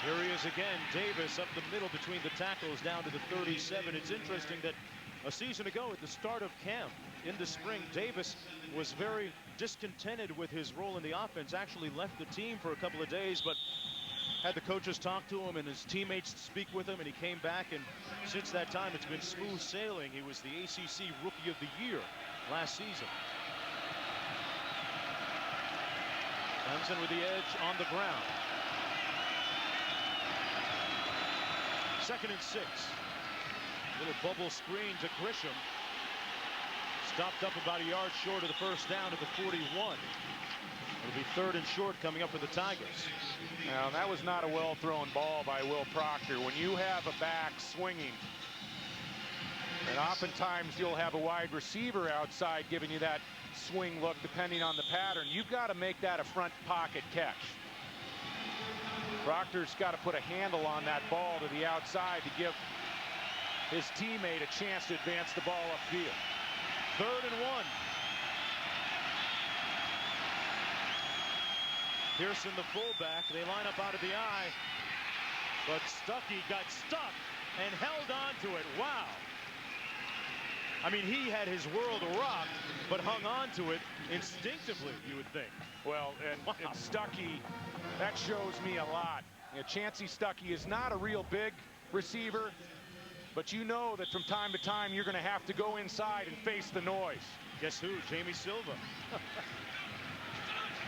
Here he is again. Davis up the middle between the tackles down to the 37. It's interesting that a season ago at the start of camp in the spring, Davis was very discontented with his role in the offense, actually left the team for a couple of days, but had the coaches talk to him and his teammates speak with him, and he came back, and since that time it's been smooth sailing. He was the ACC Rookie of the Year last season. Clemson with the edge on the ground. 2nd and 6. Little bubble screen to Grisham. Stopped up about a yard short of the first down at the 41. It'll be 3rd and short coming up for the Tigers. Now, that was not a well-thrown ball by Will Proctor. When you have a back swinging, and oftentimes you'll have a wide receiver outside giving you that swing look depending on the pattern, you've got to make that a front pocket catch. Proctor's got to put a handle on that ball to the outside to give his teammate a chance to advance the ball upfield. 3rd and 1. Pearson, the fullback, they line up out of the eye, but Stuckey got stuck and held on to it. Wow. I mean, he had his world rocked, but hung on to it instinctively, you would think. Well, and Stuckey, that shows me a lot. You know, Chancey Stuckey is not a real big receiver, but you know that from time to time you're going to have to go inside and face the noise. Guess who? Jamie Silva.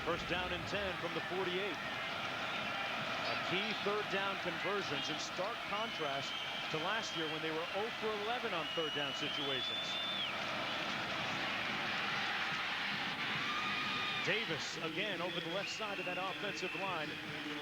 1st down and 10 from the 48. A key 3rd down conversions in stark contrast to last year when they were 0 for 11 on 3rd down situations. Davis again over the left side of that offensive line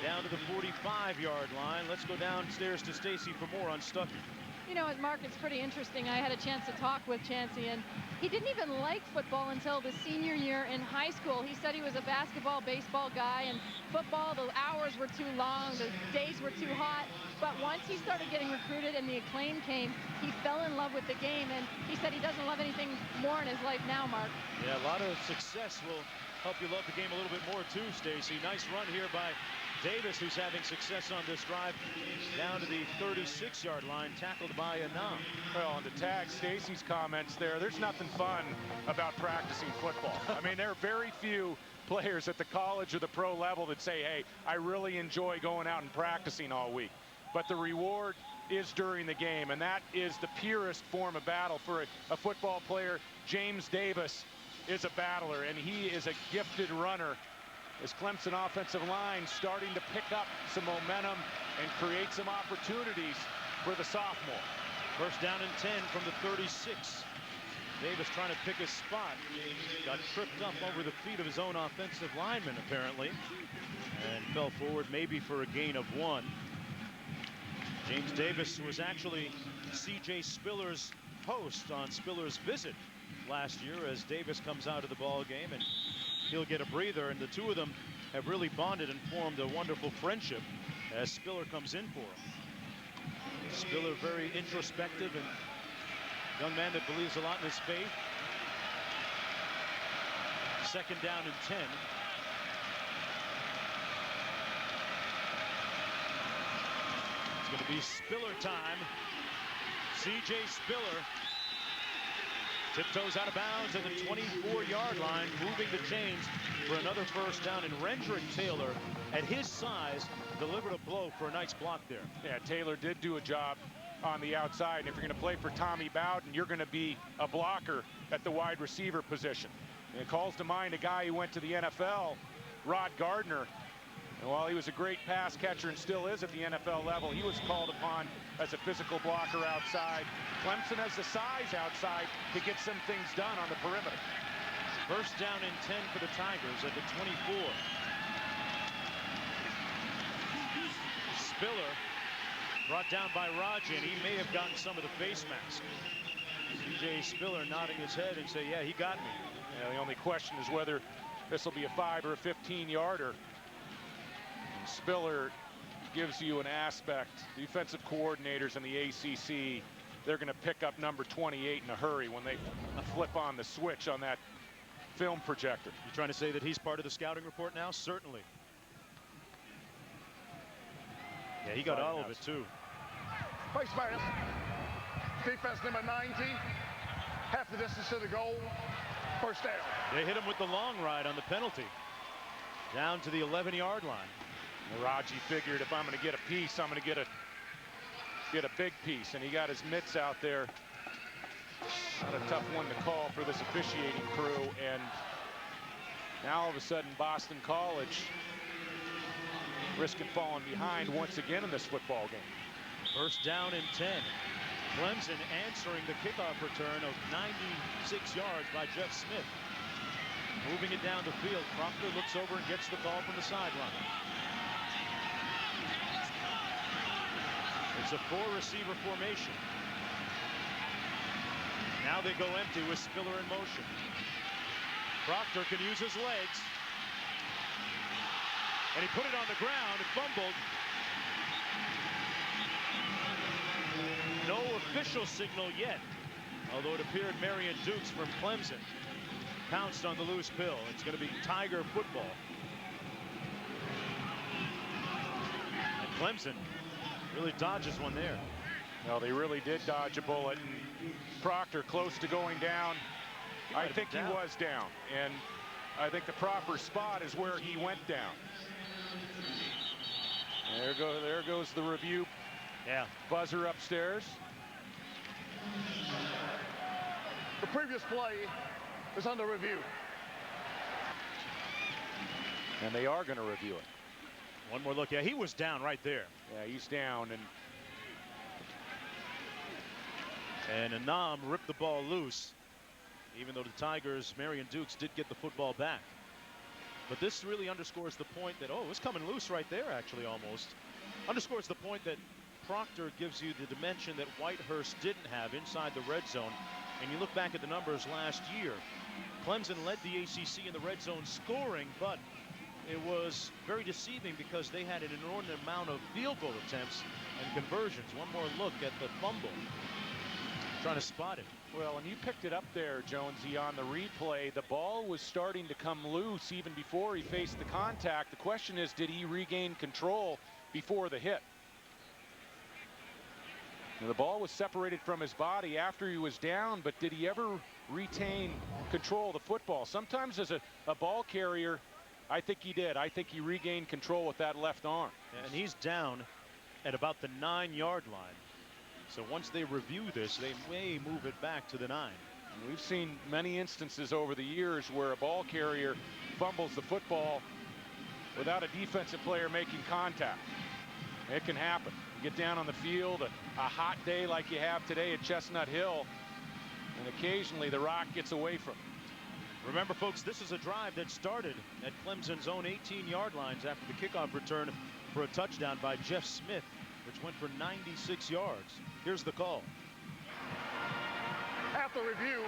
down to the 45-yard line. Let's go downstairs to Stacy for more on Stuckey. You know, Mark, it's pretty interesting. I had a chance to talk with Chancey, and he didn't even like football until the senior year in high school. He said he was a basketball, baseball guy, and football, the hours were too long, the days were too hot. But once he started getting recruited and the acclaim came, he fell in love with the game, and he said he doesn't love anything more in his life now, Mark. Yeah, a lot of success will help you love the game a little bit more too, Stacy. Nice run here by Davis, who's having success on this drive, down to the 36-yard line, tackled by Anam. Well, on the tag, Stacy's comments there's nothing fun about practicing football. I mean, there are very few players at the college or the pro level that say, hey, I really enjoy going out and practicing all week. But the reward is during the game, and that is the purest form of battle for a football player. James Davis is a battler, and he is a gifted runner. This Clemson offensive line starting to pick up some momentum and create some opportunities for the sophomore. 1st down and 10 from the 36. Davis trying to pick his spot. Got tripped up over the feet of his own offensive lineman, apparently, and fell forward maybe for a gain of 1. James Davis was actually C.J. Spiller's host on Spiller's Visit last year as Davis comes out of the ball game, and he'll get a breather, and the two of them have really bonded and formed a wonderful friendship as Spiller comes in for him. Spiller very introspective and young man that believes a lot in his faith. 2nd down and 10. It's going to be Spiller time. C.J. Spiller tiptoes out of bounds at the 24-yard line, moving the chains for another 1st down. And Rendrick Taylor, at his size, delivered a blow for a nice block there. Yeah, Taylor did do a job on the outside. And if you're going to play for Tommy Bowden, you're going to be a blocker at the wide receiver position. And it calls to mind a guy who went to the NFL, Rod Gardner. And while he was a great pass catcher and still is at the NFL level, he was called upon as a physical blocker outside. Clemson has the size outside to get some things done on the perimeter. 1st down and 10 for the Tigers at the 24. Spiller brought down by Raji, and he may have gotten some of the face mask. C.J. Spiller nodding his head and say, yeah, he got me. Yeah, the only question is whether this will be a 5 or a 15-yarder. Spiller gives you an aspect. Defensive coordinators in the ACC they're going to pick up number 28 in a hurry when they flip on the switch on that film projector. You trying to say that he's part of the scouting report now? Certainly. Yeah, he got all of it too. Face mask. Defense number 90. Half the distance to the goal. First down. They hit him with the long ride on the penalty. Down to the 11-yard line. Miraji figured if I'm going to get a piece, I'm going to get a big piece, and he got his mitts out there. Not a tough one to call for this officiating crew, and now all of a sudden Boston College risking falling behind once again in this football game. First down and 10. Clemson answering the kickoff return of 96 yards by Jeff Smith. Moving it down the field. Proctor looks over and gets the call from the sideline. It's a 4-receiver formation. Now they go empty with Spiller in motion. Proctor can use his legs. And he put it on the ground and fumbled. No official signal yet, although it appeared Marion Dukes from Clemson pounced on the loose pill. It's going to be Tiger football. And Clemson really dodges one there. Well, they really did dodge a bullet. And Proctor close to going down. I think he was down, and I think the proper spot is where he went down. There goes the review. Yeah. Buzzer upstairs. The previous play is under review. And they are going to review it. One more look. Yeah, he was down right there. Yeah, he's down. And Anam ripped the ball loose, even though the Tigers, Marion Dukes, did get the football back. But this really underscores the point that, oh, it was coming loose right there, actually, almost. Underscores the point that Proctor gives you the dimension that Whitehurst didn't have inside the red zone. And you look back at the numbers last year, Clemson led the ACC in the red zone scoring, but it was very deceiving because they had an inordinate amount of field goal attempts and conversions. One more look at the fumble. Trying to spot it. Well, and you picked it up there, Jonesy, on the replay. The ball was starting to come loose even before he faced the contact. The question is, did he regain control before the hit? Now, the ball was separated from his body after he was down, but did he ever retain control of the football? Sometimes as a ball carrier, I think he did. I think he regained control with that left arm. And he's down at about the 9-yard line. So once they review this, they may move it back to the 9. And we've seen many instances over the years where a ball carrier fumbles the football without a defensive player making contact. It can happen. You get down on the field, a hot day like you have today at Chestnut Hill, and occasionally the rock gets away from it. Remember, folks, this is a drive that started at Clemson's own 18-yard lines after the kickoff return for a touchdown by Jeff Smith, which went for 96 yards. Here's the call. After review,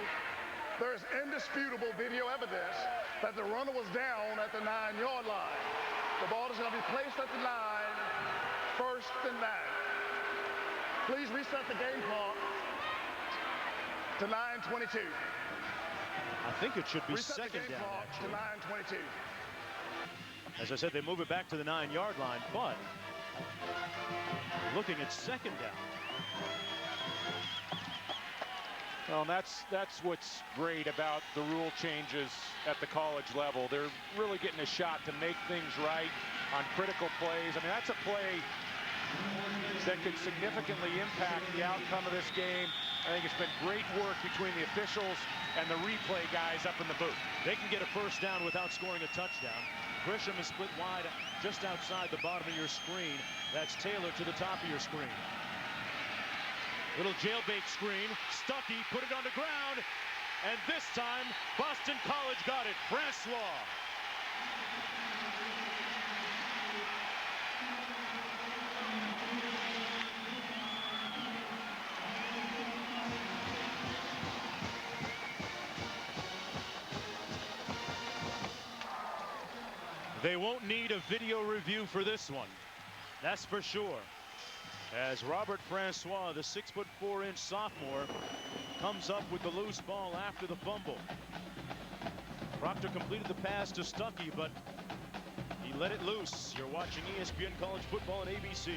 there is indisputable video evidence that the runner was down at the 9-yard line. The ball is going to be placed at the 9, first and 9. Please reset the game clock to 9:22. I think it should be reset second the game down, clock actually. to 9:22. As I said, they move it back to the 9-yard line, but looking at second down. Well, that's what's great about the rule changes at the college level. They're really getting a shot to make things right on critical plays. I mean, that's a play that could significantly impact the outcome of this game. I think it's been great work between the officials and the replay guys up in the booth. They can get a first down without scoring a touchdown. Grisham is split wide just outside the bottom of your screen. That's Taylor to the top of your screen. Little jailbait screen. Stuckey put it on the ground. And this time, Boston College got it. Francois. They won't need a video review for this one. That's for sure. as Robert Francois, the 6'4" sophomore, comes up with the loose ball after the fumble. Proctor completed the pass to Stuckey, but he let it loose. You're watching ESPN College Football on ABC.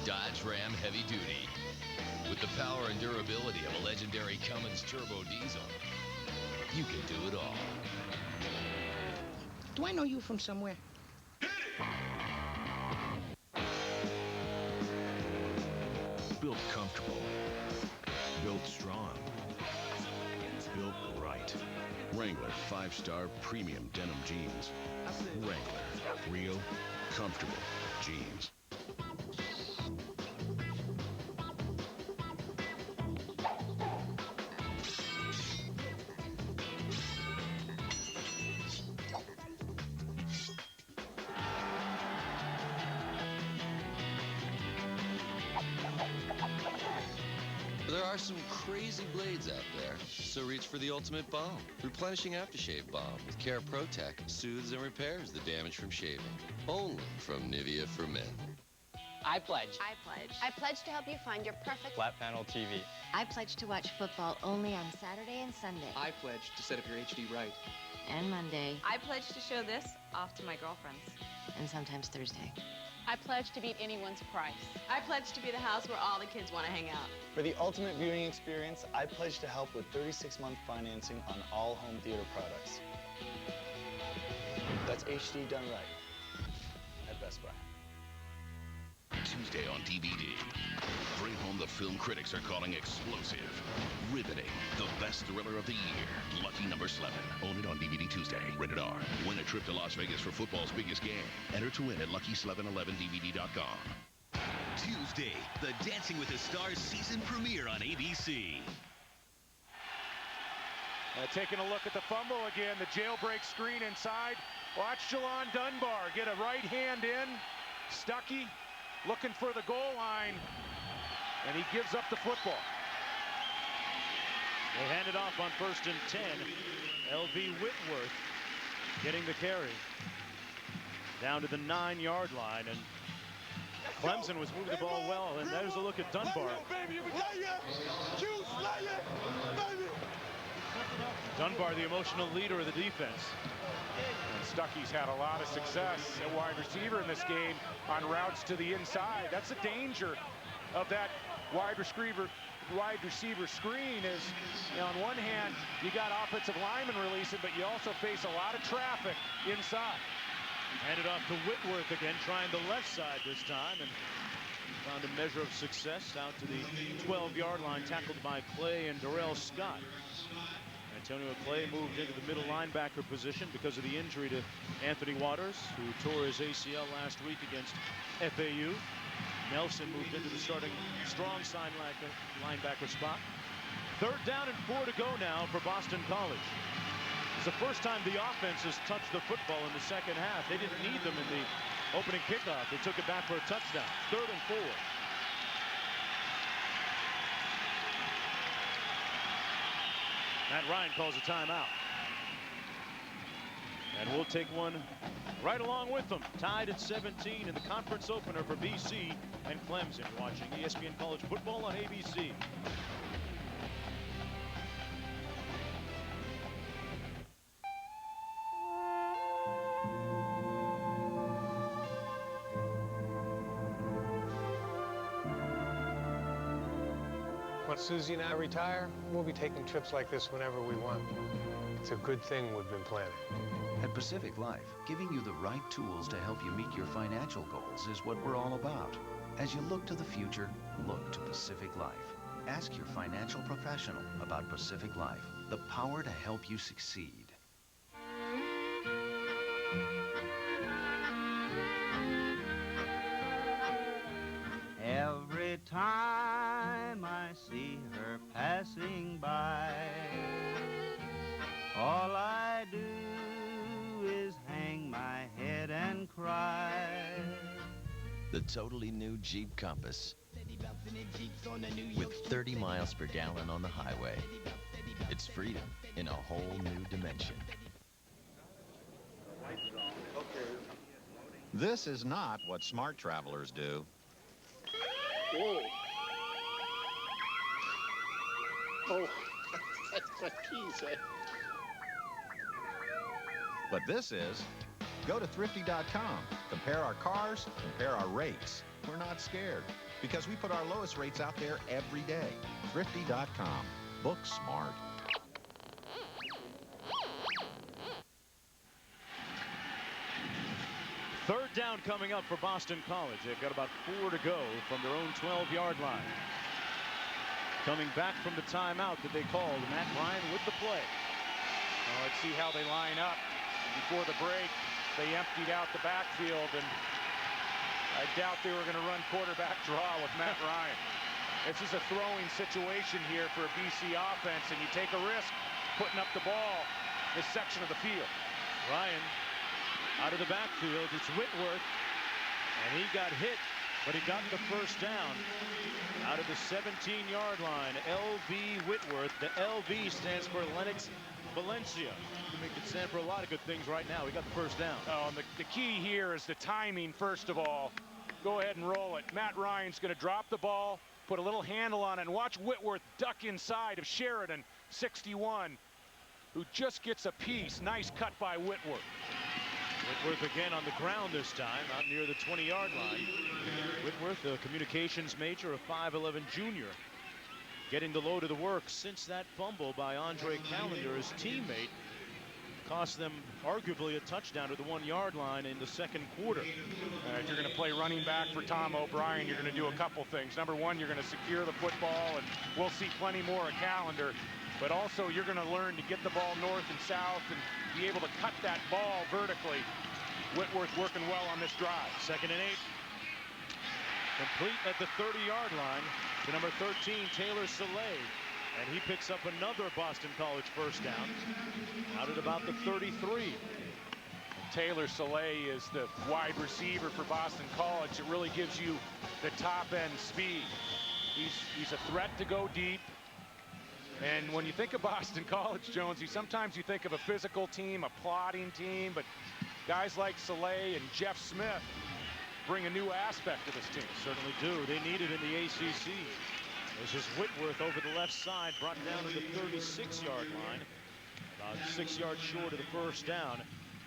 Dodge Ram Heavy Duty. With the power and durability of a legendary Cummins turbo diesel, you can do it all. Do I know you from somewhere? Built comfortable. Built strong. Built right. Wrangler 5-star premium denim jeans. Wrangler. Real, comfortable jeans. There are some crazy blades out there, so reach for the ultimate balm. Replenishing aftershave balm with Care Protec soothes and repairs the damage from shaving. Only from Nivea for Men. I pledge. I pledge. I pledge to help you find your perfect Flat panel TV. I pledge to watch football only on Saturday and Sunday. I pledge to set up your HD right. And Monday. I pledge to show this off to my girlfriends. And sometimes Thursday. I pledge to beat anyone's price. I pledge to be the house where all the kids want to hang out. For the ultimate viewing experience, I pledge to help with 36-month financing on all home theater products. That's HD done right at Best Buy. Tuesday on DVD. Bring home the film critics are calling explosive, riveting, the best thriller of the year. Lucky Number 11. Own it on DVD Tuesday. Rated R. Win a trip to Las Vegas for football's biggest game. Enter to win at lucky1111dvd.com. Tuesday, the Dancing with the Stars season premiere on ABC. Taking a look at the fumble again, the jailbreak screen inside. Watch Jalon Dunbar get a right hand in. Stuckey looking for the goal line, and he gives up the football. They hand it off on 1st and 10. L.V. Whitworth getting the carry down to the 9-yard line, and Clemson was moving the ball well, and there's a look at Dunbar. Dunbar, the emotional leader of the defense. And Stuckey's had a lot of success at wide receiver in this game on routes to the inside. That's the danger of that wide receiver screen is, you know, on one hand, you got offensive linemen releasing, but you also face a lot of traffic inside. Handed off to Whitworth again, trying the left side this time, and found a measure of success out to the 12-yard line, tackled by Clay and Darrell Scott. Antonio Clay moved into the middle linebacker position because of the injury to Anthony Waters, who tore his ACL last week against FAU. Nelson moved into the starting strong side linebacker spot. 3rd down and 4 to go now for Boston College. It's the first time the offense has touched the football in the second half. They didn't need them in the opening kickoff. They took it back for a touchdown. 3rd and 4. Matt Ryan calls a timeout. And we'll take one right along with them. Tied at 17 in the conference opener for BC and Clemson. You're watching ESPN College Football on ABC. When Susie and I retire, we'll be taking trips like this whenever we want. It's a good thing we've been planning. At Pacific Life, giving you the right tools to help you meet your financial goals is what we're all about. As you look to the future, look to Pacific Life. Ask your financial professional about Pacific Life, the power to help you succeed. Every time I see her passing by, all I do the totally new Jeep Compass. With 30 miles per gallon on the highway, it's freedom in a whole new dimension. This is not what smart travelers do. Whoa. Oh, that's what he said. But this is. Go to thrifty.com. Compare our cars, compare our rates. We're not scared because we put our lowest rates out there every day. Thrifty.com. Book smart. Third down coming up for Boston College. They've got about 4 to go from their own 12-yard line. Coming back from the timeout that they called, Matt Ryan with the play. Well, let's see how they line up. Before the break, they emptied out the backfield, and I doubt they were going to run quarterback draw with Matt Ryan. This is a throwing situation here for a BC offense, and you take a risk putting up the ball this section of the field. Ryan out of the backfield. It's Whitworth, and he got hit, but he got the first down out of the 17-yard line. L.V. Whitworth. The L.V. stands for Lennox Valencia. It could stand for a lot of good things right now. He got the first down. Oh, and the key here is the timing, first of all. Go ahead and roll it. Matt Ryan's going to drop the ball, put a little handle on it, and watch Whitworth duck inside of Sheridan, 61, who just gets a piece. Nice cut by Whitworth. Whitworth again on the ground this time, out near the 20-yard line. Whitworth, a communications major, a 5'11 junior, getting the load of the work since that fumble by Andre Callender, his teammate. Cost them arguably a touchdown to the 1-yard line in the second quarter. If you're going to play running back for Tom O'Brien, you're going to do a couple things. Number one, you're going to secure the football, and we'll see plenty more at Callender. But also, you're going to learn to get the ball north and south and be able to cut that ball vertically. Whitworth working well on this drive. 2nd and 8. Complete at the 30-yard line to number 13, Taylor Soleil. And he picks up another Boston College first down out at about the 33. Taylor Soleil is the wide receiver for Boston College. It really gives you the top-end speed. He's a threat to go deep. And when you think of Boston College, Jonesy, sometimes you think of a physical team, a plodding team, but guys like Soleil and Jeff Smith bring a new aspect to this team. Certainly do. They need it in the ACC. This is Whitworth over the left side, brought down to the 36-yard line. About 6 yards short of the first down.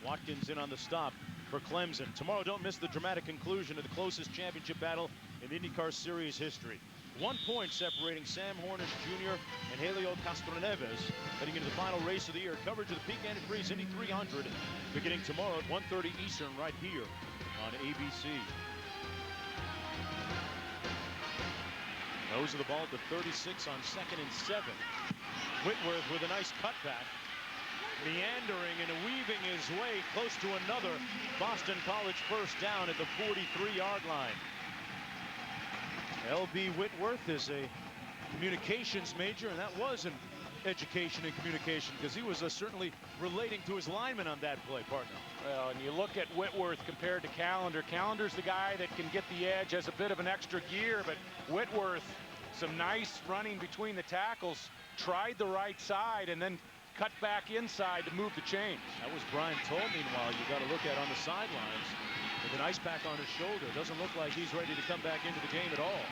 Watkins in on the stop for Clemson. Tomorrow, don't miss the dramatic conclusion of the closest championship battle in IndyCar Series history. 1 point separating Sam Hornish Jr. and Helio Castroneves heading into the final race of the year. Coverage of the Peak Antifreeze Indy 300 beginning tomorrow at 1:30 Eastern right here on ABC. Nose of the ball to 36 on 2nd and 7. Whitworth with a nice cutback, meandering and weaving his way close to another Boston College first down at the 43-yard line. L.B. Whitworth is a communications major, and that was an education in communication because he was certainly relating to his lineman on that play, partner. Well, and you look at Whitworth compared to Callender. Callender's the guy that can get the edge, has a bit of an extra gear, but Whitworth, some nice running between the tackles, tried the right side and then cut back inside to move the chains. That was Brian Toll, meanwhile, you got to look at on the sidelines with an ice pack on his shoulder. Doesn't look like he's ready to come back into the game at all.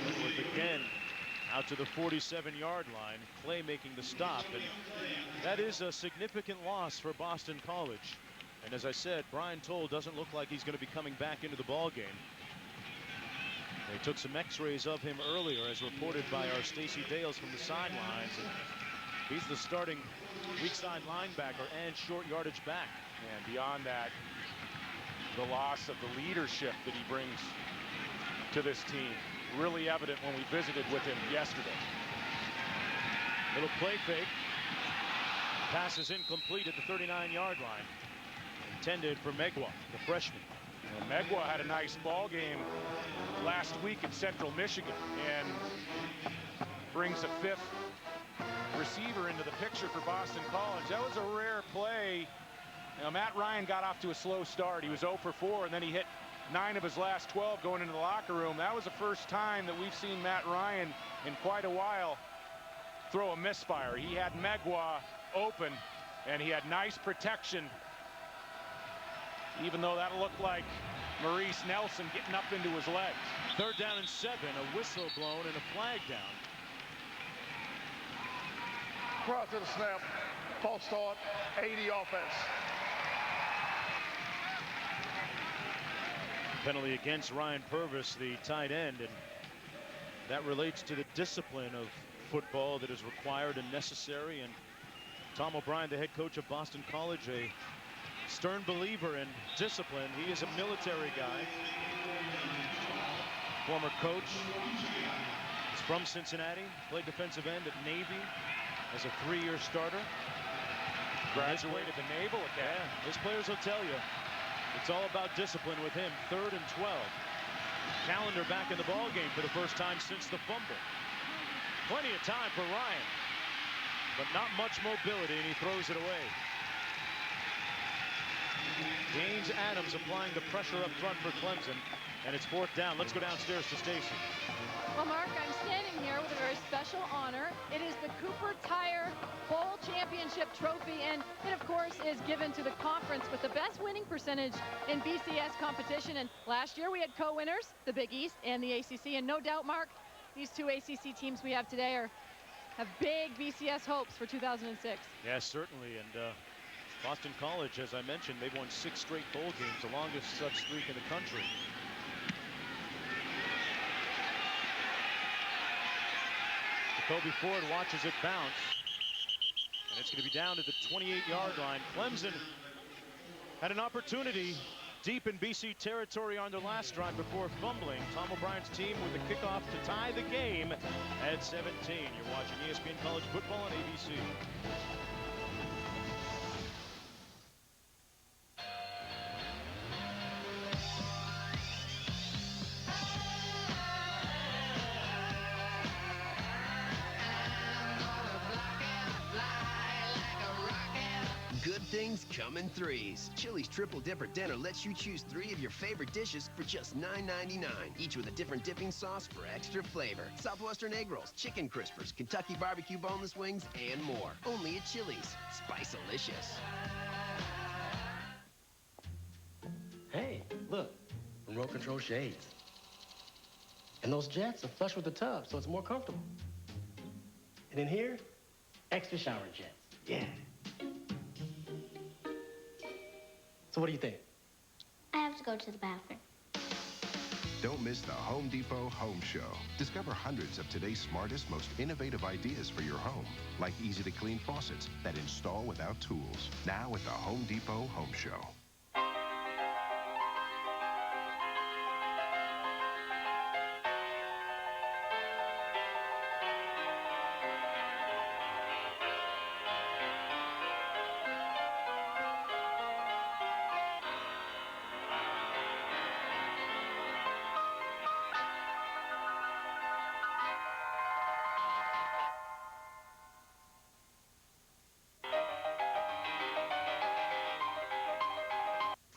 Whitworth again out to the 47-yard line. Clay making the stop, and that is a significant loss for Boston College. And as I said, Brian Toll doesn't look like he's going to be coming back into the ball game. They took some x-rays of him earlier, as reported by our Stacey Dales from the sidelines. And he's the starting weak side linebacker and short yardage back. And beyond that, the loss of the leadership that he brings to this team, really evident when we visited with him yesterday. Little play fake. Pass is incomplete at the 39-yard line. Intended for Megwa, the freshman. And Megwa had a nice ball game last week in Central Michigan and brings a 5th receiver into the picture for Boston College. That was a rare play. You know, Matt Ryan got off to a slow start. He was 0 for 4, and then he hit 9 of his last 12 going into the locker room. That was the first time that we've seen Matt Ryan in quite a while throw a misfire. He had Megwa open, and he had nice protection, even though that looked like Maurice Nelson getting up into his legs. 3rd down and 7, a whistle blown and a flag down. Prior to the snap, false start, 80 offense. Penalty against Ryan Purvis, the tight end, and that relates to the discipline of football that is required and necessary. And Tom O'Brien, the head coach of Boston College, a stern believer in discipline. He is a military guy, former coach. He's from Cincinnati, played defensive end at Navy as a 3-year starter. Graduated the Naval Academy. Yeah, his players will tell you it's all about discipline with him. 3rd and 12. Callender back in the ball game for the first time since the fumble. Plenty of time for Ryan, but not much mobility, and he throws it away. Gaines Adams applying the pressure up front for Clemson, and it's 4th down. Let's go downstairs to Stacy. Well, Mark, I'm standing here with a very special honor. It is the Cooper Tire Bowl Championship Trophy, and it, of course, is given to the conference with the best winning percentage in BCS competition. And last year we had co-winners, the Big East and the ACC, and no doubt, Mark, these 2 ACC teams we have today have big BCS hopes for 2006. Yes, certainly, and Boston College, as I mentioned, they've won 6 straight bowl games, the longest such streak in the country. Jacoby Ford watches it bounce, and it's going to be down to the 28-yard line. Clemson had an opportunity deep in BC territory on their last drive before fumbling. Tom O'Brien's team with the kickoff to tie the game at 17. You're watching ESPN College Football on ABC. Good things come in 3s. Chili's Triple Dipper Dinner lets you choose 3 of your favorite dishes for just $9.99, each with a different dipping sauce for extra flavor. Southwestern egg rolls, chicken crispers, Kentucky barbecue boneless wings, and more. Only at Chili's. Spice-alicious. Hey, look, remote control shades. And those jets are flush with the tub, so it's more comfortable. And in here, extra shower jets. Yeah. So what do you think? I have to go to the bathroom. Don't miss the Home Depot Home Show. Discover hundreds of today's smartest, most innovative ideas for your home, like easy-to-clean faucets that install without tools. Now at the Home Depot Home Show.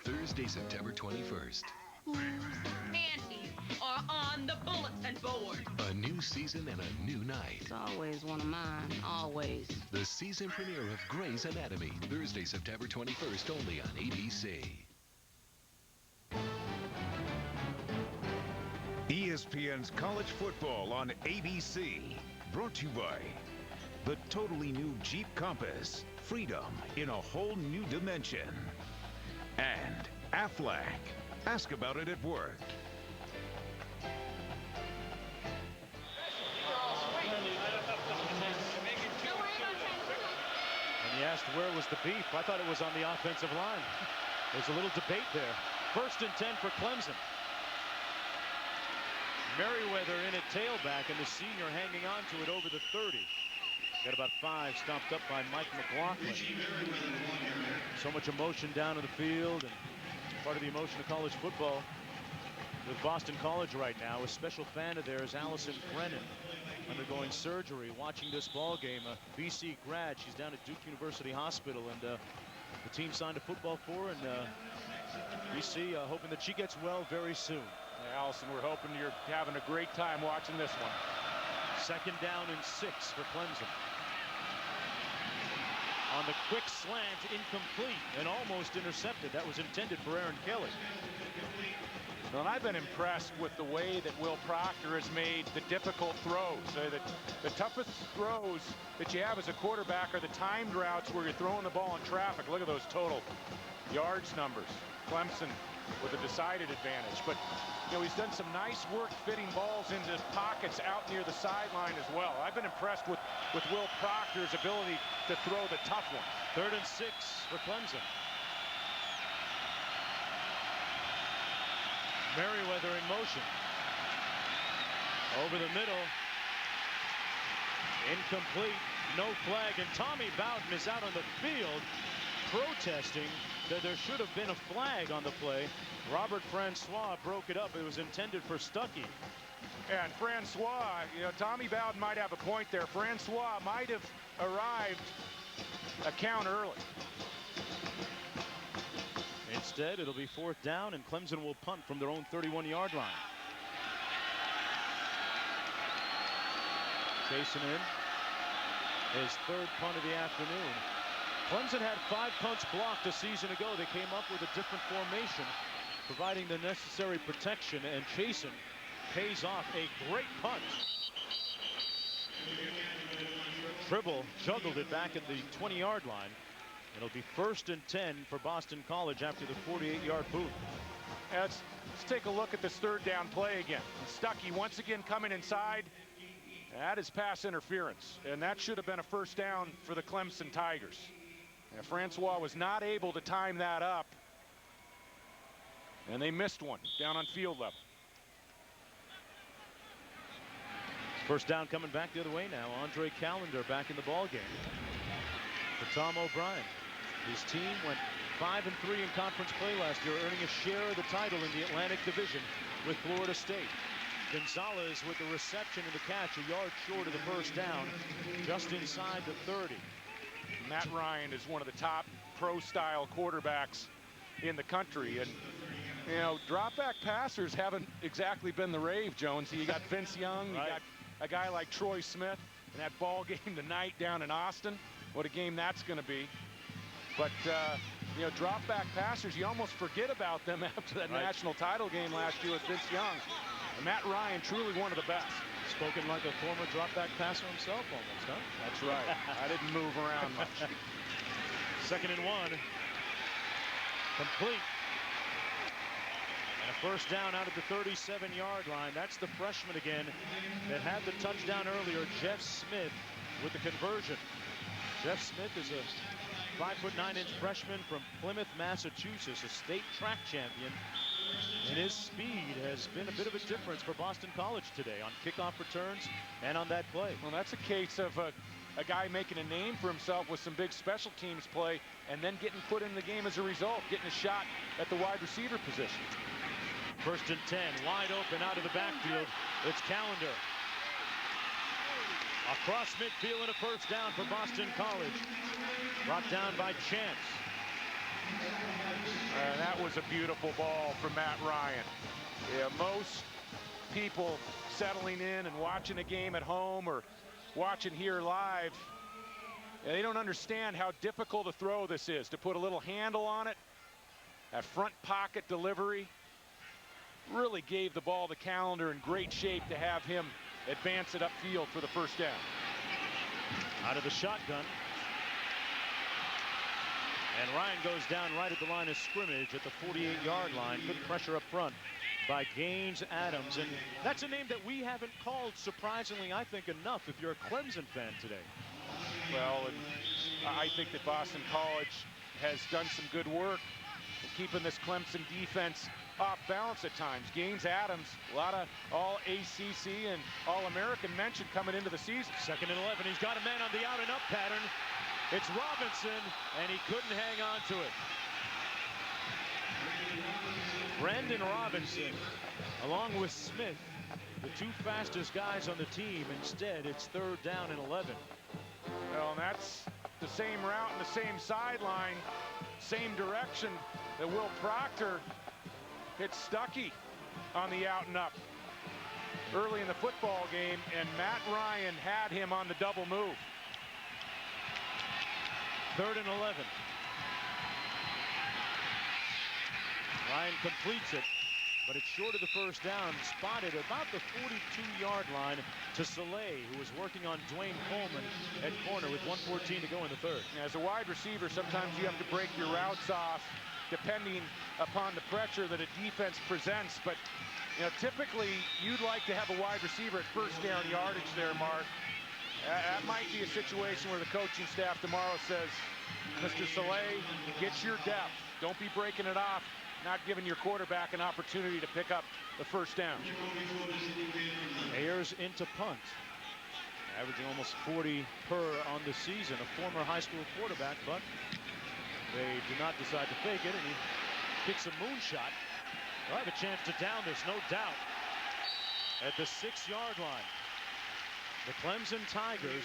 Thursday, September 21st. Nancy are on the bulletin board. A new season and a new night. It's always one of mine, always. The season premiere of Grey's Anatomy. Thursday, September 21st, only on ABC. ESPN's College Football on ABC. Brought to you by the totally new Jeep Compass. Freedom in a whole new dimension. And Aflac. Ask about it at work. And he asked where was the beef. I thought it was on the offensive line. There's a little debate there. 1st and 10 for Clemson. Merriweather in at tailback, and the senior hanging on to it over the 30. Got about 5 stomped up by Mike McLaughlin. So much emotion down in the field, and part of the emotion of college football with Boston College right now. A special fan of theirs, Allison Brennan, undergoing surgery, watching this ball game. A BC grad. She's down at Duke University Hospital, and the team signed a football for her, and BC hoping that she gets well very soon. Yeah, Allison, we're hoping you're having a great time watching this one. 2nd down and 6 for Clemson. On the quick slant, incomplete and almost intercepted. That was intended for Aaron Kelly. Well, and I've been impressed with the way that Will Proctor has made the difficult throws. The toughest throws that you have as a quarterback are the timed routes where you're throwing the ball in traffic. Look at those total yards numbers. Clemson with a decided advantage. But, you know, he's done some nice work fitting balls into pockets out near the sideline as well. I've been impressed with Will Proctor's ability to throw the tough ones. 3rd and 6 for Clemson. Merriweather in motion. Over the middle. Incomplete. No flag. And Tommy Bowden is out on the field protesting that there should have been a flag on the play. Robert Francois broke it up. It was intended for Stuckey. And Francois, you know, Tommy Bowden might have a point there. Francois might have arrived a count early. Instead, it'll be 4th down, and Clemson will punt from their own 31-yard line. Chasing in his 3rd punt of the afternoon. Clemson had 5 punts blocked a season ago. They came up with a different formation, providing the necessary protection, and Chasen pays off a great punt. Tribble juggled it back at the 20-yard line. It'll be 1st and 10 for Boston College after the 48-yard boot. Let's take a look at this 3rd down play again. Stuckey once again coming inside. That is pass interference, and that should have been a 1st down for the Clemson Tigers. And Francois was not able to time that up, and they missed one down on field level. 1st down coming back the other way now. Andre Callender back in the ball game for Tom O'Brien. His team went 5-3 in conference play last year, earning a share of the title in the Atlantic Division with Florida State. Gonzalez with the reception and the catch, a yard short of the 1st down, just inside the 30. Matt Ryan is one of the top pro-style quarterbacks in the country, and you know, drop-back passers haven't exactly been the rave, Jones. You got Vince Young, you got a guy like Troy Smith, and that ball game tonight down in Austin. What a game that's going to be. But you know, drop-back passers, you almost forget about them after that national title game last year with Vince Young. And Matt Ryan, truly one of the best. Spoken like a former drop-back passer himself almost, huh? That's right. I didn't move around much. 2nd and 1. Complete. And a 1st down out at the 37-yard line. That's the freshman again that had the touchdown earlier, Jeff Smith, with the conversion. Jeff Smith is a 5'9" freshman from Plymouth, Massachusetts, a state track champion. And his speed has been a bit of a difference for Boston College today on kickoff returns and on that play. Well, that's a case of a guy making a name for himself with some big special teams play and then getting put in the game as a result, getting a shot at the wide receiver position. 1st and 10, wide open out of the backfield. It's Callender. Across midfield and a 1st down for Boston College. Brought down by Chance. And that was a beautiful ball from Matt Ryan. Yeah, most people settling in and watching a game at home or watching here live, they don't understand how difficult a throw this is. To put a little handle on it, that front pocket delivery really gave the ball to Callender in great shape to have him advance it upfield for the 1st down. Out of the shotgun. And Ryan goes down right at the line of scrimmage at the 48-yard line. Good pressure up front by Gaines Adams. And that's a name that we haven't called, surprisingly, I think, enough if you're a Clemson fan today. Well, and I think that Boston College has done some good work in keeping this Clemson defense off balance at times. Gaines Adams, a lot of all-ACC and All-American mention coming into the season. 2nd and 11. He's got a man on the out-and-up pattern. It's Robinson, and he couldn't hang on to it. Brandon Robinson, along with Smith, the 2 fastest guys on the team. Instead, it's 3rd down and 11. Well, and that's the same route and the same sideline, same direction that Will Proctor hit Stuckey on the out and up early in the football game, and Matt Ryan had him on the double move. 3rd and 11. Ryan completes it, but it's short of the first down, spotted about the 42-yard line to Soleil, who was working on Dwayne Coleman at corner with 1:14 to go in the 3rd. As a wide receiver, sometimes you have to break your routes off depending upon the pressure that a defense presents, but typically you'd like to have a wide receiver at first down yardage there, Mark. That might be a situation where the coaching staff tomorrow says, Mr. Soleil, get your depth. Don't be breaking it off, not giving your quarterback an opportunity to pick up the first down. Ayers into punt. Averaging almost 40 per on the season. A former high school quarterback, but they do not decide to fake it, and he kicks a moonshot. They'll have a chance to down this, no doubt, at the 6-yard line. The Clemson Tigers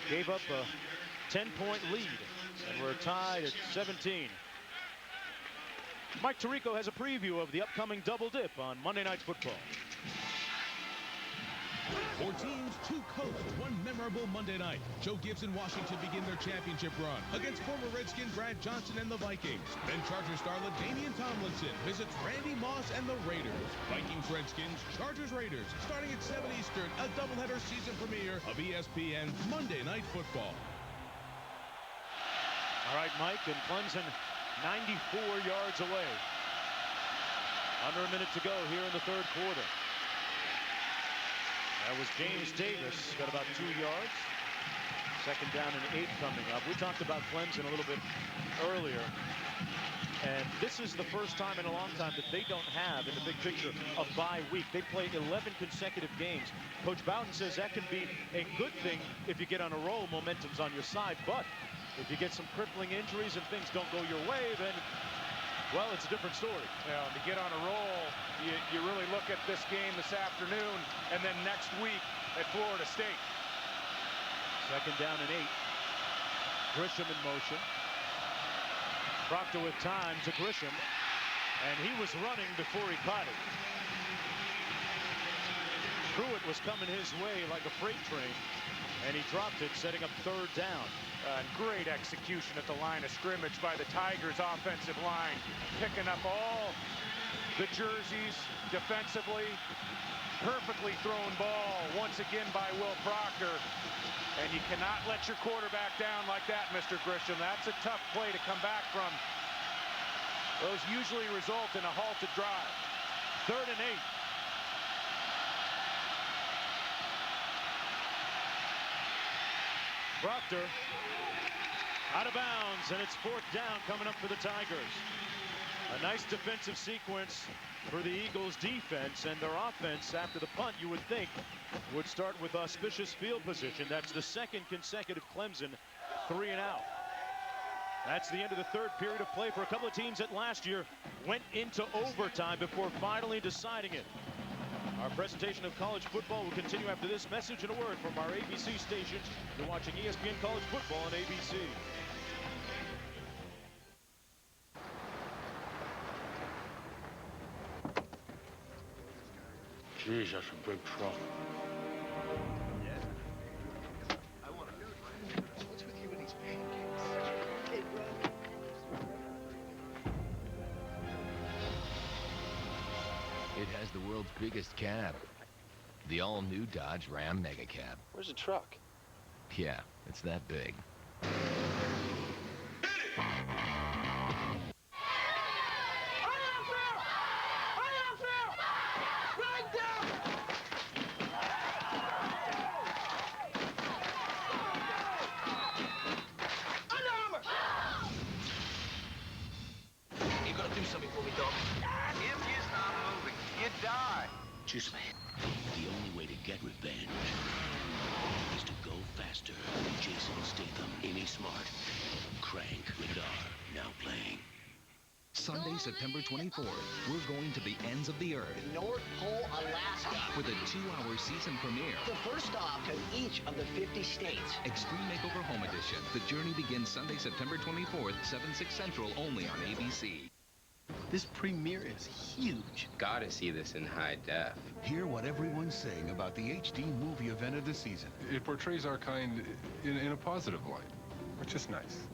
gave up a 10-point lead, and we're tied at 17. Mike Tirico has a preview of the upcoming double dip on Monday Night Football. 4 teams, 2 coasts, 1 memorable Monday night. Joe Gibbs and Washington begin their championship run against former Redskin Brad Johnson and the Vikings. Then Chargers starlet Damian Tomlinson visits Randy Moss and the Raiders. Vikings, Redskins, Chargers, Raiders. Starting at 7 Eastern, a doubleheader season premiere of ESPN's Monday Night Football. All right, Mike, and Clemson 94 yards away. Under a minute to go here in the 3rd quarter. That was James Davis, got about 2 yards. 2nd down and 8 coming up. We talked about Clemson a little bit earlier, and this is the first time in a long time that they don't have, in the big picture, a bye week. They played 11 consecutive games. Coach Bowden says that can be a good thing if you get on a roll, momentum's on your side, but if you get some crippling injuries and things don't go your way, then, well, it's a different story. Yeah, to get on a roll, you really look at this game this afternoon and then next week at Florida State. 2nd down and 8. Grisham in motion. Proctor with time to Grisham, and he was running before he caught it. Pruitt was coming his way like a freight train, and he dropped it, setting up 3rd down. Great execution at the line of scrimmage by the Tigers offensive line, picking up all the jerseys defensively. Perfectly thrown ball once again by Will Proctor. And you cannot let your quarterback down like that, Mr. Grisham. That's a tough play to come back from. Those usually result in a halted drive. 3rd and 8. Proctor out of bounds, and it's 4th down coming up for the Tigers. A nice defensive sequence for the Eagles defense, and their offense after the punt, you would think, would start with auspicious field position. That's the 2nd consecutive Clemson 3 and out. That's the end of the 3rd period of play for a couple of teams that last year went into overtime before finally deciding it. Our presentation of college football will continue after this message and a word from our ABC stations. You're watching ESPN College Football on ABC. Jeez, that's a big truck. What's with you and these pancakes? Hey, bro. It has the world's biggest cab. The all-new Dodge Ram Mega Cab. Where's the truck? Yeah, it's that big. Choose me. The only way to get revenge is to go faster. Jason Statham, Amy Smart. Crank, rated R, Sunday, September 24th, we're going to the ends of the earth North Pole, Alaska. with a 2-hour season premiere. The first stop in each of the 50 states. Extreme Makeover Home Edition. The journey begins Sunday, September 24th, 7, 6 Central, only on ABC. This premiere is huge. Gotta see this in high def. Hear what everyone's saying about the HD movie event of the season. It portrays our kind in a positive light, which is nice.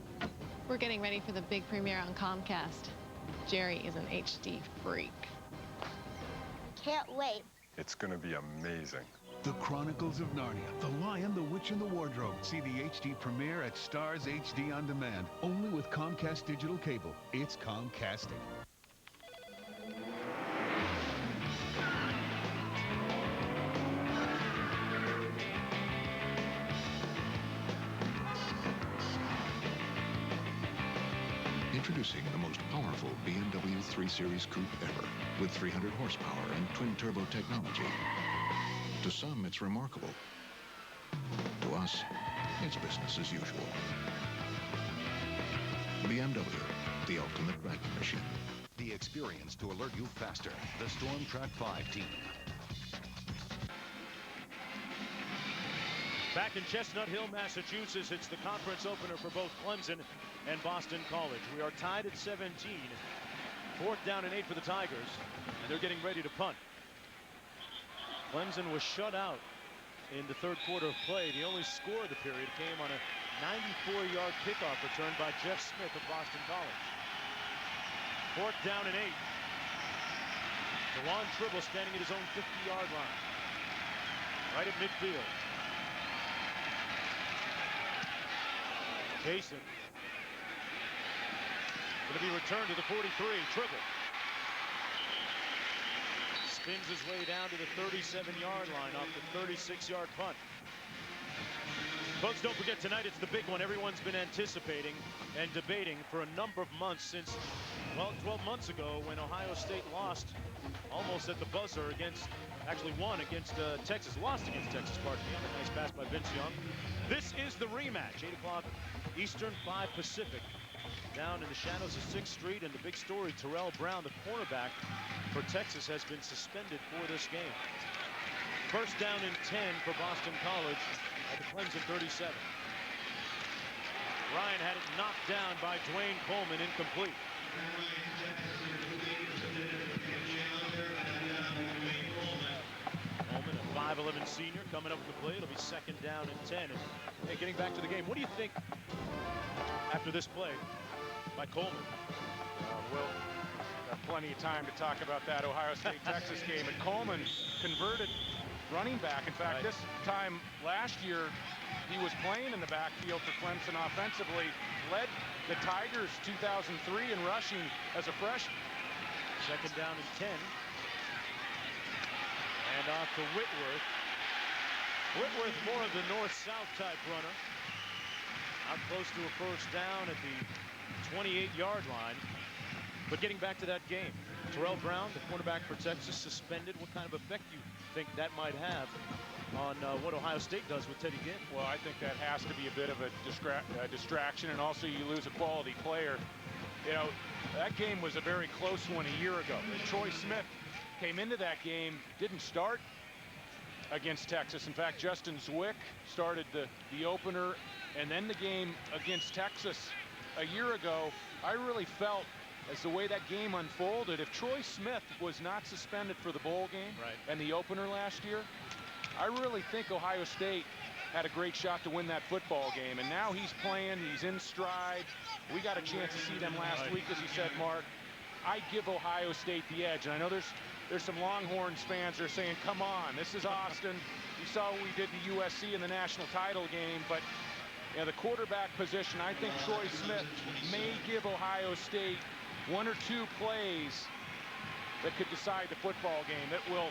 We're getting ready for the big premiere on Comcast. Jerry is an HD freak. Can't wait. It's gonna be amazing. The Chronicles of Narnia, The Lion, the Witch, and the Wardrobe. See the HD premiere at Stars HD On Demand. Only with Comcast Digital Cable. It's Comcasting. Introducing the most powerful BMW 3 Series coupe ever, with 300 horsepower and twin-turbo technology. To some, it's remarkable. To us, it's business as usual. BMW, the ultimate driving machine. The experience to alert you faster. The Storm Track 5 team. Back in Chestnut Hill, Massachusetts, it's the conference opener for both Clemson and Boston College. We are tied at 17. 4th down and 8 for the Tigers, and they're getting ready to punt. Clemson was shut out in the third quarter of play. The only score of the period came on a 94-yard kickoff return by Jeff Smith of Boston College. 4th down and 8. DeJuan Tribble standing at his own 50-yard line, right at midfield. Jason going to be returned to the 43. Tribble spins his way down to the 37-yard line off the 36-yard punt. Folks, don't forget, tonight it's the big one everyone's been anticipating and debating for a number of months since, well, 12 months ago when Ohio State lost almost at the buzzer against, actually won against Texas, lost against Texas, pardon me, on a nice pass by Vince Young. This is the rematch, 8 o'clock Eastern, 5 Pacific. Down in the shadows of 6th Street, and the big story, Terrell Brown, the cornerback for Texas, has been suspended for this game. 1st down and 10 for Boston College at the Clemson 37. Ryan had it knocked down by Dwayne Coleman, incomplete. Coleman, a 5'11" senior, coming up with the play. It'll be 2nd down and 10. And hey, getting back to the game, what do you think after this play by Coleman? We'll have plenty of time to talk about that Ohio State-Texas game. And Coleman converted running back. In fact, this time last year, he was playing in the backfield for Clemson offensively, led the Tigers 2003 in rushing as a freshman. 2nd down and 10. And off to Whitworth. Whitworth, more of the north-south type runner. Out close to a 1st down at the 28-yard line. But getting back to that game, Terrell Brown, the cornerback for Texas, suspended. What kind of effect do you think that might have on what Ohio State does with Teddy Ginn? Well, I think that has to be a bit of a distraction, and also you lose a quality player. You know, that game was a very close one a year ago. Troy Smith came into that game, didn't start against Texas. In fact, Justin Zwick started the opener, and then the game against Texas a year ago. I really felt, as the way that game unfolded, if Troy Smith was not suspended for the bowl game and the opener last year, I really think Ohio State had a great shot to win that football game. And now he's playing, he's in stride. We got a chance to see them last week, as you said, Mark. I give Ohio State the edge. And I know there's some Longhorns fans that are saying, come on, this is Austin. You saw what we did to USC in the national title game. But you know, the quarterback position, I think Troy Smith may give Ohio State 1 or 2 plays that could decide the football game. It will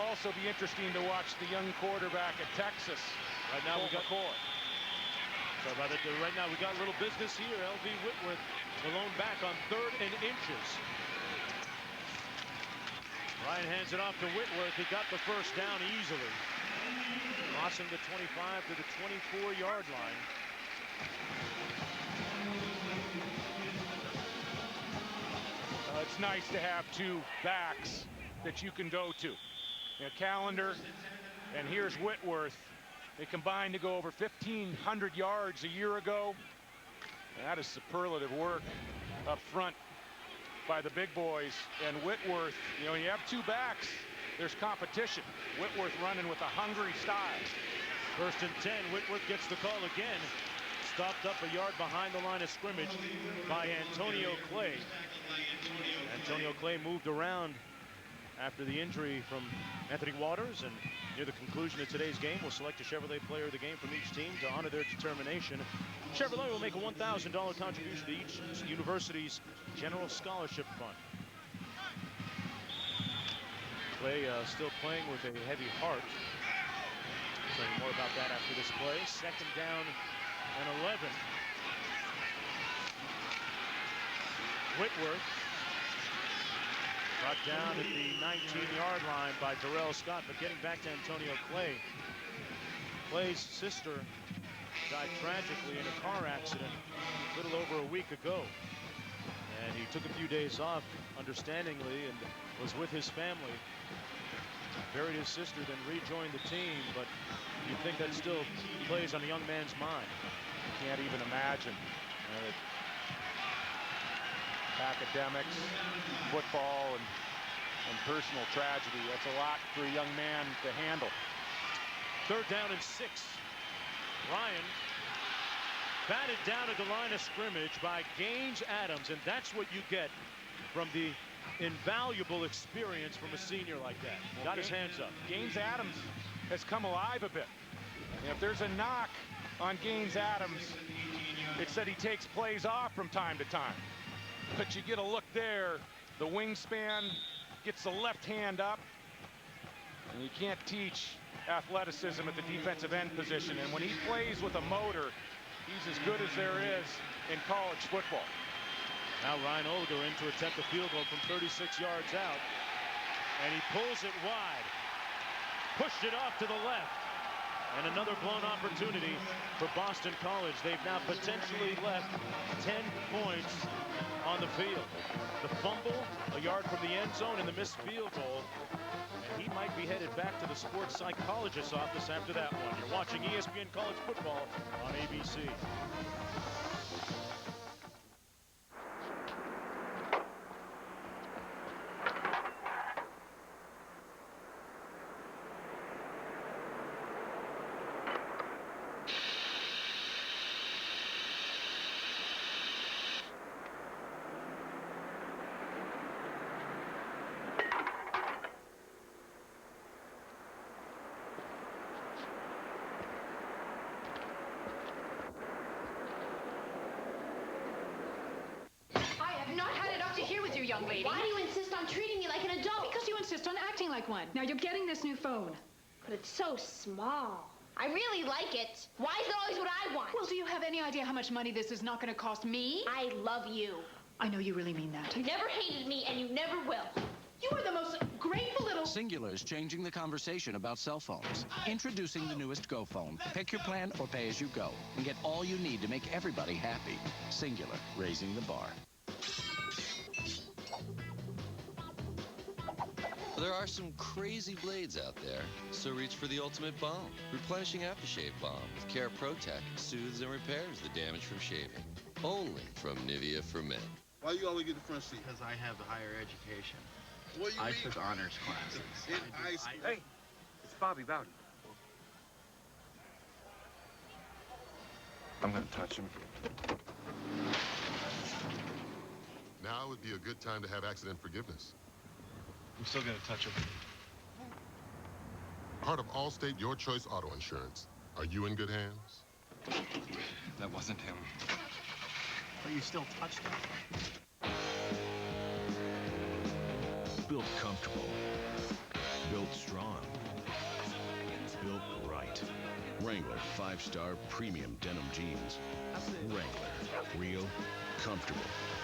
also be interesting to watch the young quarterback at Texas. Right now we got So right now we got a little business here. LV Whitworth alone back on 3rd and inches. Ryan hands it off to Whitworth. He got the 1st down easily. Crossing the 25 to the 24-yard line. it's nice to have two backs that you can go to. Callender, and here's Whitworth. They combined to go over 1,500 yards a year ago. And that is superlative work up front by the big boys. And Whitworth, when you have two backs, there's competition. Whitworth running with a hungry style. 1st and 10. Whitworth gets the call again. Stopped up a yard behind the line of scrimmage by Antonio Clay. Antonio Clay moved around after the injury from Anthony Waters, and near the conclusion of today's game, we'll select a Chevrolet player of the game from each team to honor their determination. Chevrolet will make a $1,000 contribution to each university's general scholarship fund. Clay still playing with a heavy heart. Tell you more about that after this play. 2nd down and 11. Whitworth brought down at the 19-yard line by Darrell Scott, but getting back to Antonio Clay. Clay's sister died tragically in a car accident a little over a week ago. And he took a few days off, understandingly, and was with his family. Buried his sister, then rejoined the team, but you think that still plays on a young man's mind. You can't even imagine. Academics, football, and personal tragedy. That's a lot for a young man to handle. 3rd down and 6. Ryan batted down at the line of scrimmage by Gaines Adams, and that's what you get from the invaluable experience from a senior like that. Got his hands up. Gaines Adams has come alive a bit. And if there's a knock on Gaines Adams, it's that he takes plays off from time to time. But you get a look there, the wingspan, gets the left hand up, and you can't teach athleticism at the defensive end position. And when he plays with a motor, he's as good as there is in college football. Now Ryan Olger in to attempt a field goal from 36 yards out, and he pulls it wide. Pushed it off to the left. And another blown opportunity for Boston College. They've now potentially left 10 points on the field. The fumble, a yard from the end zone, and the missed field goal. And he might be headed back to the sports psychologist's office after that one. You're watching ESPN College Football on ABC. Young lady. Why do you insist on treating me like an adult? Because you insist on acting like one. Now you're getting this new phone. But it's so small. I really like it. Why is it always what I want? Well, do you have any idea how much money this is not going to cost me? I love you. I know you really mean that. You never hated me, and you never will. You are the most grateful little... Singular's changing the conversation about cell phones. Introducing the newest Go phone. Pick your plan or pay as you go. And get all you need to make everybody happy. Singular, raising the bar. There are some crazy blades out there, so reach for the ultimate balm. Replenishing aftershave balm with Care Protect soothes and repairs the damage from shaving. Only from Nivea for Men. Why you always get the front seat? Because I have a higher education. What you I mean? took honors classes. Hey, it's Bobby Bowden. I'm gonna touch him. Now would be a good time to have accident forgiveness. I'm still gonna touch him. Part of Allstate Your Choice Auto Insurance. Are you in good hands? That wasn't him. But you still touched him. Built comfortable. Built strong. Built right. Wrangler 5-star premium denim jeans. Wrangler. Real, comfortable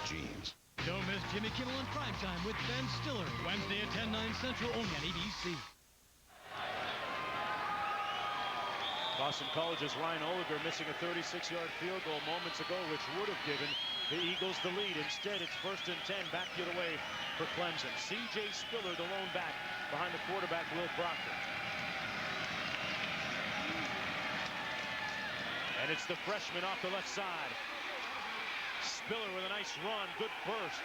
jeans. Don't miss Jimmy Kimmel in Primetime with Ben Stiller, Wednesday at 10, 9 Central, only on ABC. Boston College's Ryan Olger missing a 36-yard field goal moments ago, which would have given the Eagles the lead. Instead, it's 1st and 10 back the other way for Clemson. C.J. Spiller, the lone back behind the quarterback, Will Proctor. And it's the freshman off the left side. Spiller with a nice run, good burst.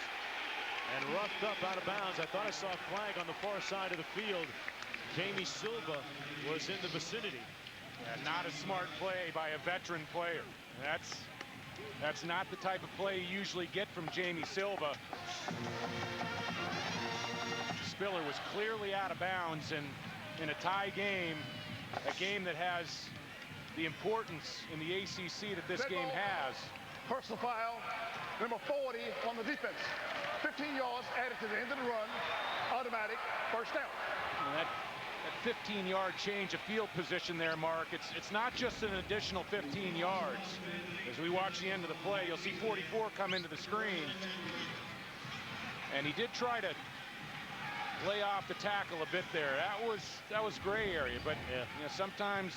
And roughed up out of bounds. I thought I saw a flag on the far side of the field. Jamie Silva was in the vicinity. Yeah, not a smart play by a veteran player. That's not the type of play you usually get from Jamie Silva. Spiller was clearly out of bounds in a tie game, a game that has the importance in the ACC that this game has. Personal foul, number 40 on the defense. 15 yards added to the end of the run, automatic first down. And that 15-yard change of field position there, Mark, it's not just an additional 15 yards. As we watch the end of the play, you'll see 44 come into the screen. And he did try to lay off the tackle a bit there. That was gray area, but yeah, you know, sometimes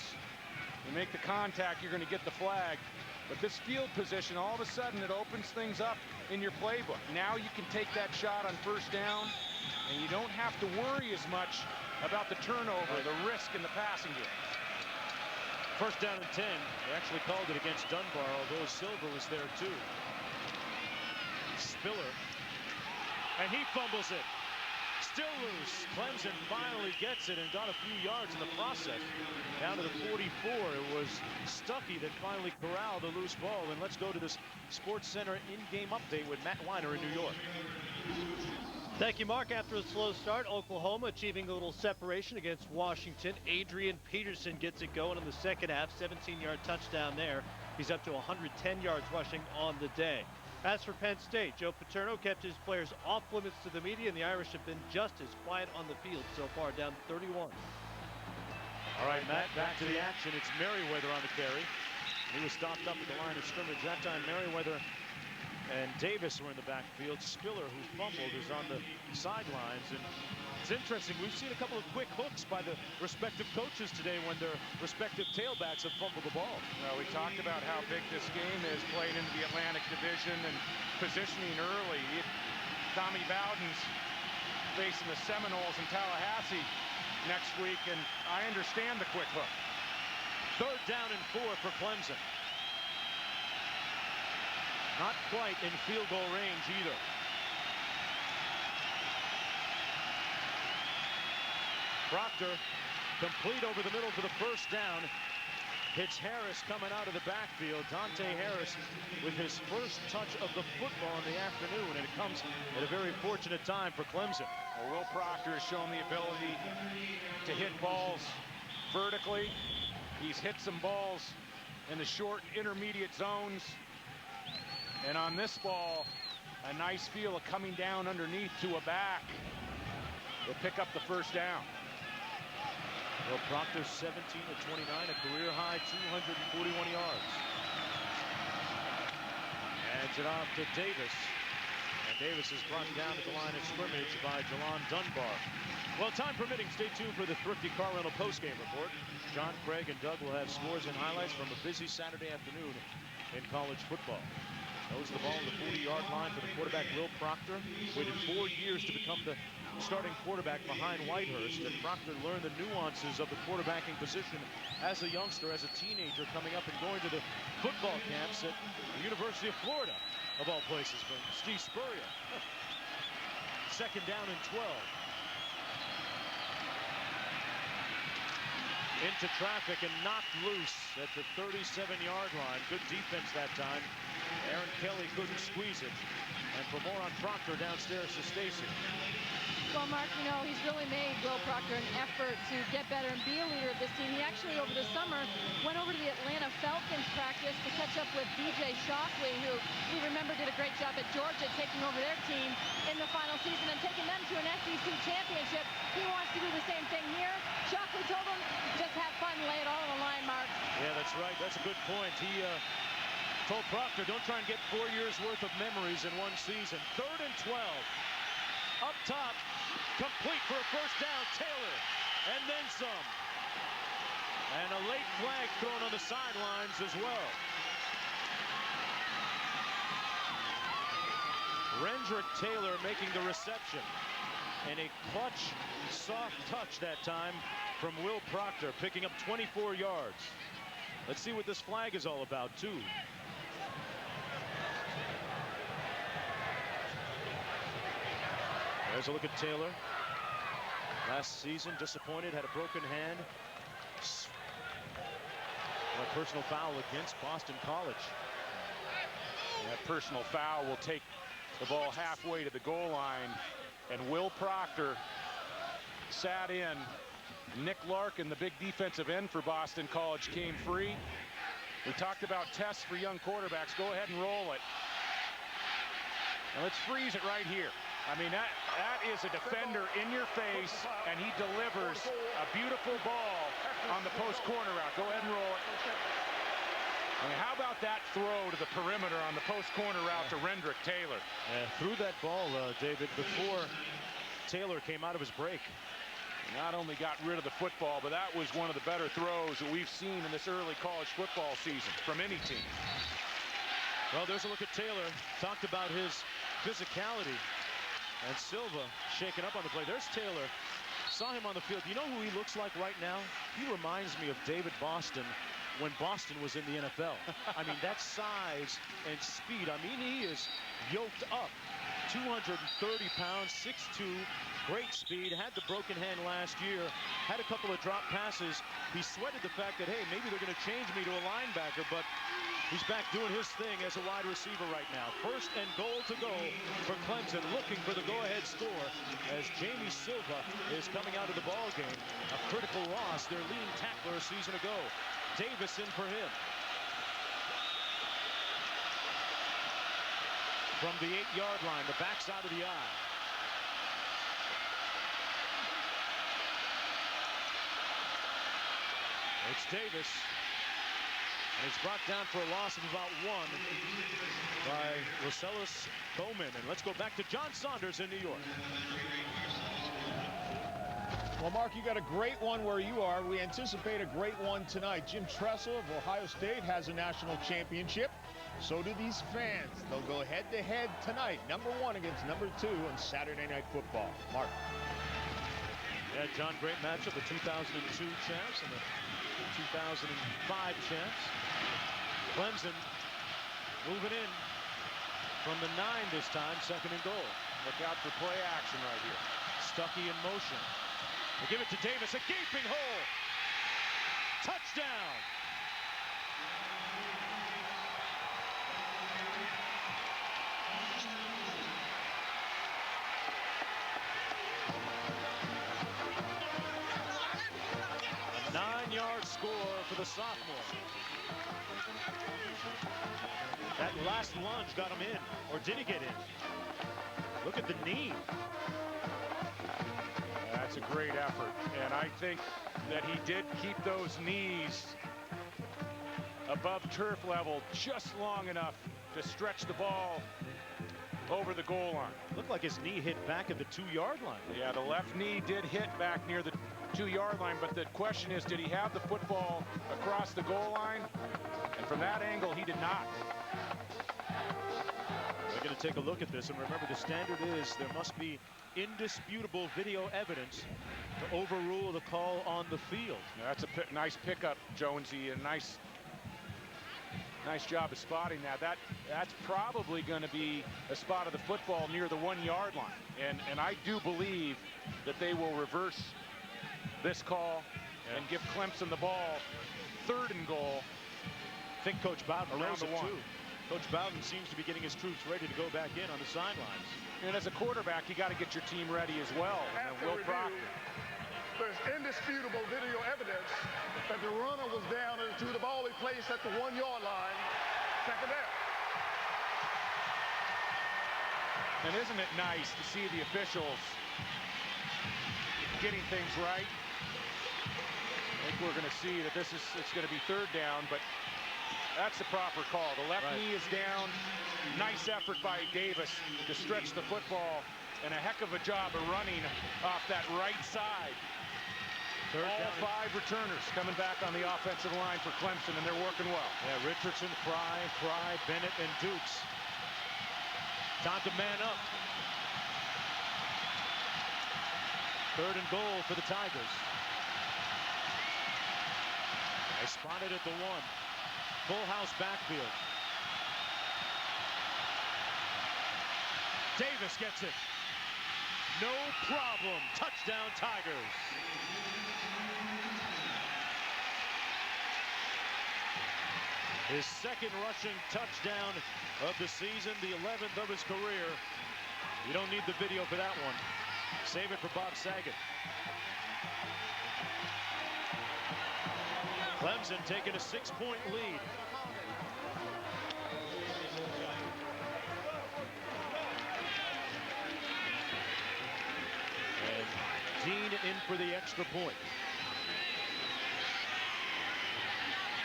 you make the contact, you're going to get the flag. But this field position, all of a sudden, it opens things up in your playbook. Now you can take that shot on first down, and you don't have to worry as much about the turnover, the risk in the passing game. 1st down and 10. They actually called it against Dunbar, although Silva was there too. Spiller, and he fumbles it. Still loose. Clemson finally gets it and got a few yards in the process. Down to the 44. It was Stuckey that finally corralled the loose ball. And let's go to this Sports Center in-game update with Matt Weiner in New York. Thank you, Mark. After a slow start, Oklahoma achieving a little separation against Washington. Adrian Peterson gets it going in the second half. 17-yard touchdown there. He's up to 110 yards rushing on the day. As for Penn State, Joe Paterno kept his players off limits to the media, and the Irish have been just as quiet on the field so far, down 31. All right, Matt, back to the action. It's Merriweather on the carry. He was stopped up at the line of scrimmage. That time, Merriweather and Davis were in the backfield. Spiller, who fumbled, is on the sidelines. And it's interesting. We've seen a couple of quick hooks by the respective coaches today when their respective tailbacks have fumbled the ball. Well, we talked about how big this game is, playing into the Atlantic Division and positioning early. Tommy Bowden's facing the Seminoles in Tallahassee next week, and I understand the quick hook. 3rd down and 4 for Clemson. Not quite in field goal range either. Proctor complete over the middle for the first down. Hits Harris coming out of the backfield. Dante Harris with his first touch of the football in the afternoon, and it comes at a very fortunate time for Clemson. Well, Will Proctor has shown the ability to hit balls vertically. He's hit some balls in the short intermediate zones. And on this ball, a nice feel of coming down underneath to a back. They'll pick up the first down. Well, Proctor 17 of 29, a career high 241 yards. Hands it off to Davis. And Davis is brought down at the line of scrimmage by Jalon Dunbar. Well, time permitting, stay tuned for the Thrifty Car Rental postgame report. John, Craig, and Doug will have scores and highlights from a busy Saturday afternoon in college football. Those the ball on the 40-yard line for the quarterback, Will Proctor. Waited 4 years to become the starting quarterback behind Whitehurst, and Proctor learned the nuances of the quarterbacking position as a youngster, as a teenager, coming up and going to the football camps at the University of Florida, of all places, from Steve Spurrier. 2nd down and 12. Into traffic and knocked loose at the 37-yard line. Good defense that time. Aaron Kelly couldn't squeeze it. And for more on Proctor, downstairs to Stacy. Well, Mark, you know, he's really made Will Proctor an effort to get better and be a leader of this team. He actually, over the summer, went over to the Atlanta Falcons practice to catch up with DJ Shockley, who we remember did a great job at Georgia, taking over their team in the final season and taking them to an SEC championship. He wants to do the same thing here. Shockley told him, just have fun, lay it all on the line, Mark. Yeah, that's right. That's a good point. He told Proctor, don't try and get 4 years worth of memories in one season. 3rd and 12. Up top, complete for a first down, Taylor, and then some. And a late flag thrown on the sidelines as well. Rendrick Taylor making the reception. And a clutch, soft touch that time from Will Proctor, picking up 24 yards. Let's see what this flag is all about, too. There's a look at Taylor. Last season, disappointed, had a broken hand. A personal foul against Boston College. That personal foul will take the ball halfway to the goal line, and Will Proctor sat in. Nick Larkin, the big defensive end for Boston College, came free. We talked about tests for young quarterbacks. Go ahead and roll it. And let's freeze it right here. I mean, that is a defender in your face, and he delivers a beautiful ball on the post corner route. Go ahead and roll it. I mean, how about that throw to the perimeter on the post corner route to Rendrick Taylor? Threw that ball, David, before Taylor came out of his break. Not only got rid of the football, but that was one of the better throws that we've seen in this early college football season from any team. Well, there's a look at Taylor. Talked about his physicality. And Silva shaking up on the play. There's Taylor. Saw him on the field. You know who he looks like right now? He reminds me of David Boston when Boston was in the NFL. I mean, that size and speed. I mean, he is yoked up. 230 pounds, 6'2", great speed, had the broken hand last year, had a couple of drop passes. He sweated the fact that, hey, maybe they're going to change me to a linebacker, but he's back doing his thing as a wide receiver right now. First and goal to go for Clemson, looking for the go-ahead score as Jamie Silva is coming out of the ball game. A critical loss, their leading tackler a season ago. Davis in for him. From the 8-yard line, the backside of the eye. It's Davis. And he's brought down for a loss of about 1 by Rosellis Bowman. And let's go back to John Saunders in New York. Well, Mark, you got a great one where you are. We anticipate a great one tonight. Jim Tressel of Ohio State has a national championship. So do these fans. They'll go head-to-head tonight, #1 against #2 on Saturday Night Football. Mark. Yeah, John, great matchup. The 2002 champs and the 2005 champs. Clemson moving in from the 9 this time, 2nd and goal. Look out for play action right here. Stuckey in motion. They give it to Davis, a gaping hole. Touchdown. A 9-yard score for the sophomore. That last lunge got him in, or did he get in? Look at the knee. That's a great effort, and I think that he did keep those knees above turf level just long enough to stretch the ball over the goal line. Looked like his knee hit back at the 2-yard line. Yeah, the left knee did hit back near the 2-yard line, but the question is, did he have the football across the goal line? And from that angle, he did not. We're going to take a look at this, and remember, the standard is there must be indisputable video evidence to overrule the call on the field. Now, that's a nice pickup, Jonesy, and nice job of spotting that. That's probably going to be a spot of the football near the 1-yard line, and I do believe that they will reverse this call and give Clemson the ball 3rd and goal. I think Coach Bowden around the 1. Too. Coach Bowden seems to be getting his troops ready to go back in on the sidelines. And as a quarterback, you got to get your team ready as well. And Will Proctor. There's indisputable video evidence that the runner was down and to the ball he placed at the 1-yard line. 2nd down. And isn't it nice to see the officials getting things right? I think we're going to see that it's going to be 3rd down, but that's the proper call. The left knee is down. Nice effort by Davis to stretch the football, and a heck of a job of running off that right side. All 5 returners coming back on the offensive line for Clemson, and they're working well. Yeah, Richardson, Fry, Bennett, and Dukes. Time to man up. 3rd and goal for the Tigers. They spotted at the 1. Full house backfield. Davis gets it. No problem. Touchdown, Tigers. His 2nd rushing touchdown of the season, the 11th of his career. You don't need the video for that one. Save it for Bob Saget. Clemson taking a 6-point lead. And Dean in for the extra point.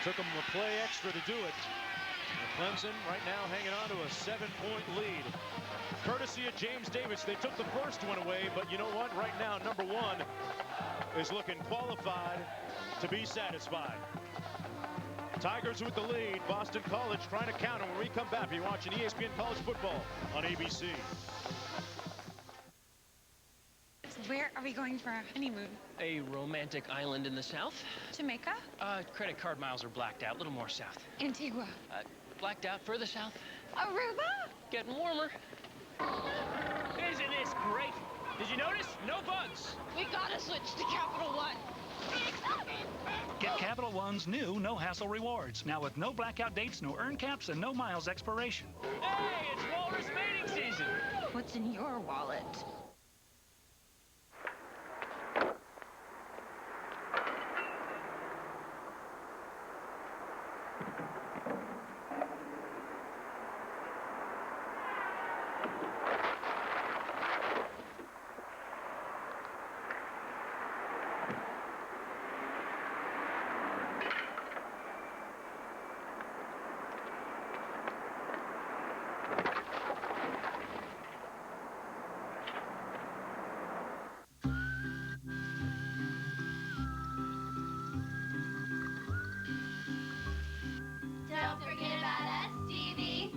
Took him a play extra to do it. And Clemson right now hanging on to a 7-point lead. Courtesy of James Davis. They took the first one away, but you know what? Right now, number 1 is looking qualified to be satisfied. Tigers with the lead. Boston College trying to counter. When we come back, you're watching ESPN College Football on ABC. Where are we going for our honeymoon? A romantic island in the south. Jamaica? Credit card miles are blacked out. A little more south. Antigua? Blacked out further south. Aruba? Getting warmer. Isn't this great? Did you notice? No bugs. We gotta switch to Capital One. Get Capital One's new no-hassle rewards. Now with no blackout dates, no earn caps, and no miles expiration. Hey, it's walrus mating season. What's in your wallet? Don't forget about us, TV.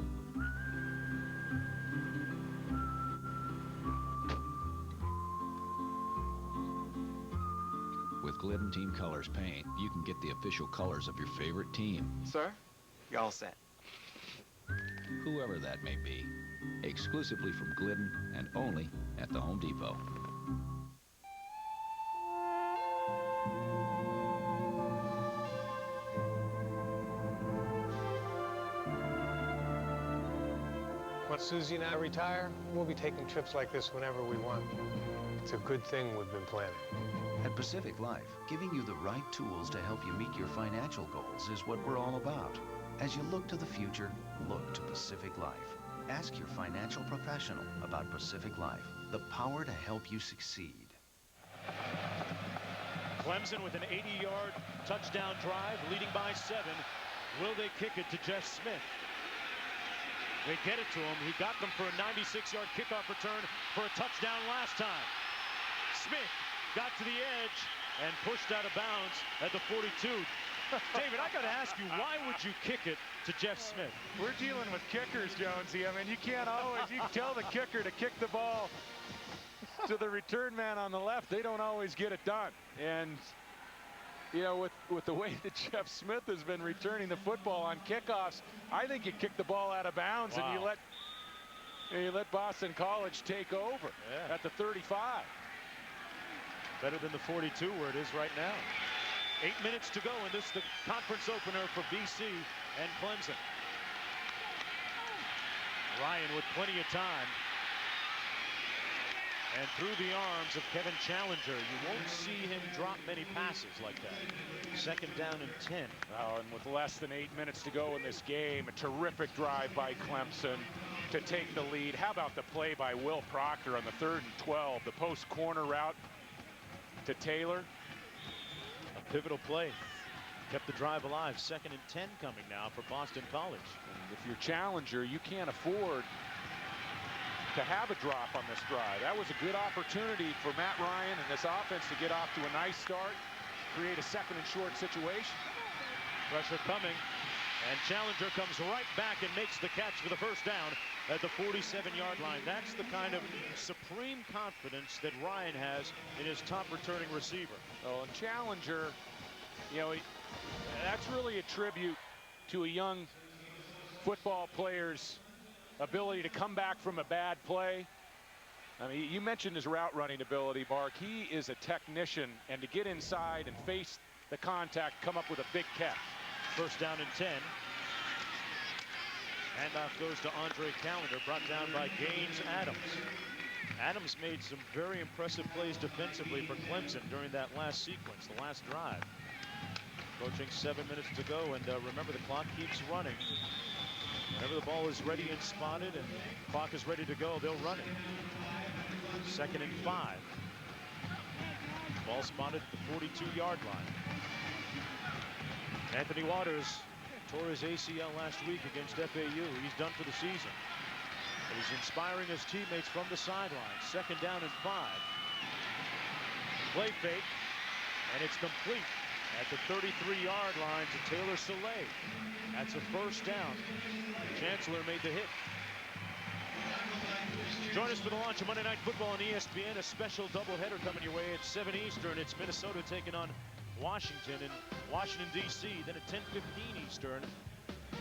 With Glidden Team Colors paint, you can get the official colors of your favorite team. Sir, you all set. Whoever that may be. Exclusively from Glidden and only at the Home Depot. When Susie and I retire, we'll be taking trips like this whenever we want. It's a good thing we've been planning. At Pacific Life, giving you the right tools to help you meet your financial goals is what we're all about. As you look to the future, look to Pacific Life. Ask your financial professional about Pacific Life, the power to help you succeed. Clemson with an 80-yard touchdown drive, leading by 7. Will they kick it to Jeff Smith? They get it to him. He got them for a 96-yard kickoff return for a touchdown last time. Smith got to the edge and pushed out of bounds at the 42. David, I got to ask you, why would you kick it to Jeff Smith? We're dealing with kickers, Jonesy. I mean, you can't always, you tell the kicker to kick the ball to the return man on the left. They don't always get it done. And, you know, with the way that Jeff Smith has been returning the football on kickoffs, I think you kick the ball out of bounds and you let Boston College take over at the 35. Better than the 42 where it is right now. 8 minutes to go, and this is the conference opener for BC and Clemson. Ryan with plenty of time. And through the arms of Kevin Challenger, you won't see him drop many passes like that. 2nd down and 10. Oh, and with less than 8 minutes to go in this game, a terrific drive by Clemson to take the lead. How about the play by Will Proctor on the 3rd and 12, the post corner route to Taylor? A pivotal play. Kept the drive alive. 2nd and 10 coming now for Boston College. And if you're Challenger, you can't afford to have a drop on this drive. That was a good opportunity for Matt Ryan and this offense to get off to a nice start, create a 2nd and short situation. Pressure coming. And Challenger comes right back and makes the catch for the first down at the 47-yard line. That's the kind of supreme confidence that Ryan has in his top returning receiver. Oh, and Challenger, you know, that's really a tribute to a young football player's ability to come back from a bad play. I mean, you mentioned his route running ability, Mark. He is a technician, and to get inside and face the contact, come up with a big catch. First down and 10. Handoff goes to Andre Callender, brought down by Gaines Adams. Adams made some very impressive plays defensively for Clemson during that last sequence, the last drive. Approaching 7 minutes to go, and remember, the clock keeps running. Whenever the ball is ready and spotted and the clock is ready to go, they'll run it. 2nd and 5. Ball spotted at the 42-yard line. Anthony Waters tore his ACL last week against FAU. He's done for the season. But he's inspiring his teammates from the sideline. 2nd down and 5. Play fake, and it's complete at the 33-yard line to Taylor Soleil. That's a first down. Chancellor made the hit. Join us for the launch of Monday Night Football on ESPN. A special doubleheader coming your way at 7 Eastern. It's Minnesota taking on Washington in Washington, D.C. Then at 10:15 Eastern,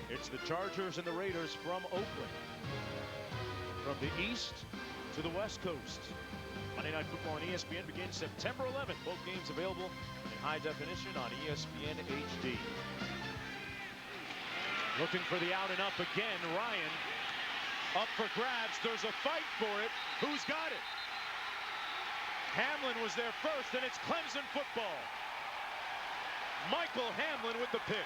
it's the Chargers and the Raiders from Oakland. From the east to the west coast. Monday Night Football on ESPN begins September 11th. Both games available in high definition on ESPN HD. Looking for the out and up again. Ryan up for grabs. There's a fight for it. Who's got it? Hamlin was there first, and it's Clemson football. Michael Hamlin with the pick.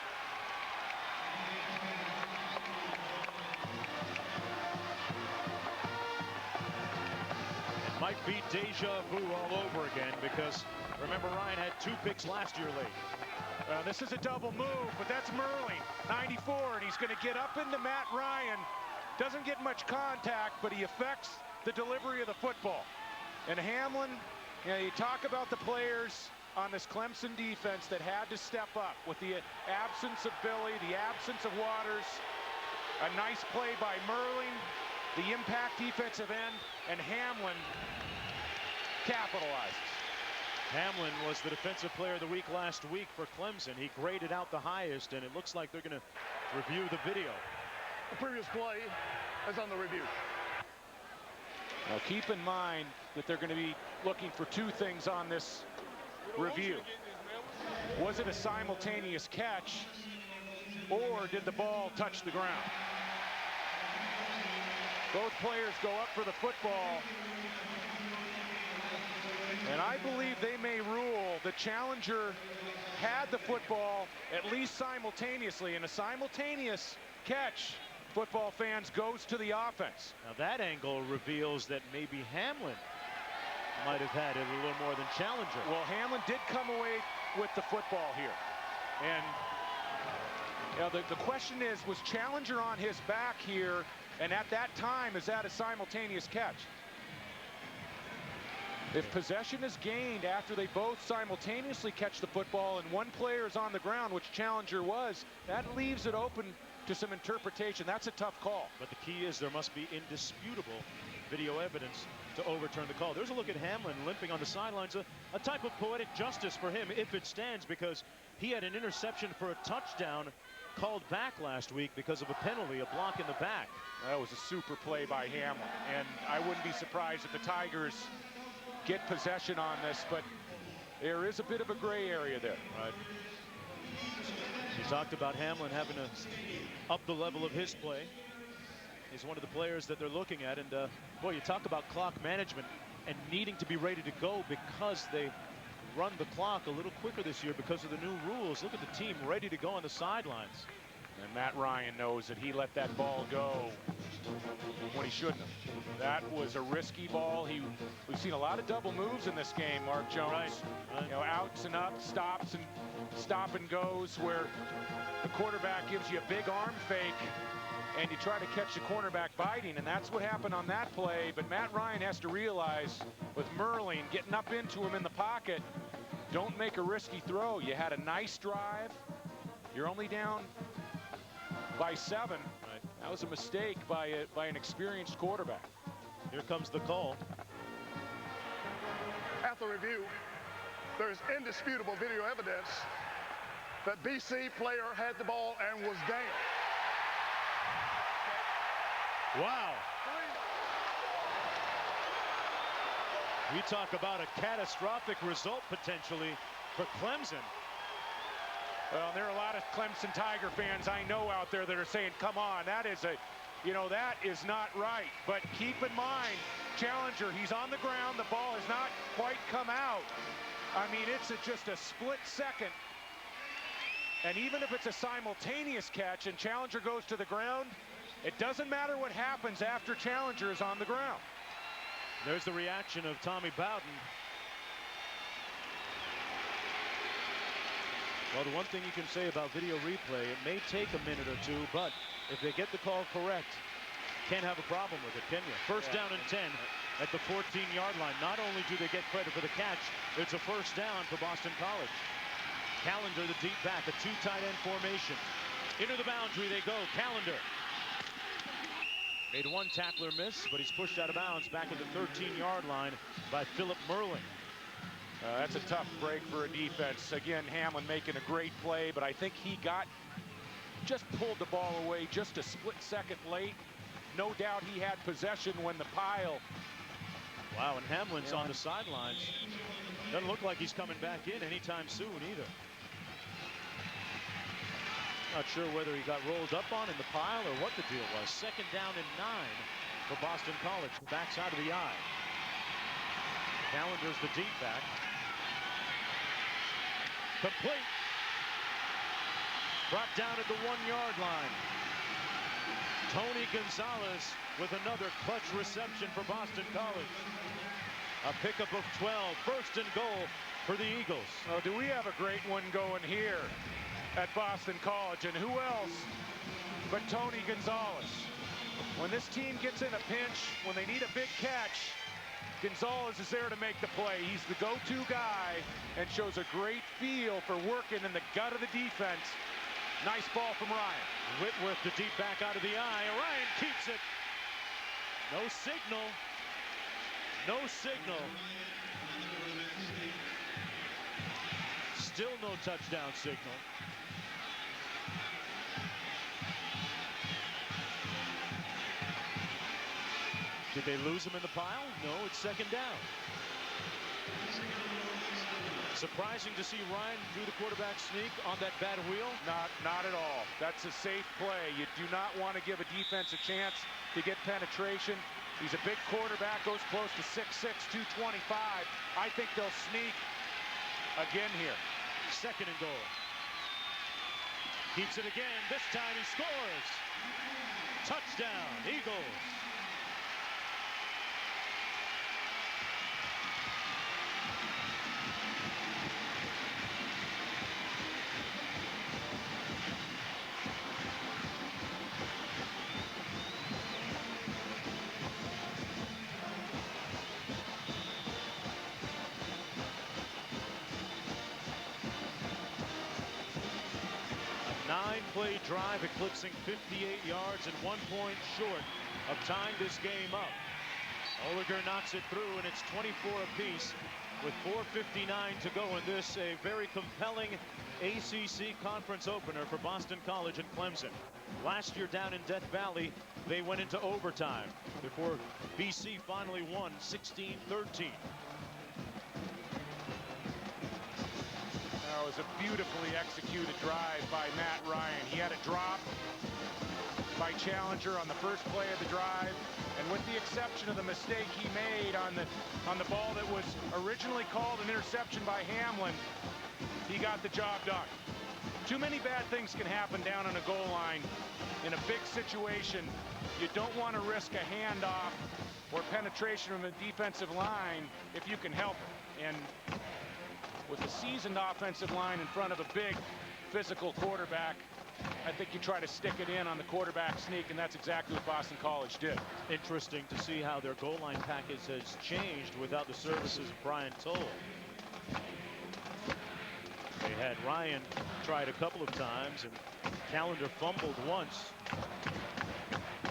It might be deja vu all over again, because remember, Ryan had 2 picks last year late. This is a double move, but that's Merling, 94, and he's going to get up into Matt Ryan. Doesn't get much contact, but he affects the delivery of the football. And Hamlin, you know, you talk about the players on this Clemson defense that had to step up with the absence of Billy, the absence of Waters. A nice play by Merling, the impact defensive end, and Hamlin capitalizes. Hamlin was the defensive player of the week last week for Clemson. He graded out the highest, and it looks like they're going to review the video. The previous play is on the review. Now keep in mind that they're going to be looking for 2 things on this review. Was it a simultaneous catch, or did the ball touch the ground? Both players go up for the football, and I believe they may rule the challenger had the football at least simultaneously. In a simultaneous catch, football fans, goes to the offense. Now that angle reveals that maybe Hamlin might have had it a little more than Challenger. Well, Hamlin did come away with the football here. And you know, the question is, was Challenger on his back here? And at that time, is that a simultaneous catch? If possession is gained after they both simultaneously catch the football and one player is on the ground, which Challenger was, that leaves it open to some interpretation. That's a tough call. But the key is there must be indisputable video evidence to overturn the call. There's a look at Hamlin limping on the sidelines, a type of poetic justice for him if it stands, because he had an interception for a touchdown called back last week because of a penalty, a block in the back. That was a super play by Hamlin, and I wouldn't be surprised if the Tigers get possession on this, but there is a bit of a gray area there. Right. You talked about Hamlin having to up the level of his play. He's one of the players that they're looking at, and boy, you talk about clock management and needing to be ready to go because they run the clock a little quicker this year because of the new rules. Look at the team ready to go on the sidelines. And Matt Ryan knows that he let that ball go when he shouldn't have. That was a risky ball. We've seen a lot of double moves in this game, Mark Jones. Right. You know, outs and ups, stops and stop and goes, where the quarterback gives you a big arm fake and you try to catch the cornerback biting, and that's what happened on that play. But Matt Ryan has to realize, with Merling getting up into him in the pocket, don't make a risky throw. You had a nice drive. You're only down by 7. That was a mistake by an experienced quarterback. Here comes the call. After review, there is indisputable video evidence that BC player had the ball and was down. Wow. We talk about a catastrophic result potentially for Clemson. Well, there are a lot of Clemson Tiger fans I know out there that are saying, come on, that is that is not right. But keep in mind, Challenger, he's on the ground. The ball has not quite come out. I mean, it's just a split second. And even if it's a simultaneous catch and Challenger goes to the ground, it doesn't matter what happens after Challenger is on the ground. There's the reaction of Tommy Bowden. Well, the one thing you can say about video replay, it may take a minute or two, but if they get the call correct, can't have a problem with it, can you? First down and 10 at the 14-yard line. Not only do they get credit for the catch, it's a first down for Boston College. Callender, the deep back, a 2 tight end formation. Into the boundary they go. Callender made one tackler miss, but he's pushed out of bounds back at the 13-yard line by Philip Merlin. That's a tough break for a defense. Again, Hamlin making a great play, but I think he just pulled the ball away just a split second late. No doubt he had possession when the pile. Wow, and Hamlin's on the sidelines. Doesn't look like he's coming back in anytime soon either. Not sure whether he got rolled up on in the pile or what the deal was. Second down and 9 for Boston College. Backside of the eye. Callender's the deep back. Complete. Brought down at the 1-yard line. Tony Gonzalez with another clutch reception for Boston College. A pickup of 12. First and goal for the Eagles. Oh, do we have a great one going here at Boston College? And who else but Tony Gonzalez? When this team gets in a pinch, when they need a big catch, Gonzalez is there to make the play. He's the go-to guy and shows a great feel for working in the gut of the defense. Nice ball from Ryan. Whitworth, the deep back out of the eye. Ryan keeps it. No signal. No signal. Still no touchdown signal. Did they lose him in the pile? No, it's second down. Surprising to see Ryan do the quarterback sneak on that bad wheel? Not at all. That's a safe play. You do not want to give a defense a chance to get penetration. He's a big quarterback, goes close to 6'6", 225. I think they'll sneak again here. Second and goal. Keeps it again. This time he scores. Touchdown, Eagles. Nine-play drive eclipsing 58 yards and 1 point short of tying this game up. Oliger knocks it through, and it's 24 apiece with 4:59 to go in this, a very compelling ACC conference opener for Boston College and Clemson. Last year down in Death Valley, they went into overtime before BC finally won 16-13. That was a beautifully executed drive by Matt Ryan. He had a drop by Challenger on the first play of the drive, and with the exception of the mistake he made on the ball that was originally called an interception by Hamlin, he got the job done. Too many bad things can happen down on a goal line in a big situation. You don't want to risk a handoff or penetration from the defensive line if you can help it. And with a seasoned offensive line in front of a big physical quarterback, I think you try to stick it in on the quarterback sneak, and that's exactly what Boston College did. Interesting to see how their goal line package has changed without the services of Brian Toll. They They had Ryan tried a couple of times, and Callender fumbled once.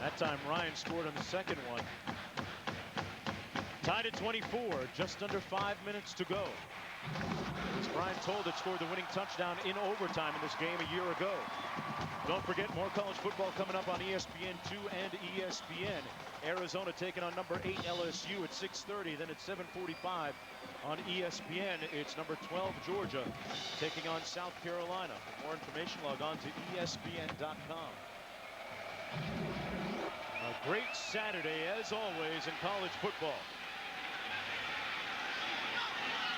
That time Ryan scored on the second one. Tied at 24, just under 5 minutes to go. It's Brian Toldich scored the winning touchdown in overtime in this game a year ago. Don't forget, more college football coming up on ESPN2 and ESPN. Arizona taking on number 8 LSU at 6:30. Then at 7:45 on ESPN, it's number 12 Georgia taking on South Carolina. For more information, log on to ESPN.com. A great Saturday, as always, in college football.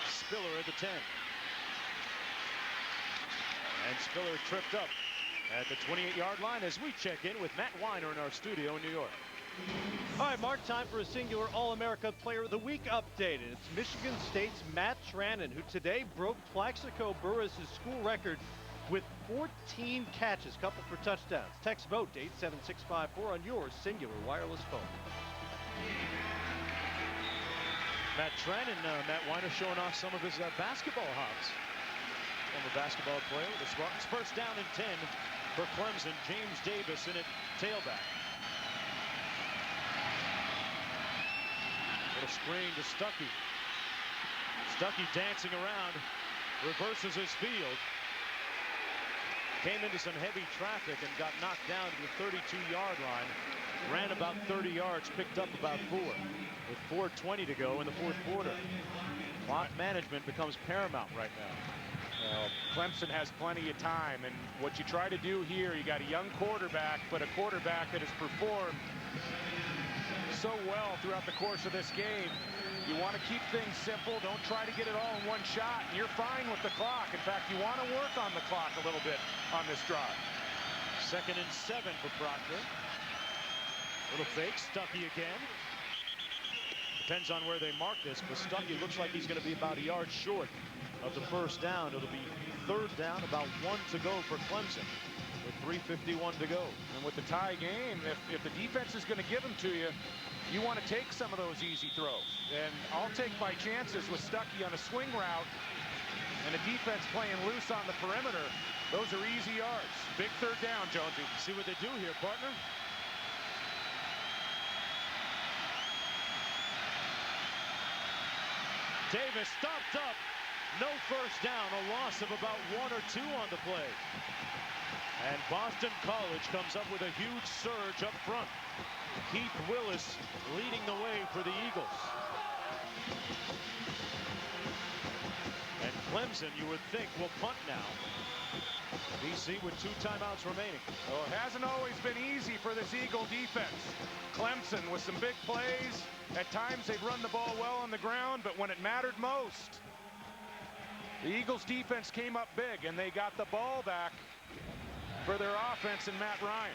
Spiller at the 10. And Spiller tripped up at the 28-yard line as we check in with Matt Weiner in our studio in New York. All right, Mark, time for a singular All-America Player of the Week update. And it's Michigan State's Matt Trannon, who today broke Plaxico Burress' school record with 14 catches, couple for touchdowns. Text vote to 87654 on your singular wireless phone. Matt Trannon, Matt Weiner showing off some of his basketball hops. Former basketball player. It's first down and 10 for Clemson. James Davis in at tailback. Little screen to Stuckey. Stuckey dancing around, reverses his field. Came into some heavy traffic and got knocked down to the 32-yard line. Ran about 30 yards, picked up about 4. With 4:20 to go in the fourth quarter. Clock management becomes paramount right now. Well, Clemson has plenty of time, and what you try to do here, you got a young quarterback, but a quarterback that has performed so well throughout the course of this game. You want to keep things simple. Don't try to get it all in one shot. You're fine with the clock. In fact, you want to work on the clock a little bit on this drive. 2nd and 7 for Proctor. Little fake, Stuckey again. Depends on where they mark this, but Stuckey looks like he's going to be about a yard short of the first down. It'll be 3rd down, about 1 to go for Clemson with 3:51 to go. And with the tie game, if the defense is going to give them to you, you want to take some of those easy throws. And I'll take my chances with Stuckey on a swing route and a defense playing loose on the perimeter. Those are easy yards. Big 3rd down, Jonesy. See what they do here, partner. Davis stopped up. No first down. A loss of about 1 or 2 on the play. And Boston College comes up with a huge surge up front. Keith Willis leading the way for the Eagles. And Clemson, you would think, will punt now. BC with 2 timeouts remaining. Well, it hasn't always been easy for this Eagle defense. Clemson with some big plays. At times they've run the ball well on the ground, but when it mattered most, the Eagles defense came up big and they got the ball back for their offense and Matt Ryan.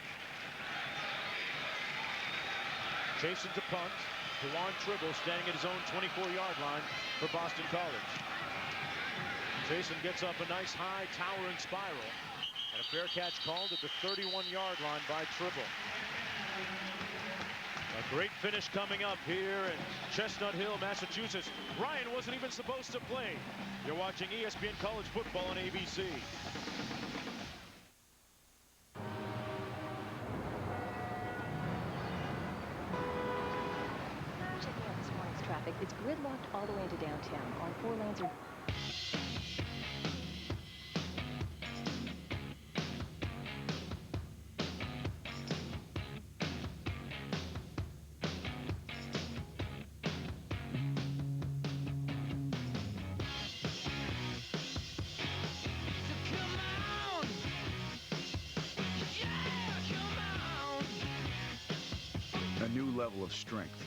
Chasing to punt. Dewan Tribble standing at his own 24-yard line for Boston College. Jason gets up a nice high towering spiral. And a fair catch called at the 31-yard line by Tribble. A great finish coming up here in Chestnut Hill, Massachusetts. Ryan wasn't even supposed to play. You're watching ESPN College Football on ABC. Checking out this morning's traffic. It's gridlocked all the way into downtown. All 4 lanes are... A new level of strength,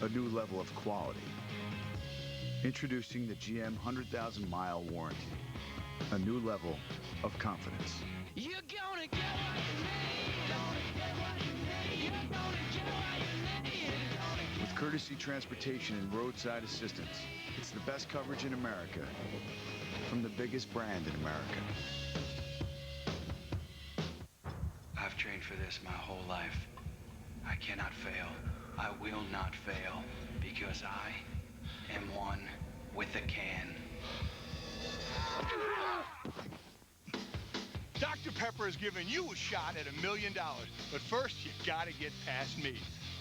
a new level of quality. Introducing the GM 100,000-mile warranty, a new level of confidence. You're gonna get what you need. With courtesy transportation and roadside assistance, it's the best coverage in America from the biggest brand in America. I've trained for this my whole life. I cannot fail. I will not fail because I am one with a can. Dr. Pepper is giving you a shot at $1 million. But first, you gotta get past me.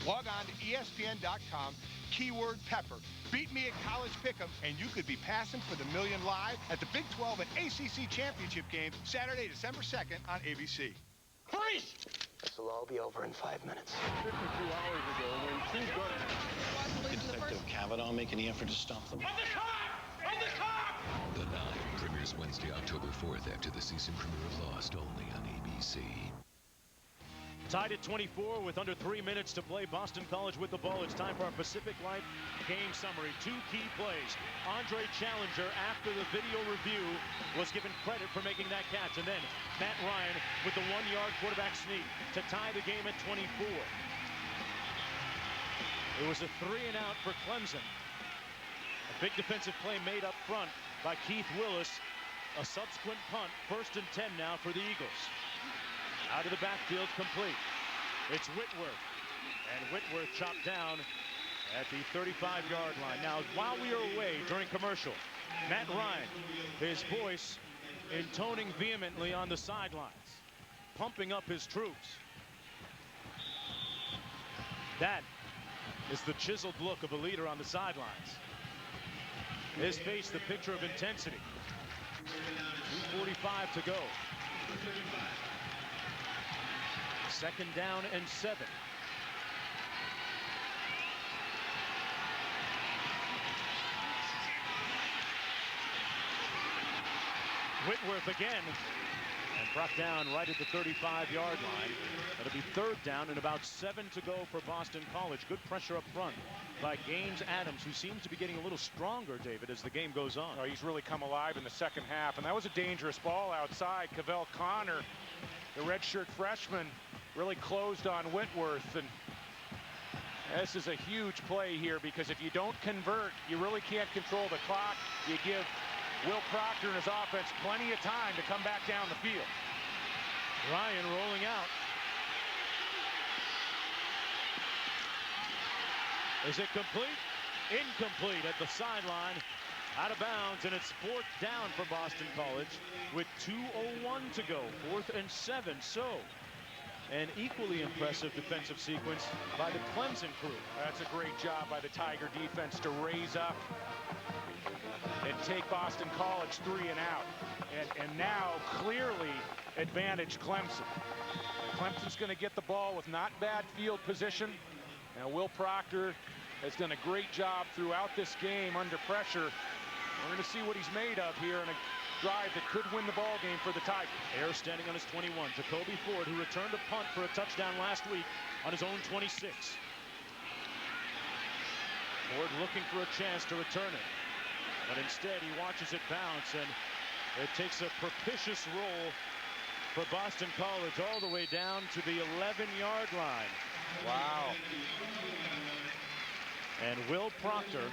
Log on to ESPN.com, keyword Pepper. Beat me at college pick'em, and you could be passing for the $1 million live at the Big 12 and ACC championship games Saturday, December 2nd on ABC. Freeze! This will all be over in 5 minutes. 52 hours ago, when two guns... Did Detective Kavanaugh make any effort to stop them? On the car! On the car! The Nine premieres Wednesday, October 4th after the season premiere of Lost, only on ABC. Tied at 24 with under 3 minutes to play. Boston College with the ball. It's time for our Pacific Life game summary. Two key plays. Andre Challenger, after the video review, was given credit for making that catch. And then Matt Ryan with the 1-yard quarterback sneak to tie the game at 24. It was a 3-and-out for Clemson. A big defensive play made up front by Keith Willis. A subsequent punt. 1st and 10 now for the Eagles. Out of the backfield, complete. It's Whitworth. And Whitworth chopped down at the 35-yard line. Now, while we are away during commercial, Matt Ryan, his voice intoning vehemently on the sidelines, pumping up his troops. That is the chiseled look of a leader on the sidelines. His face, the picture of intensity. 2:45 to go. 2nd down and 7. Whitworth again, and brought down right at the 35-yard line. It'll be 3rd down and about 7 to go for Boston College. Good pressure up front by Gaines Adams, who seems to be getting a little stronger, David, as the game goes on. Oh, he's really come alive in the second half, and that was a dangerous ball outside. Cavell Connor, the redshirt freshman, really closed on Whitworth, and this is a huge play here because if you don't convert, you really can't control the clock. You give Will Proctor and his offense plenty of time to come back down the field. Ryan rolling out. Is it complete? Incomplete at the sideline. Out of bounds, and it's 4th down for Boston College with 2:01 to go. 4th and 7. So, an equally impressive defensive sequence by the Clemson crew. That's a great job by the Tiger defense to raise up and take Boston College 3 and out. And now clearly advantage Clemson. Clemson's going to get the ball with not bad field position. Now Will Proctor has done a great job throughout this game under pressure. We're going to see what he's made of here in a drive that could win the ball game for the Tigers. Air standing on his 21. Jacoby Ford, who returned a punt for a touchdown last week on his own 26. Ford looking for a chance to return it. But instead, he watches it bounce, and it takes a propitious roll for Boston College all the way down to the 11-yard line. Wow. And Will Proctor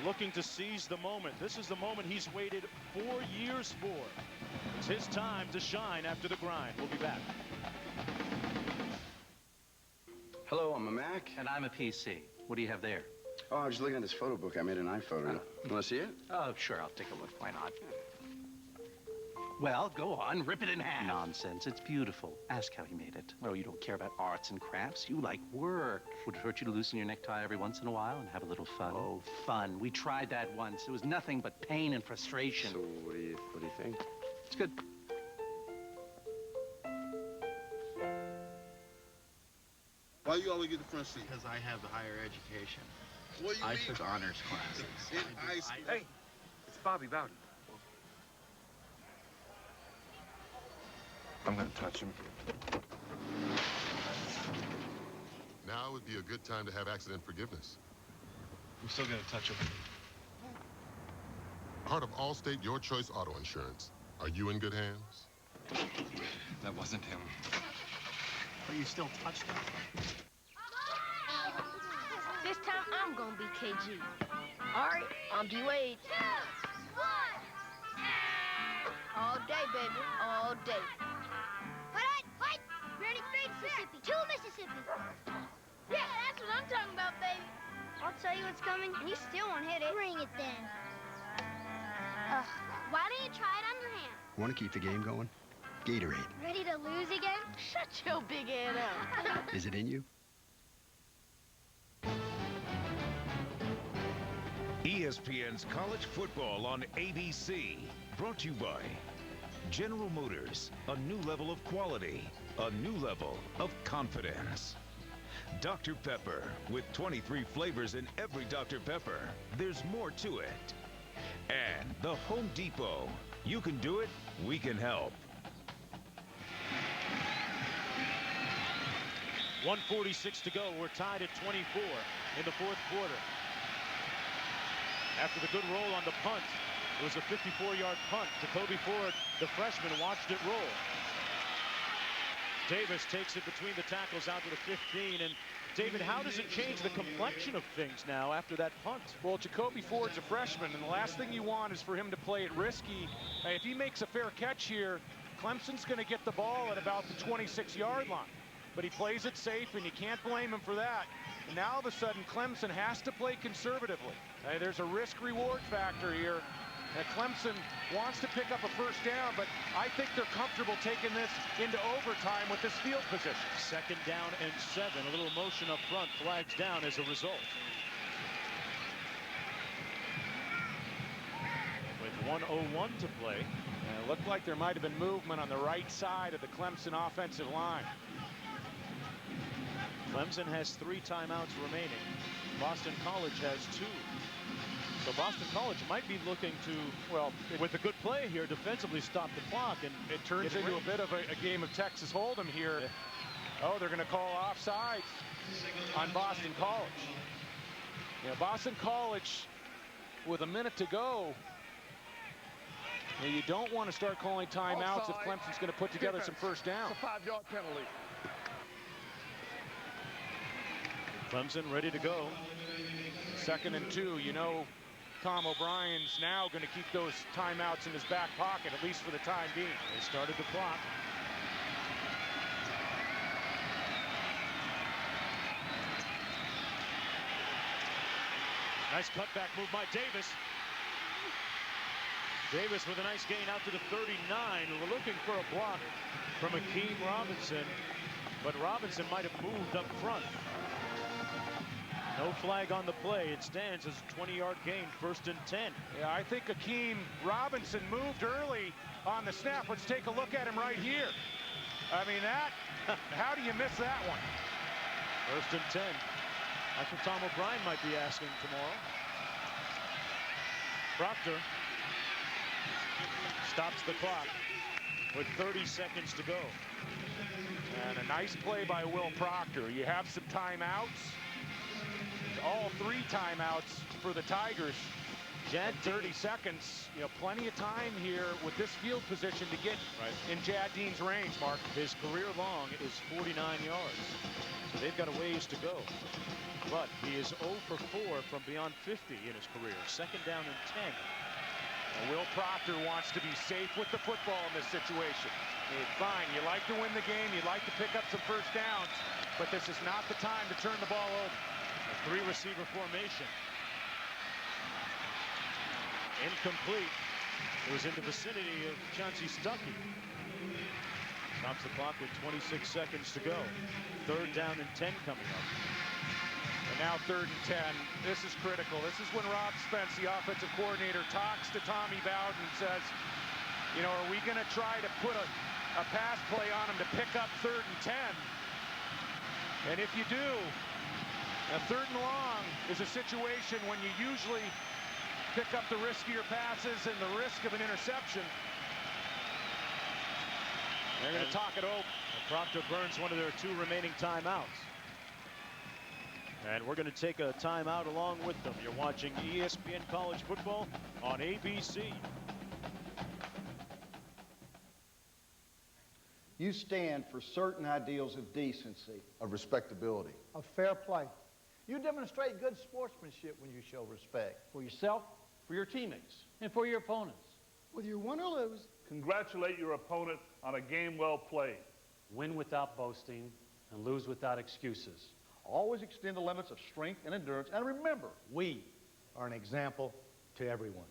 looking to seize the moment. This is the moment he's waited 4 years for. It's his time to shine after the grind. We'll be back. Hello, I'm a Mac. And I'm a PC. What do you have there? Oh, I was looking at this photo book. I made an iPhoto. You want to see it? Oh, sure, I'll take a look. Why not? Well, go on, rip it in half. Nonsense, it's beautiful. Ask how he made it. Oh, you don't care about arts and crafts. You like work. Would it hurt you to loosen your necktie every once in a while and have a little fun? Oh, fun. We tried that once. It was nothing but pain and frustration. So what do you think? It's good. Why you always get the front seat? Because I have the higher education. What do you I mean? took honors classes. In high school. Hey, it's Bobby Bowden. I'm gonna touch him. Now would be a good time to have accident forgiveness. I'm still gonna touch him. Part of Allstate Your Choice Auto Insurance. Are you in good hands? That wasn't him. But you still touched him. This time I'm gonna be KG. All right, I'm D-Wade. 2, 1. All day, baby, all day. Fight! Granny Big Mississippi. 2 Mississippi. Yeah, that's what I'm talking about, baby. I'll tell you what's coming, and you still won't hit it. Bring it then. Why don't you try it on your hand? Want to keep the game going? Gatorade. Ready to lose again? Shut your big head up. Is it in you? ESPN's College Football on ABC. Brought to you by General Motors. A new level of quality. A new level of confidence. Dr. Pepper. With 23 flavors in every Dr. Pepper, there's more to it. And the Home Depot. You can do it, we can help. 1:46 to go. We're tied at 24 in the fourth quarter. After the good roll on the punt, it was a 54-yard punt. Jacoby Ford, the freshman, watched it roll. Davis takes it between the tackles out to the 15. And David, how does it change the complexion of things now after that punt? Well, Jacoby Ford's a freshman, and the last thing you want is for him to play it risky. If he makes a fair catch here, Clemson's going to get the ball at about the 26-yard line. But he plays it safe, and you can't blame him for that. And now, all of a sudden, Clemson has to play conservatively. There's a risk-reward factor here. Clemson wants to pick up a first down, but I think they're comfortable taking this into overtime with this field position. 2nd down and 7. A little motion up front, flags down as a result. With 1:01 to play. It looked like there might have been movement on the right side of the Clemson offensive line. Clemson has 3 timeouts remaining. Boston College has 2. So Boston College might be looking to, well, with a good play here, defensively stop the clock. And it turns into a bit of a game of Texas Hold'em here. Yeah. Oh, they're going to call offside on Boston College. Boston College, with a minute to go, you don't want to start calling timeouts if Clemson's going to put together some first down. It's a 5-yard penalty. Clemson ready to go. 2nd and 2. Tom O'Brien's now going to keep those timeouts in his back pocket, at least for the time being. They started the clock. Nice cutback move by Davis. Davis with a nice gain out to the 39. We're looking for a block from Akeem Robinson, but Robinson might have moved up front. No flag on the play. It stands as a 20-yard gain, 1st and 10. Yeah, I think Akeem Robinson moved early on the snap. Let's take a look at him right here. I mean, how do you miss that one? 1st and 10. That's what Tom O'Brien might be asking tomorrow. Proctor stops the clock with 30 seconds to go. And a nice play by Will Proctor. You have some timeouts. All 3 timeouts for the Tigers. 30 seconds. Plenty of time here with this field position to get in Jaddean's range, Mark. His career long is 49 yards. So they've got a ways to go. But he is 0 for 4 from beyond 50 in his career. 2nd down and 10. Will Proctor wants to be safe with the football in this situation. Fine, you like to win the game, you like to pick up some first downs, but this is not the time to turn the ball over. A 3-receiver formation. Incomplete. It was in the vicinity of Chauncey Stuckey. Stops the clock with 26 seconds to go. 3rd down and 10 coming up. And now 3rd and 10. This is critical. This is when Rob Spence, the offensive coordinator, talks to Tommy Bowden and says, are we going to try to put a pass play on him to pick up 3rd and 10? And if you do, a 3rd and long is a situation when you usually pick up the riskier passes and the risk of an interception. They're going to talk it over. Proctor burns one of their 2 remaining timeouts. And we're going to take a timeout along with them. You're watching ESPN College Football on ABC. You stand for certain ideals of decency, of respectability, of fair play. You demonstrate good sportsmanship when you show respect for yourself, for your teammates, and for your opponents. Whether you win or lose, congratulate your opponent on a game well played. Win without boasting and lose without excuses. Always extend the limits of strength and endurance, and remember, we are an example to everyone.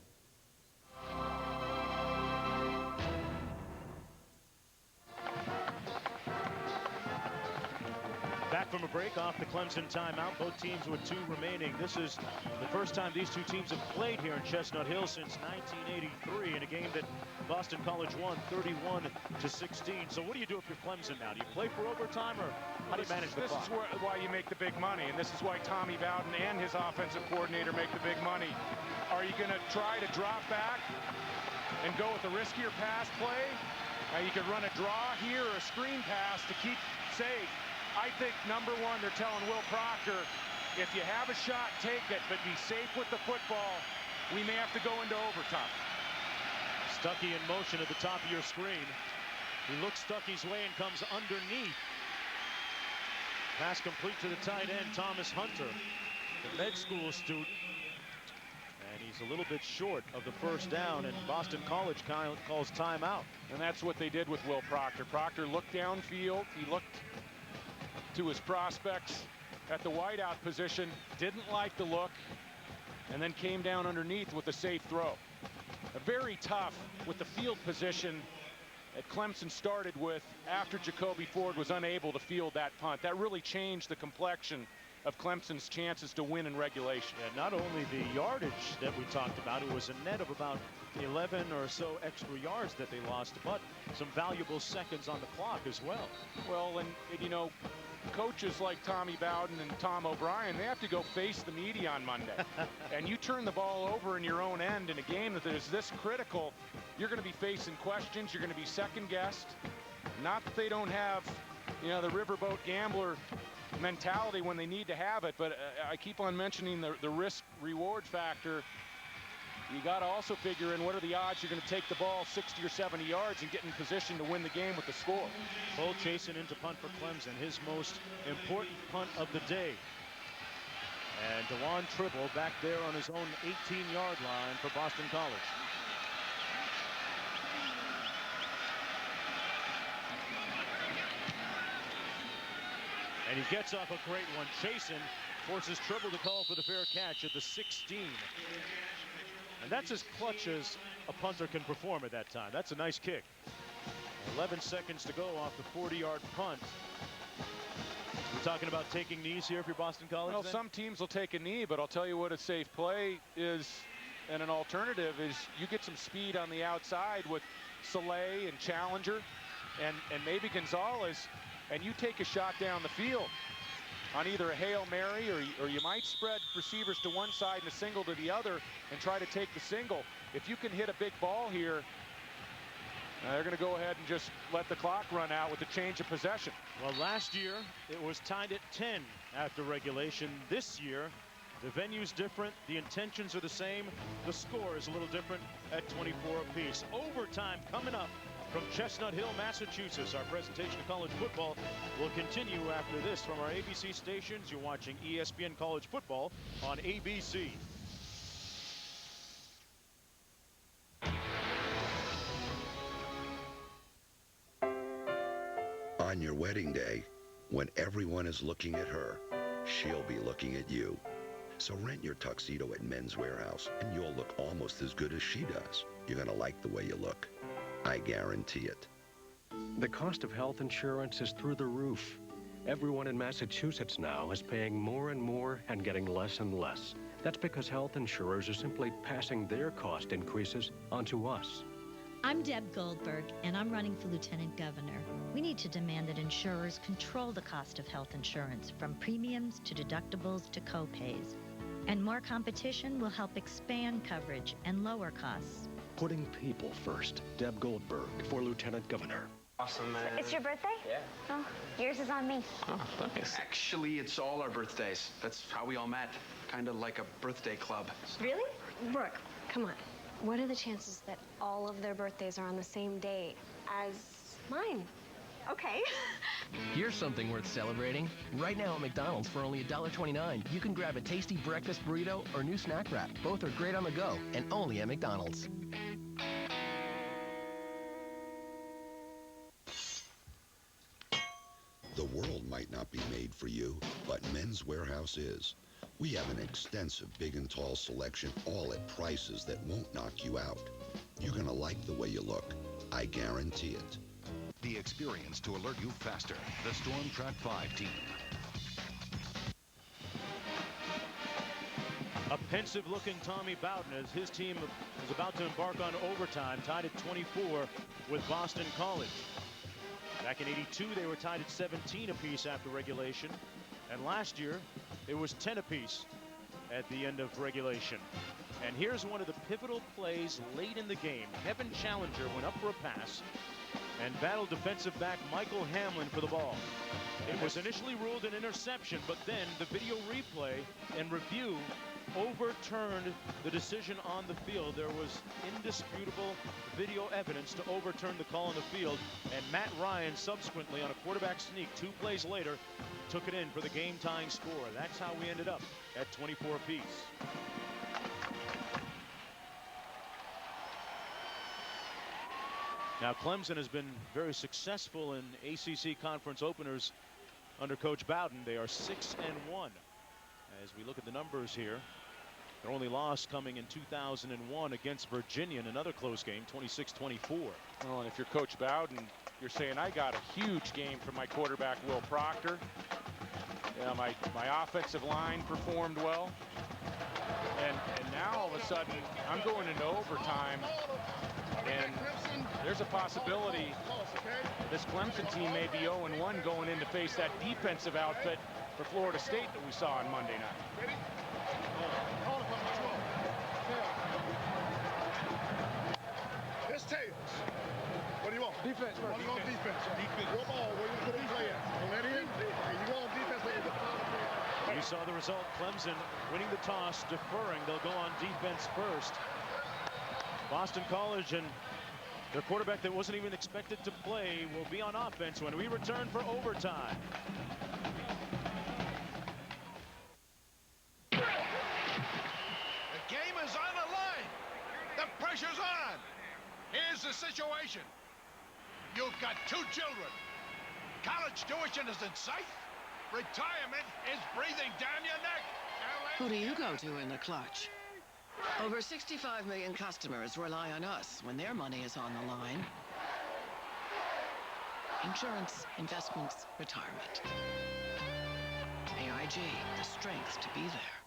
from a break off the Clemson timeout. Both teams with 2 remaining. This is the first time these 2 teams have played here in Chestnut Hill since 1983 in a game that Boston College won 31-16. So what do you do if you're Clemson now? Do you play for overtime, or how do you manage the clock? This is why you make the big money, and this is why Tommy Bowden and his offensive coordinator make the big money. Are you going to try to drop back and go with a riskier pass play? You could run a draw here or a screen pass to keep safe. I think, number one, they're telling Will Proctor, if you have a shot, take it, but be safe with the football. We may have to go into overtime. Stuckey in motion at the top of your screen. He looks Stuckey's way and comes underneath. Pass complete to the tight end, Thomas Hunter, the med school student. And he's a little bit short of the first down, and Boston College calls timeout. And that's what they did with Will Proctor. Proctor looked downfield. He looked to his prospects at the wideout position, didn't like the look, and then came down underneath with a safe throw. Very tough with the field position that Clemson started with after Jacoby Ford was unable to field that punt. That really changed the complexion of Clemson's chances to win in regulation. Yeah, not only the yardage that we talked about, it was a net of about 11 or so extra yards that they lost, but some valuable seconds on the clock as well. Well, and you know, coaches like Tommy Bowden and Tom O'Brien, they have to go face the media on Monday. And you turn the ball over in your own end in a game that is this critical, you're going to be facing questions, you're going to be second-guessed. Not that they don't have, you know, the riverboat gambler mentality when they need to have it, but I keep on mentioning the risk-reward factor. You got to also figure in what are the odds you're going to take the ball 60 or 70 yards and get in position to win the game with the score. Bull chasing into punt for Clemson, his most important punt of the day. And DeLon Tribble back there on his own 18-yard line for Boston College. And he gets off a great one. Chasen forces Tribble to call for the fair catch at the 16. And that's as clutch as a punter can perform at that time. That's a nice kick. 11 seconds to go off the 40-yard punt. We're talking about taking knees here for Boston College? Well, then? some teams will take a knee, but I'll tell you what a safe play is, and an alternative is you get some speed on the outside with Soleil and Challenger and maybe Gonzalez, and you take a shot down the field on either a Hail Mary or you might spread receivers to one side and a single to the other and try to take the single. If you can hit a big ball here, they're going to go ahead and just let the clock run out with the change of possession. Well, last year it was tied at 10 after regulation. This year the venue's different, the intentions are the same, the score is a little different at 24 apiece. Overtime coming up from Chestnut Hill, Massachusetts. Our presentation of college football will continue after this from our ABC stations. You're watching ESPN College Football on ABC. On your wedding day, when everyone is looking at her, she'll be looking at you. So rent your tuxedo at Men's Warehouse, and you'll look almost as good as she does. You're going to like the way you look. I guarantee it. The cost of health insurance is through the roof. Everyone in Massachusetts now is paying more and more and getting less and less. That's because health insurers are simply passing their cost increases onto us. I'm Deb Goldberg, and I'm running for Lieutenant Governor. We need to demand that insurers control the cost of health insurance, from premiums to deductibles to co-pays. And more competition will help expand coverage and lower costs. Putting people first. Deb Goldberg for Lieutenant Governor. Awesome, man. It's your birthday? Yeah. Oh, yours is on me. Oh, nice. Actually, it's all our birthdays. That's how we all met. Kind of like a birthday club. Really? Brooke, come on. What are the chances that all of their birthdays are on the same day as mine? Okay. Here's something worth celebrating. Right now at McDonald's for only $1.29, you can grab a tasty breakfast burrito or new snack wrap. Both are great on the go and only at McDonald's. The world might not be made for you, but Men's Warehouse is. We have an extensive big and tall selection, all at prices that won't knock you out. You're going to like the way you look. I guarantee it. The experience to alert you faster. The Storm Track 5 team. A pensive-looking Tommy Bowden as his team is about to embark on overtime, tied at 24 with Boston College. Back in '82, they were tied at 17 apiece after regulation, and last year it was 10 apiece at the end of regulation. And here's one of the pivotal plays late in the game. Kevin Challenger went up for a pass and battled defensive back Michael Hamlin for the ball. It was initially ruled an interception, but then the video replay and review overturned the decision on the field. There was indisputable video evidence to overturn the call on the field, and Matt Ryan subsequently on a quarterback sneak 2 plays later took it in for the game-tying score. That's how we ended up at 24 apiece. Now Clemson has been very successful in ACC conference openers under Coach Bowden. They are 6-1. As we look at the numbers here, their only loss coming in 2001 against Virginia in another close game, 26-24. Well, and if you're Coach Bowden, you're saying I got a huge game from my quarterback Will Proctor. Yeah, my offensive line performed well, and now all of a sudden I'm going into overtime, and there's a possibility this Clemson team may be 0-1 going in to face that defensive outfit for Florida State that we saw on Monday night. It's Tails. What do you want? Defense. What do you want? Defense. Defense. Your ball. Where you put it play at? On that end. And you go on defense. You saw the result. Clemson winning the toss, deferring. They'll go on defense first. Boston College and their quarterback that wasn't even expected to play will be on offense when we return for overtime. The game is on the line. The pressure's on. Here's the situation. You've got 2 children. College tuition is in sight. Retirement is breathing down your neck. Who do you go to in the clutch? Over 65 million customers rely on us when their money is on the line. Insurance, investments, retirement. AIG, the strength to be there.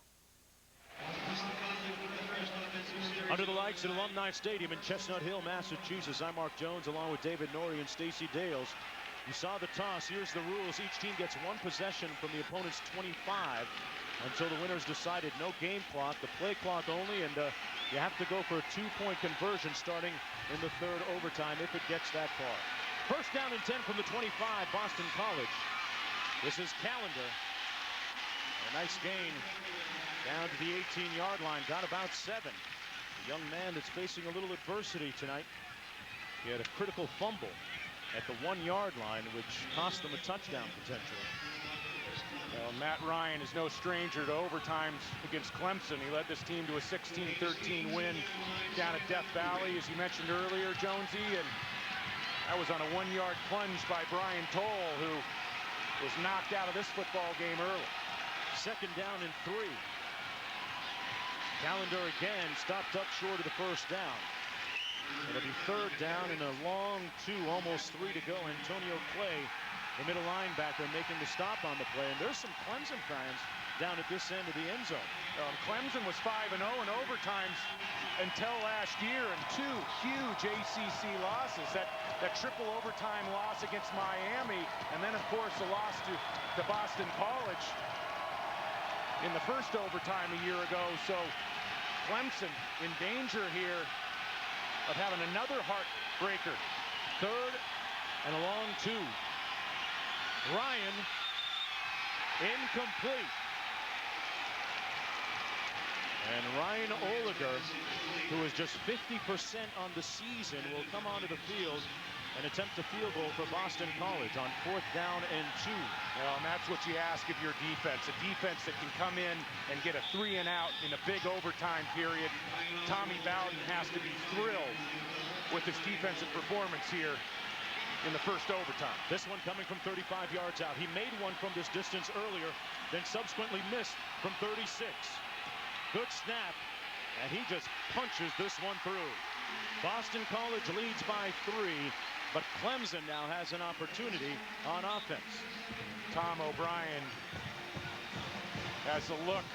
Under the lights at Alumni Stadium in Chestnut Hill, Massachusetts, I'm Mark Jones along with David Norrie and Stacey Dales. You saw the toss. Here's the rules. Each team gets 1 possession from the opponent's 25 until the winner's decided. No game clock, the play clock only, and you have to go for a 2-point conversion starting in the 3rd overtime if it gets that far. First down and 10 from the 25, Boston College. This is Callender. A nice gain down to the 18-yard line, got about 7. A young man that's facing a little adversity tonight. He had a critical fumble at the 1-yard line, which cost them a touchdown potentially. Well, Matt Ryan is no stranger to overtimes against Clemson. He led this team to a 16-13 win down at Death Valley, as you mentioned earlier, Jonesy, and that was on a 1-yard plunge by Brian Toll, who was knocked out of this football game early. Second down and 3. Callender again stopped up short of the first down. It'll be 3rd down and a long 2, almost 3 to go. Antonio Clay, the middle linebacker, making the stop on the play. And there's some Clemson fans down at this end of the end zone. Clemson was 5-0 in overtimes until last year, and 2 huge ACC losses. That triple overtime loss against Miami, and then, of course, a loss to Boston College in the first overtime a year ago. So Clemson in danger here of having another heartbreaker. 3rd and a long 2. Ryan incomplete. And Ryan Oliger, who is just 50% on the season, will come onto the field and attempt a field goal for Boston College on 4th down and 2. Well, and that's what you ask of your defense. A defense that can come in and get a 3 and out in a big overtime period. Tommy Bowden has to be thrilled with his defensive performance here in the first overtime. This one coming from 35 yards out. He made one from this distance earlier, then subsequently missed from 36. Good snap, and he just punches this one through. Boston College leads by 3, but Clemson now has an opportunity on offense. Tom O'Brien has a look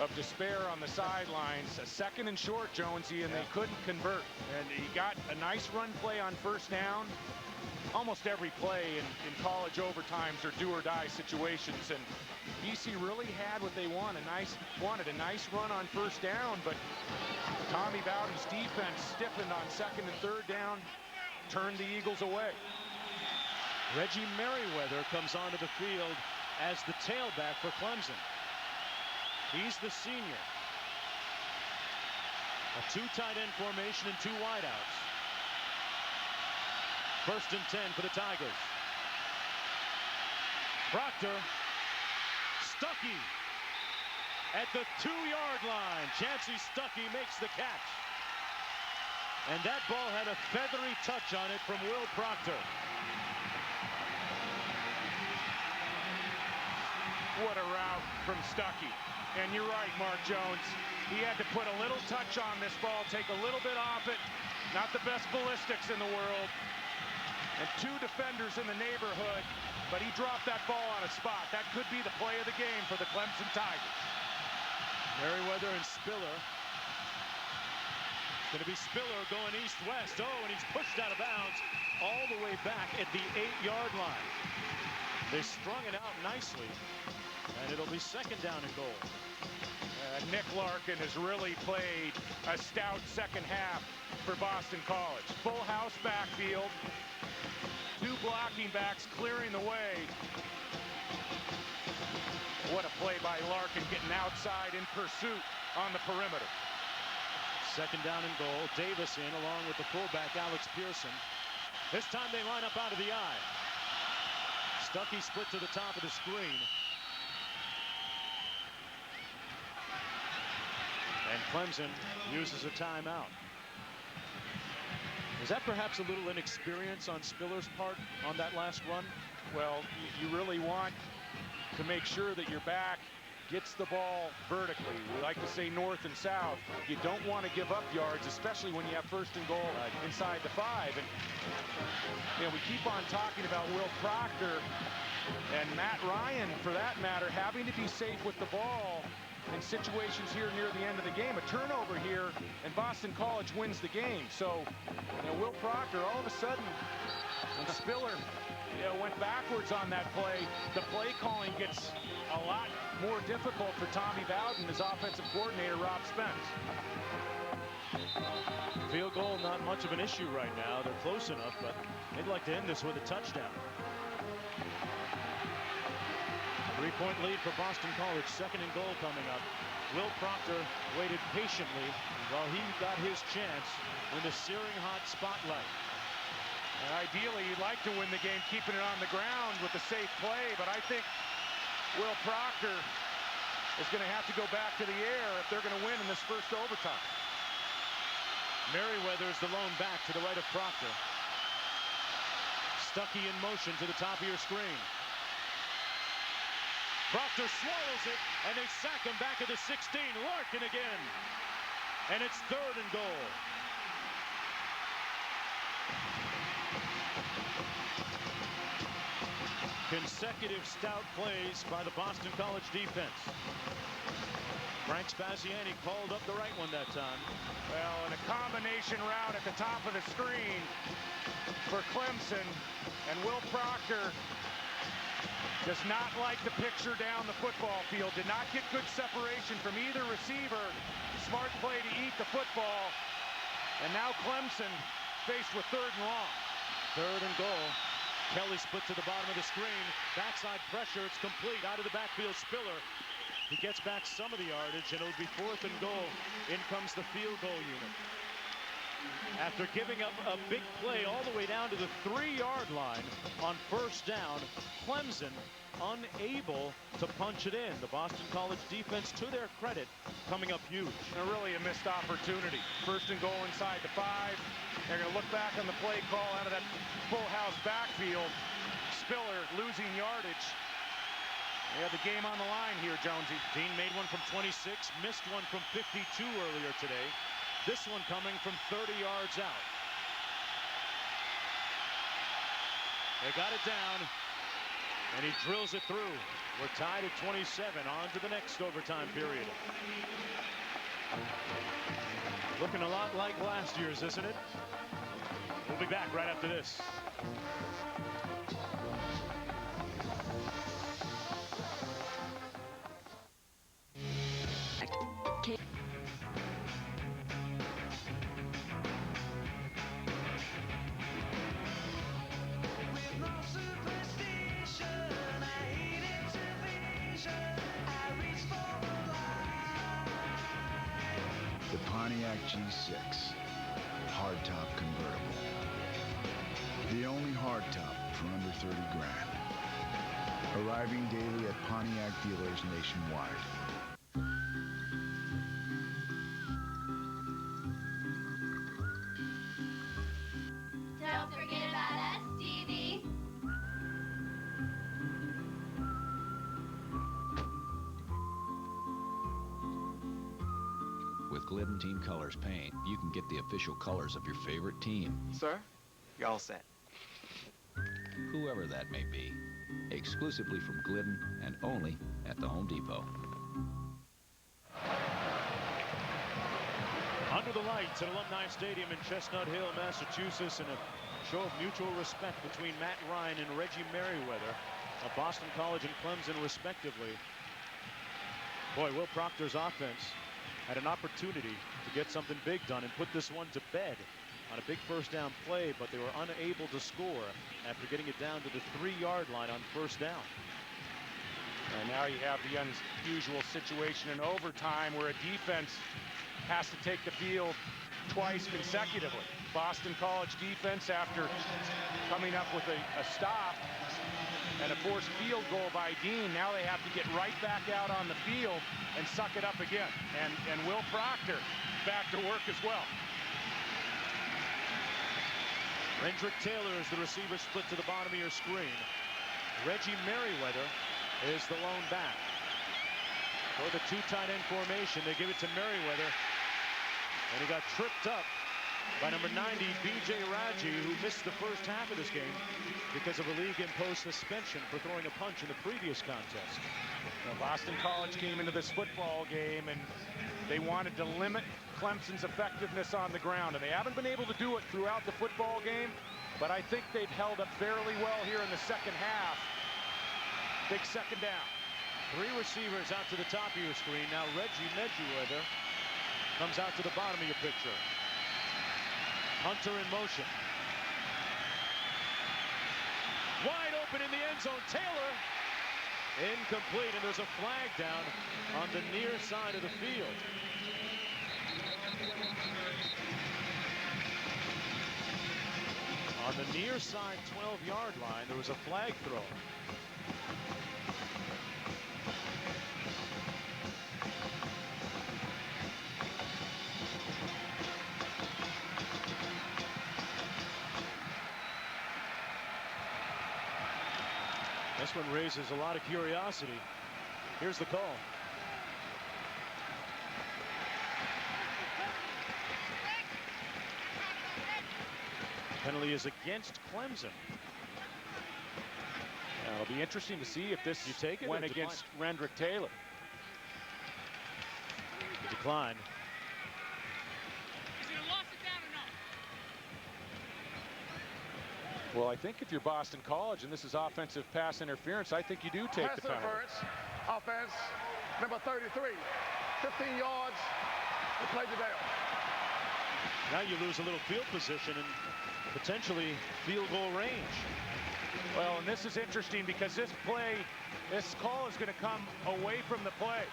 of despair on the sidelines. A second and short, Jonesy, and they couldn't convert. And he got a nice run play on first down. Almost every play in college overtimes are do-or-die situations, and BC really had what they wanted. A nice run on first down, but Tommy Bowden's defense stiffened on second and third down, turned the Eagles away. Reggie Merriweather comes onto the field as the tailback for Clemson. He's the senior. A two tight end formation and two wideouts. First and 10 for the Tigers. Proctor. Stuckey at the 2-yard line. Chancey Stuckey makes the catch. And that ball had a feathery touch on it from Will Proctor. What a route from Stuckey. And you're right, Mark Jones. He had to put a little touch on this ball, take a little bit off it. Not the best ballistics in the world. And two defenders in the neighborhood, but he dropped that ball on a spot. That could be the play of the game for the Clemson Tigers. Merriweather and Spiller. It's going to be Spiller going east-west. Oh, and he's pushed out of bounds all the way back at the 8-yard line. They strung it out nicely, and it'll be second down and goal. Nick Larkin has really played a stout second half for Boston College. Full house backfield. Two blocking backs clearing the way. What a play by Larkin, getting outside in pursuit on the perimeter. Second down and goal. Davis in along with the fullback Alex Pearson. This time they line up out of the eye. Stuckey split to the top of the screen. And Clemson uses a timeout. Is that perhaps a little inexperience on Spiller's part on that last run? Well, you really want to make sure that your back gets the ball vertically. We like to say north and south. You don't want to give up yards, especially when you have first and goal inside the 5. And we keep on talking about Will Proctor and Matt Ryan, for that matter, having to be safe with the ball in situations here near the end of the game. A turnover here, and Boston College wins the game. So, Will Proctor, all of a sudden, when Spiller went backwards on that play, the play calling gets a lot more difficult for Tommy Bowden, his offensive coordinator, Rob Spence. Field goal, not much of an issue right now. They're close enough, but they'd like to end this with a touchdown. 3-point lead for Boston College. Second and goal coming up. Will Proctor waited patiently while he got his chance in the searing hot spotlight. And ideally, you'd like to win the game keeping it on the ground with a safe play, but I think Will Proctor is going to have to go back to the air if they're going to win in this first overtime. Merriweather is the lone back to the right of Proctor. Stuckey in motion to the top of your screen. Proctor swallows it, and they sack him back at the 16. Larkin again. And it's third and goal. Consecutive stout plays by the Boston College defense. Frank Spaziani called up the right one that time. Well, in a combination route at the top of the screen for Clemson, and Will Proctor does not like the picture down the football field. Did not get good separation from either receiver. Smart play to eat the football. And now Clemson faced with third and long. Third and goal. Kelly split to the bottom of the screen. Backside pressure. It's complete. Out of the backfield, Spiller. He gets back some of the yardage, and it'll be fourth and goal. In comes the field goal unit. After giving up a big play all the way down to the 3-yard line on first down, Clemson unable to punch it in. The Boston College defense, to their credit, coming up huge. And really a missed opportunity. First and goal inside the 5. They're going to look back on the play call out of that full house backfield. Spiller losing yardage. They had the game on the line here, Jonesy. Dean made one from 26, missed one from 52 earlier today. This one coming from 30 yards out. They got it down. And he drills it through. We're tied at 27. On to the next overtime period. Looking a lot like last year's, isn't it? We'll be back right after this. The Pontiac G6, hardtop convertible. The only hardtop for under 30 grand. Arriving daily at Pontiac dealers nationwide. Don't forget about us, Stevie. With Glidden Team Colors paint, you can get the official colors of your favorite team. Sir, you're all set. Whoever that may be. Exclusively from Glidden and only at the Home Depot. Under the lights at Alumni Stadium in Chestnut Hill, Massachusetts, and a show of mutual respect between Matt Ryan and Reggie Merriweather of Boston College and Clemson, respectively. Boy, Will Proctor's offense had an opportunity to get something big done and put this one to bed on a big first down play, but they were unable to score after getting it down to the 3-yard line on first down. And now you have the unusual situation in overtime where a defense has to take the field twice consecutively. Boston College defense, after coming up with a stop and a forced field goal by Dean, now they have to get right back out on the field and suck it up again. And Will Proctor back to work as well. Rendrick Taylor is the receiver split to the bottom of your screen. Reggie Merriweather is the lone back. For the 2 tight end formation, they give it to Merriweather. And he got tripped up by number 90, B.J. Raji, who missed the first half of this game because of a league-imposed suspension for throwing a punch in the previous contest. Now, Boston College came into this football game and they wanted to limit Clemson's effectiveness on the ground, and they haven't been able to do it throughout the football game, but I think they've held up fairly well here in the second half. Big second down. 3 receivers out to the top of your screen. Now Reggie Merriweather comes out to the bottom of your picture. Hunter in motion. Wide open in the end zone. Taylor incomplete, and there's a flag down on the near side of the field. On the near side 12-yard line, there was a flag throw. This one raises a lot of curiosity. Here's the call. Penalty is against Clemson. Now, it'll be interesting to see if this went against Rendrick Taylor. The decline. Well, I think if you're Boston College and this is offensive pass interference, I think you do take the penalty. Offense, number 33, 15 yards, the play to down. Now you lose a little field position and potentially field goal range. Well, and this is interesting because this call is going to come away from the play.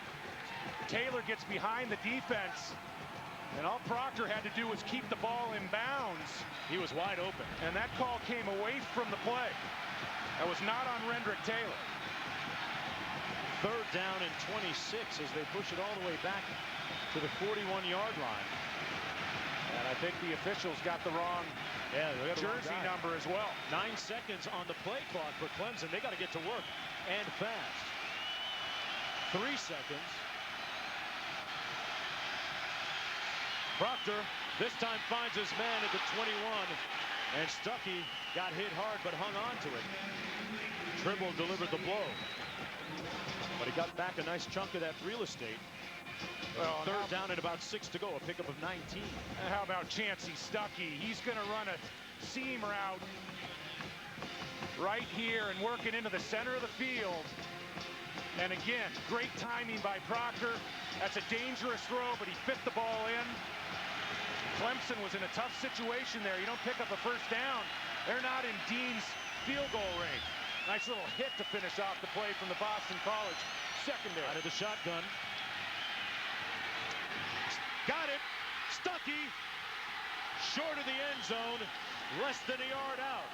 Taylor gets behind the defense, and all Proctor had to do was keep the ball in bounds. He was wide open. And that call came away from the play. That was not on Rendrick Taylor. 3rd down and 26 as they push it all the way back to the 41-yard line. And I think the officials got the wrong jersey number as well. 9 seconds on the play clock for Clemson. They got to get to work and fast. 3 seconds. Proctor this time finds his man at the 21, and Stuckey got hit hard but hung on to it. Tribble delivered the blow. But he got back a nice chunk of that real estate. Well, third down and about 6 to go, a pickup of 19. And how about Chancey Stuckey? He's going to run a seam route right here and work it into the center of the field. And again, great timing by Proctor. That's a dangerous throw, but he fit the ball in. Clemson was in a tough situation there. You don't pick up a first down. They're not in Dean's field goal range. Nice little hit to finish off the play from the Boston College secondary. Out of the shotgun. Got it. Stuckey. Short of the end zone. Less than a yard out.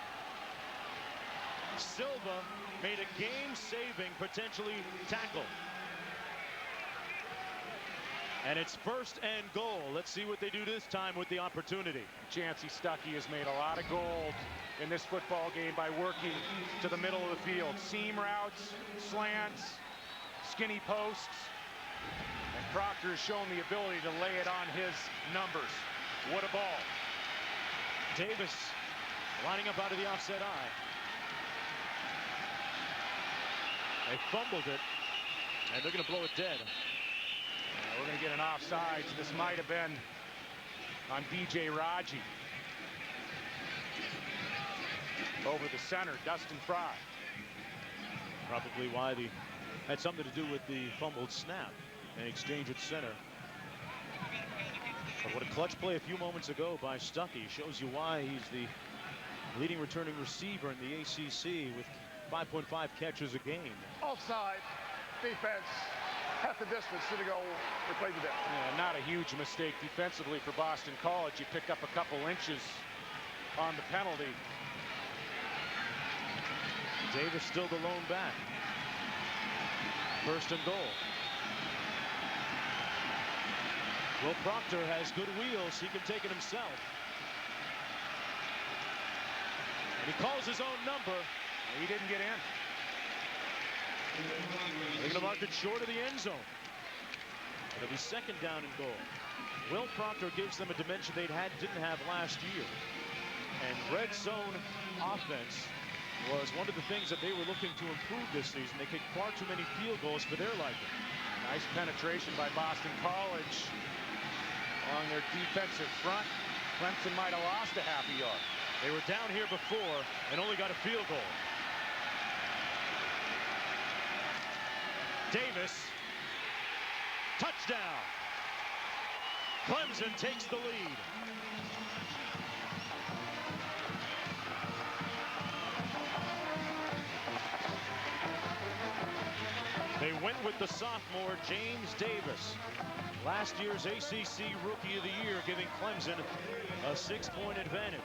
Silva made a game-saving, potentially, tackle. And it's first and goal. Let's see what they do this time with the opportunity. Chancey Stuckey has made a lot of gold in this football game by working to the middle of the field. Seam routes, slants, skinny posts. And Proctor has shown the ability to lay it on his numbers. What a ball. Davis lining up out of the offset eye. They fumbled it, and they're going to blow it dead. We're going to get an offsides. This might have been on B.J. Raji. Over the center, Dustin Fry. Probably why they had something to do with the fumbled snap and exchange at center. But what a clutch play a few moments ago by Stuckey. Shows you why he's the leading returning receiver in the ACC with 5.5 catches a game. Offside. Defense. Half the distance to the goal. They played to death. Yeah, not a huge mistake defensively for Boston College. You pick up a couple inches on the penalty. Davis still the lone back. First and goal. Will Proctor has good wheels. He can take it himself. And he calls his own number. He didn't get in. They're going to mark it short of the end zone. It'll be second down and goal. Will Proctor gives them a dimension they didn't have last year. And red zone offense was one of the things that they were looking to improve this season. They kicked far too many field goals for their liking. Nice penetration by Boston College along their defensive front. Clemson might have lost a half a yard. They were down here before and only got a field goal. Davis, touchdown. Clemson takes the lead. They went with the sophomore James Davis. Last year's ACC Rookie of the Year, giving Clemson a 6-point advantage.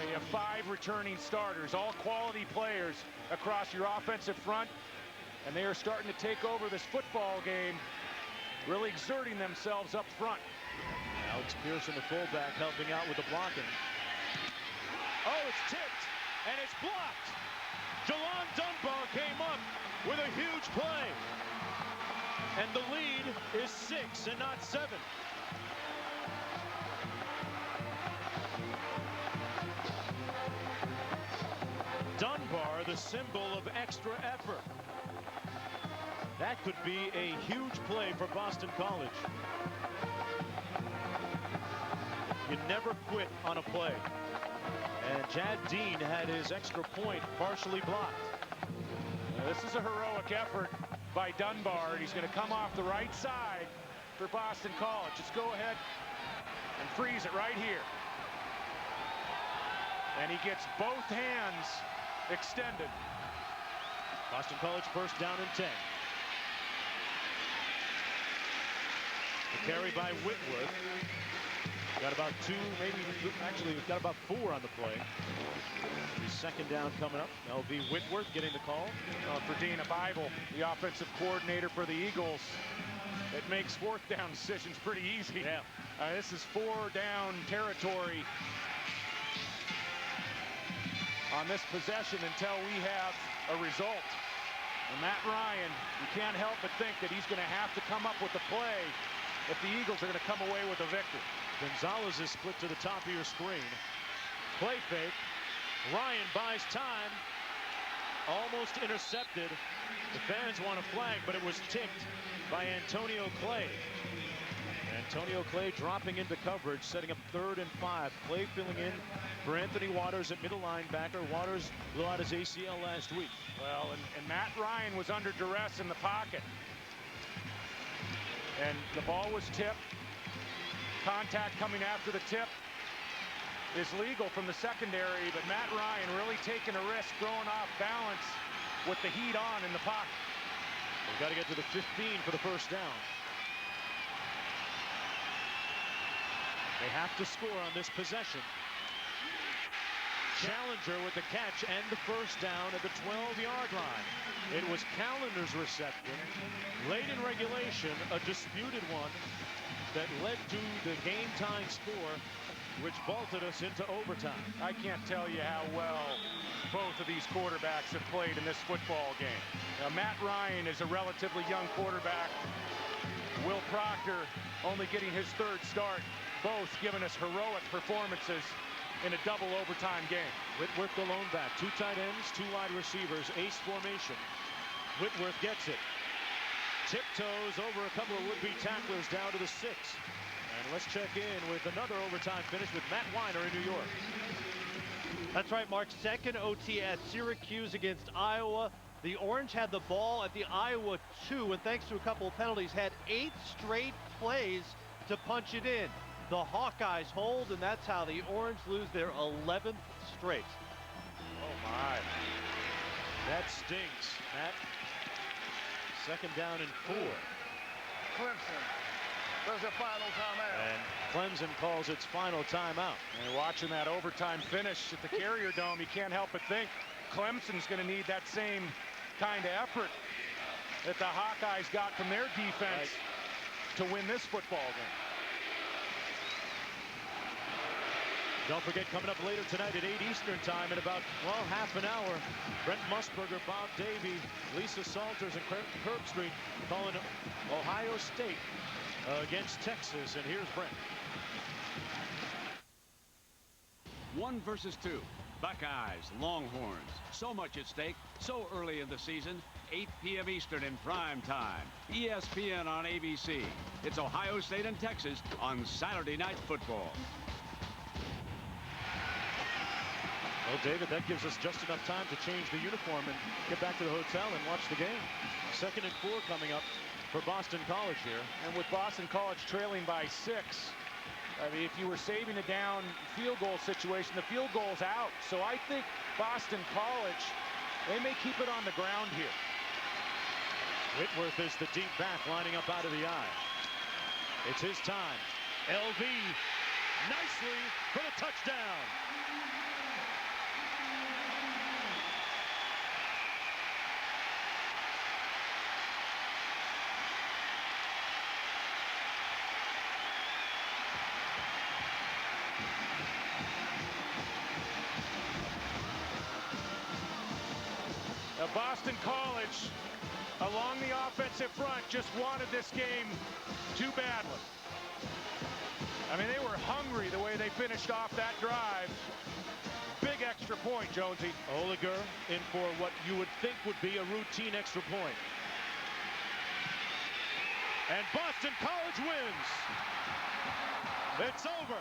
You have 5 returning starters, all quality players across your offensive front. And they are starting to take over this football game, really exerting themselves up front. Alex Pearson, the fullback, helping out with the blocking. Oh, it's tipped, and it's blocked. Jalon Dunbar came up with a huge play. And the lead is 6 and not 7. Dunbar, the symbol of extra effort. That could be a huge play for Boston College. You never quit on a play. And Chad Dean had his extra point partially blocked. This is a heroic effort by Dunbar, and he's going to come off the right side for Boston College. Just go ahead and freeze it right here. And he gets both hands extended. Boston College first down and 10. The carry by Whitworth. Got about 2, maybe, actually, we've got about 4 on the play. The second down coming up. LV Whitworth getting the call. For Dina Bible, the offensive coordinator for the Eagles, it makes 4th down decisions pretty easy. Yeah. This is 4-down territory on this possession until we have a result. And Matt Ryan, you can't help but think that he's going to have to come up with a play if the Eagles are going to come away with a victory. Gonzalez is split to the top of your screen. Play fake. Ryan buys time. almost intercepted. The fans want a flag, but it was tipped by Antonio Clay. Antonio Clay dropping into coverage, setting up 3rd and 5. Clay filling in for Anthony Waters at middle linebacker. Waters blew out his ACL last week. Well, and Matt Ryan was under duress in the pocket. And the ball was tipped. Contact coming after the tip is legal from the secondary, but Matt Ryan really taking a risk, throwing off balance with the heat on in the pocket. They've got to get to the 15 for the first down. They have to score on this possession. Challenger with the catch and the first down at the 12-yard line. It was Callender's reception late in regulation, a disputed one that led to the game-time score, which vaulted us into overtime. I can't tell you how well both of these quarterbacks have played in this football game. Now, Matt Ryan is a relatively young quarterback. Will Proctor only getting his 3rd start, both giving us heroic performances in a double overtime game. Whitworth the lone back, 2 tight ends, 2 wide receivers, ace formation. Whitworth gets it. Tiptoes over a couple of would-be tacklers down to the 6. And let's check in with another overtime finish with Matt Weiner in New York. That's right, Mark. 2nd OT at Syracuse against Iowa. The Orange had the ball at the Iowa 2, and thanks to a couple of penalties, had 8 straight plays to punch it in. The Hawkeyes hold, and that's how the Orange lose their 11th straight. Oh, my. That stinks, Matt. 2nd down and 4. Clemson does their final timeout. And Clemson calls its final timeout. And watching that overtime finish at the Carrier Dome, you can't help but think Clemson's going to need that same kind of effort that the Hawkeyes got from their defense to win this football game. Don't forget, coming up later tonight at 8 Eastern time in about, well, half an hour, Brent Musburger, Bob Davey, Lisa Salters, and Kirk Street calling Ohio State against Texas. And here's Brent. 1 versus 2. Buckeyes, Longhorns. So much at stake, so early in the season. 8 p.m. Eastern in prime time. ESPN on ABC. It's Ohio State and Texas on Saturday Night Football. Well, David, that gives us just enough time to change the uniform and get back to the hotel and watch the game. 2nd and 4 coming up for Boston College here. And with Boston College trailing by 6, I mean, if you were saving a down field goal situation, the field goal's out. So I think Boston College, they may keep it on the ground here. Whitworth is the deep back lining up out of the eye. It's his time. LV nicely for the touchdown. Now Boston College, along the offensive front, just wanted this game too badly. I mean, they were hungry the way they finished off that drive. Big extra point, Jonesy. Oliger in for what you would think would be a routine extra point. And Boston College wins. It's over.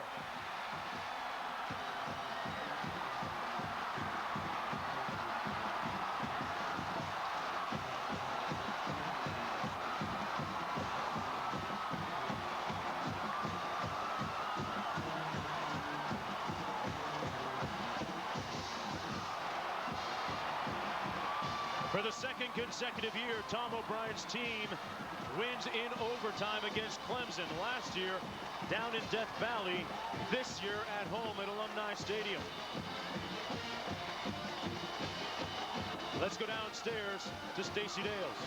For the 2nd consecutive year, Tom O'Brien's team wins in overtime against Clemson. Last year, down in Death Valley. This year, at home at Alumni Stadium. Let's go downstairs to Stacey Dales.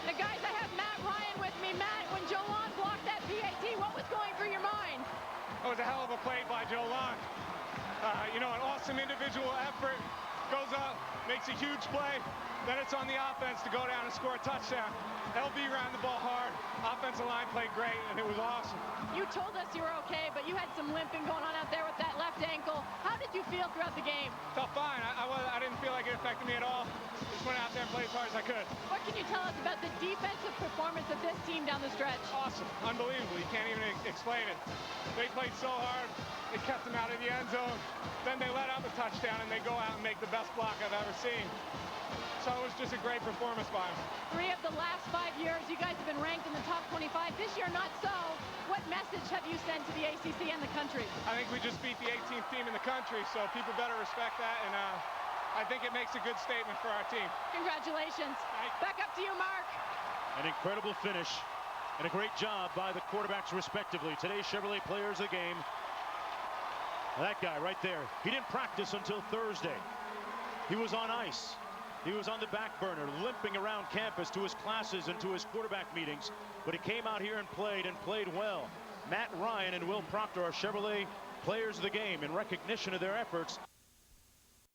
Now, guys, I have Matt Ryan with me. Matt, when Jolon blocked that PAT, what was going through your mind? It was a hell of a play by Jolon. You know, an awesome individual effort. Goes up, makes a huge play. Then it's on the offense to go down and score a touchdown. LB ran the ball hard. Offensive line played great, and it was awesome. You told us you were okay, but you had some limping going on out there with that left ankle. How did you feel throughout the game? Felt fine. I didn't feel like it affected me at all. Just went out there and played as hard as I could. What can you tell us about the defensive performance of this team down the stretch? Awesome. Unbelievable. You can't even explain it. They played so hard. They kept them out of the end zone. Then they let up a touchdown, and they go out and make the best block I've ever seen. So it was just a great performance by them. 3 of the last 5 years, you guys have been ranked in the top 25. This year, not so. What message have you sent to the ACC and the country? I think we just beat the 18th team in the country, so people better respect that, and I think it makes a good statement for our team. Congratulations. Back up to you, Mark. An incredible finish and a great job by the quarterbacks respectively. Today's Chevrolet players of the game. That guy right there, he didn't practice until Thursday. He was on ice. He was on the back burner, limping around campus to his classes and to his quarterback meetings, but he came out here and played well. Matt Ryan and Will Proctor are Chevrolet players of the game in recognition of their efforts.